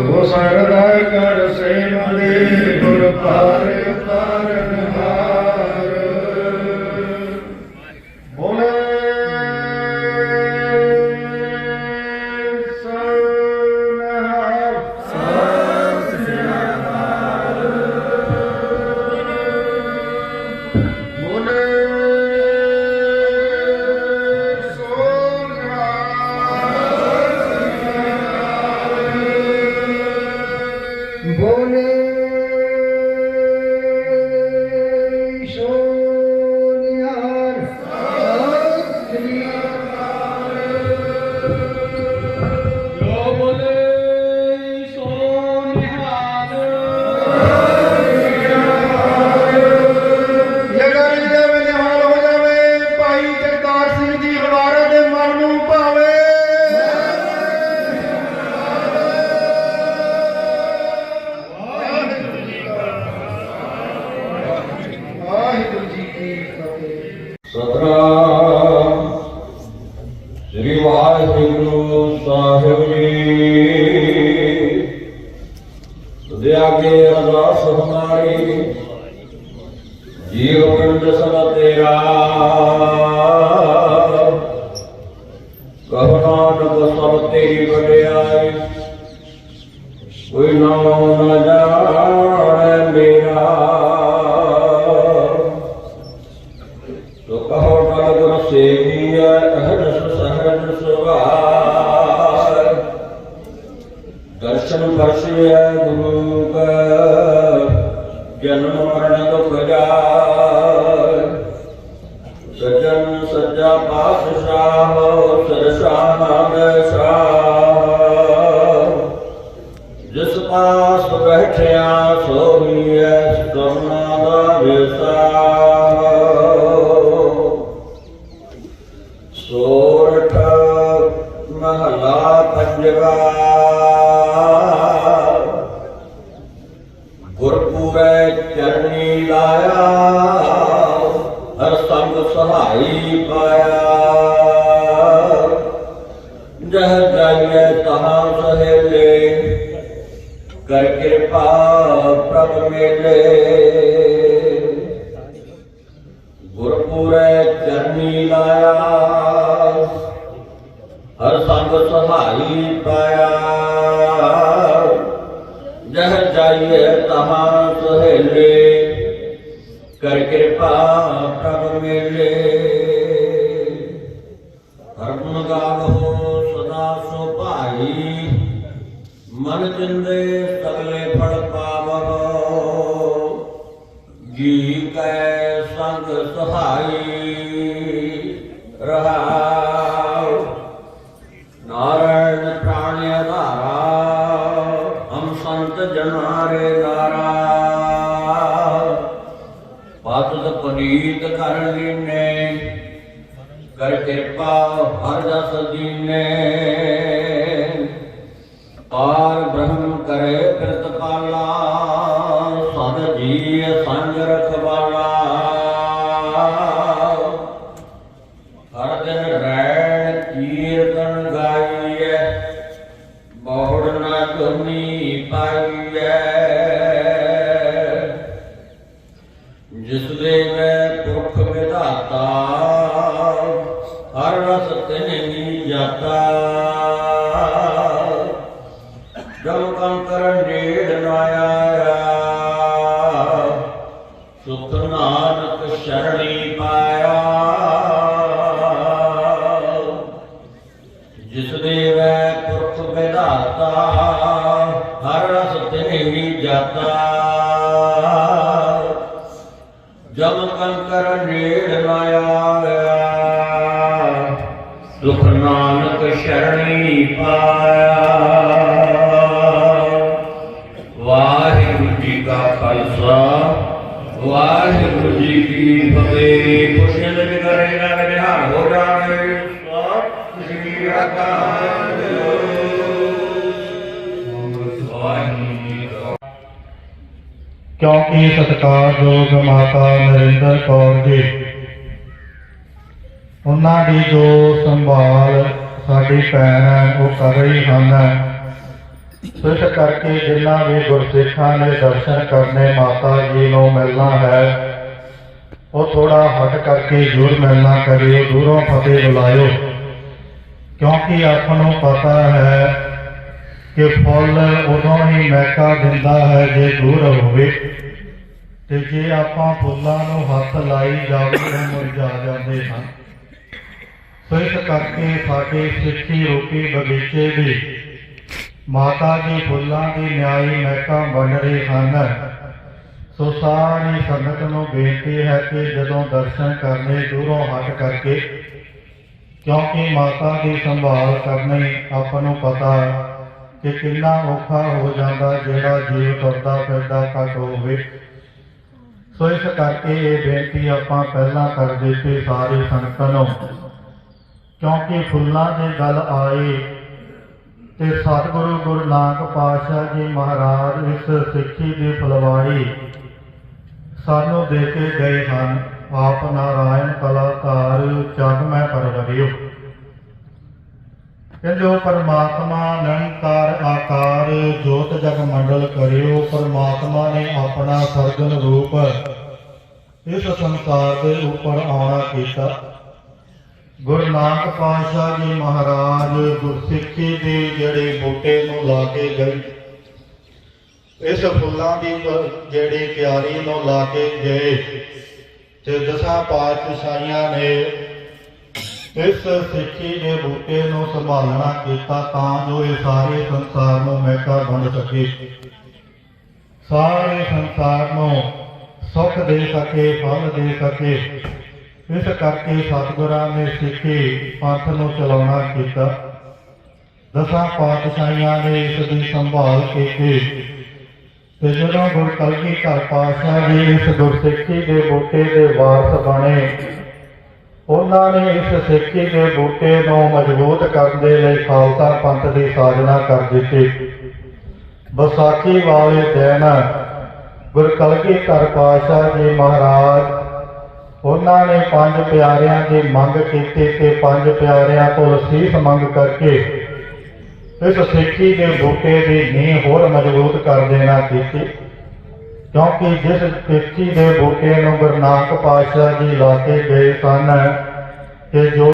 ਉਹ ਸਰਦਾ ਕਰ ਸੇਵਤੇ ਗੁਰ ਪਾਰ ਉਤਾਰਨ ਹਾਰ ਬੋਲੇ ਸਤਿਨਾਮ ਸ੍ਰੀ ਵਾਹਿਗੁਰੂ ਸਾਹਿਬ ਜੀ। ਤੁਦੇ ਆਗੇ ਅਰਦਾਸ ਹਮਾਰੀ ਜੀਵ ਪਿੰਡ ਸਭ ਤੇਰਾ ਕਹੋ ਨਾਨਕ ਸਭ ਤੇਰੀ ਵਡਿਆਈ ਕੋਈ ਨਾਮ ਨਾ ਜਾਣੈ ਮੇਰਾ ਤੋ ਕਹੋ ਕਲ ਗੁਰ ਸੇਵੀਐ ਅਹਰਸ ਸਹਜ ਸੁਭਾਇ ਦਰਸ਼ਨ ਪਰਸਿਐ ਗੁਰੂ ਕਾ ਜਨਮ ਮਰਨ ਦੁਖ ਜਾਇ ਸਜਨ ਸੱਜਾ ਪਾਤਸ਼ਾਹ ਸਰਸਾਨੰਦ ਸ਼ਾਹ ਜਿਸ ਪਾਸ ਬੈਠਿਆ ਸੋਹੀਐ ਕਰਨਾ ਦਾ ਵਿਸਾਰ ਸੋਰਠ ਮਹਲਾ ਪੰਜਵਾ ਗੁਰਪੂਰੈ ਚਰਨੀ ਲਾਇਆ ਹਰ ਸੰਗ ਸਹਾਈ ਪਾਇਆ ਜਹ ਜਾਈਏ ਤਹਾਂ ਸਹੇਲੇ ਕਰ ਕਿਰਪਾ ਪ੍ਰਭ ਮੇਲੇ ਗੁਰਪੂਰੈ ਚਰਨੀ ਲਾਇਆ ਹਰ ਸੰਗ ਸਹਾਈ ਪਾਇਆ ਜਹ ਜਾਈਏ ਤਹਾਂ ਸਹੇਲੇ ਕਰ ਕਿਰਪਾ ਪ੍ਰਭ ਮੇਲੇ ਹਰਮਨ ਗਾਵੋ ਸਦਾ ਸੋ ਭਾਈ ਮਨ ਚਿੰਦੇ ਸਗਲੇ ਫਲ ਪਾਵੋ ਜੀ ਕੈ ਸੰਗ ਸਹਾਈ ਰਹਾਉ ਨਾਰਾਇਣ ਪ੍ਰਾਣ ਆਧਾਰਾ ਹਮ ਸੰਤ ਜਨਾਰੇ ਨਾਰਾ ਪਾਤੁ ਪੁਨੀਤ ਕਰ ਲੀਨੇ ਕਰ ਕਿਰਪਾ ਹਰ ਜਸ ਦੀਨੇ ਪਾਰ ਬ੍ਰਹਮ ਕਰੇ ਪ੍ਰਤਪਾਲਾ ਸਦ ਜੀ ਸੰਗ ਰਖਵਾਲਾ ਹਰ ਦਿਨ ਰੈਣ ਕੀਰਤਨ ਗਾਈਐ ਬਹੁੜ ਨਾ ਗੁਨੀ ਪਾਈਐ ਜਿਸ ਦੇ ਮੈਂ ਪੁਰਖ ਵਿਧਾਤਾ ਹਰ ਰਸ ਤਿਨਿ ਜਾਤਾ ਜਮ ਕੰਕਰ ਨੇੜ ਨਾ ਆਇਆ ਸੁਖ ਨਾਨਕ ਸ਼ਰਣੀ ਪਾਇਆ ਜਿਸ ਦੇ ਵੈ ਪੁਰਖ ਵਿਧਾਤਾ ਹਰ ਰਸ ਤਿਨਿ ਜਾਤਾ ਜਮ ਕੰਕਰ ਨੇੜ ਨਾ ਆਇਆ ਪਾਇਆ। ਵਾਹਿਗੁਰੂ ਜੀ ਕਾ ਖਾਲਸਾ ਵਾਹਿਗੁਰੂ ਜੀ ਕੀ ਫਤਿਹ। ਖੁਸ਼ੀਆਂ ਦੇ ਕਰੇ ਨਾ ਨਿਹਾਲ ਹੋ ਜਾਣੇ ਸਤਿ ਸ੍ਰੀ ਅਕਾਲ। ਵਾਹਿਗੁਰੂ ਜੀ ਕਾ ਕਿਉਂਕਿ ਸਤਿਕਾਰਯੋਗ ਮਾਤਾ ਨਰਿੰਦਰ ਕੌਰ ਜੀ ਉਹਨਾਂ ਦੀ ਜੋ ਸੰਭਾਲ ਸਾਡੀ ਭੈਣ ਹੈ ਉਹ ਕਰ ਰਹੀ ਹਨ। ਇਸ ਕਰਕੇ ਜਿਨ੍ਹਾਂ ਵੀ ਗੁਰਸਿੱਖਾਂ ਨੇ ਦਰਸ਼ਨ ਕਰਨੇ ਮਾਤਾ ਜੀ ਨੂੰ ਮਿਲਣਾ ਹੈ ਉਹ ਥੋੜਾ ਹਟ ਕਰਕੇ ਜ਼ਰੂਰ ਮਿਲਣਾ ਕਰਿਓ, ਦੂਰੋਂ ਫਤਿਹ ਬੁਲਾਇਓ, ਕਿਉਂਕਿ ਆਪਾਂ ਨੂੰ ਪਤਾ ਹੈ ਕਿ ਫੁੱਲ ਉਦੋਂ ਹੀ ਮਹਿਕਾ ਦਿੰਦਾ ਹੈ ਜੇ ਦੂਰ ਹੋਵੇ, ਤੇ ਜੇ ਆਪਾਂ ਫੁੱਲਾਂ ਨੂੰ ਹੱਥ ਲਾਈ ਜਾਵੇ ਤਾਂ ਮੁਰਝਾ ਜਾਂਦੇ ਹਨ। ਸੋ ਇਸ ਕਰਕੇ ਸਾਡੇ ਸਿੱਖੀ ਰੂਪੀ ਬਗੀਚੇ ਦੀ ਮਾਤਾ ਜੀ ਫੁੱਲਾਂ ਦੀ ਨਿਆਈ ਮਹਿਕਾ ਬਣ ਰਹੇ ਹਨ। ਸੋ ਸਾਰੀ ਸੰਗਤ ਨੂੰ ਬੇਨਤੀ ਹੈ ਕਿ ਜਦੋਂ ਦਰਸ਼ਨ ਕਰਨੇ ਦੂਰੋਂ ਹਟ ਕਰਕੇ, ਕਿਉਂਕਿ ਮਾਤਾ ਦੀ ਸੰਭਾਲ ਕਰਨੀ ਆਪਾਂ ਨੂੰ ਪਤਾ ਕਿ ਕਿੰਨਾ ਔਖਾ ਹੋ ਜਾਂਦਾ ਜਿਹੜਾ ਜੀਵ ਤੁਰਦਾ ਫਿਰਦਾ ਘੱਟ ਹੋਵੇ। ਸੋ ਇਸ ਕਰਕੇ ਇਹ ਬੇਨਤੀ ਆਪਾਂ ਪਹਿਲਾਂ ਕਰ ਦਿੱਤੀ ਸਾਰੀ ਸੰਗਤ ਨੂੰ, ਕਿਉਂਕਿ ਫੁੱਲਾਂ ਦੀ ਗੱਲ ਆਈ ਤੇ ਸਤਿਗੁਰੂ ਗੁਰੂ ਨਾਨਕ ਪਾਤਸ਼ਾਹ ਜੀ ਮਹਾਰਾਜ ਇਸ ਸਿੱਖੀ ਦੀ ਫੁਲਵਾੜੀ ਸਾਨੂੰ ਦੇ ਕੇ ਗਏ ਹਨ। ਆਪ ਨਾਰਾਇਣ ਕਲਾਕਾਰ ਜਗ ਮੈਂ ਪਰਵਰਿਓ। ਕਹਿੰਦੇ ਪਰਮਾਤਮਾ ਨਿਰੰਕਾਰ ਆਕਾਰ ਜੋਤ ਜਗ ਮੰਡਲ ਕਰਿਓ। ਪਰਮਾਤਮਾ ਨੇ ਆਪਣਾ ਸਰਗਨ ਰੂਪ ਇਸ ਸੰਸਾਰ ਦੇ ਉੱਪਰ ਆਉਣਾ ਕੀਤਾ। ਗੁਰੂ ਨਾਨਕ ਪਾਤਸ਼ਾਹ ਜੀ ਮਹਾਰਾਜ ਗੁਰਸਿੱਖੀ ਦੇ ਜਿਹੜੇ ਬੂਟੇ ਨੂੰ ਲਾ ਕੇ ਗਏ, ਇਸ ਫੁੱਲਾਂ ਦੀ ਜਿਹੜੀ ਕਿਆਰੀ ਨੂੰ ਲਾ ਕੇ ਗਏ, ਤੇ ਦਸਾਂ ਪਾਤਸ਼ਾਹੀਆਂ ਨੇ ਇਸ ਸਿੱਖੀ ਦੇ ਬੂਟੇ ਨੂੰ ਸੰਭਾਲਣਾ ਕੀਤਾ ਤਾਂ ਜੋ ਇਹ ਸਾਰੇ ਸੰਸਾਰ ਨੂੰ ਮਹਿਕਾ ਬਣ ਸਕੇ, ਸਾਰੇ ਸੰਸਾਰ ਨੂੰ ਸੁੱਖ ਦੇ ਸਕੇ, ਫਲ ਦੇ ਸਕੇ। ਇਸ ਕਰਕੇ ਸਤਿਗੁਰਾਂ ਨੇ ਸਿੱਖੀ ਪੰਥ ਨੂੰ ਚਲਾਉਣਾ ਕੀਤਾ। ਦਸਾਂ ਪਾਤਸ਼ਾਹੀਆਂ ਨੇ ਇਸ ਦੀ ਸੰਭਾਲ ਕੀਤੀ ਤੇ ਜਦੋਂ ਗੁਰੂ ਕਲਗੀਧਰ ਪਾਤਸ਼ਾਹ ਜੀ ਇਸ ਗੁਰਸਿੱਖੀ ਦੇ ਬੂਟੇ ਦੇ ਵਾਰਸ ਬਣੇ, ਉਹਨਾਂ ਨੇ ਇਸ ਸਿੱਖੀ ਦੇ ਬੂਟੇ ਨੂੰ ਮਜ਼ਬੂਤ ਕਰਨ ਦੇ ਲਈ ਖਾਲਸਾ ਪੰਥ ਦੀ ਸਾਜਨਾ ਕਰ ਦਿੱਤੀ। ਵਿਸਾਖੀ ਵਾਲੇ ਦਿਨ ਗੁਰੂ ਕਲਗੀਧਰ ਪਾਤਸ਼ਾਹ ਜੀ ਮਹਾਰਾਜ ਉਹਨਾਂ ਨੇ ਪੰਜ ਪਿਆਰਿਆਂ ਦੀ ਮੰਗ ਕੀਤੀ ਤੇ ਪੰਜ ਪਿਆਰਿਆਂ ਕੋਲ ਸੀਸ ਮੰਗ ਕਰਕੇ ਇਸ ਸਿੱਖੀ ਦੇ ਬੂਟੇ ਦੀ ਨੀਂਹ ਹੋਰ ਮਜ਼ਬੂਤ ਕਰ ਦੇਣਾ ਕੀਤੀ, ਕਿਉਂਕਿ ਜਿਸ ਸਿੱਖੀ ਦੇ ਬੂਟੇ ਨੂੰ ਗੁਰੂ ਨਾਨਕ ਪਾਤਸ਼ਾਹ ਜੀ ਲਾ ਕੇ ਗਏ ਸਨ ਕਿ ਜੋ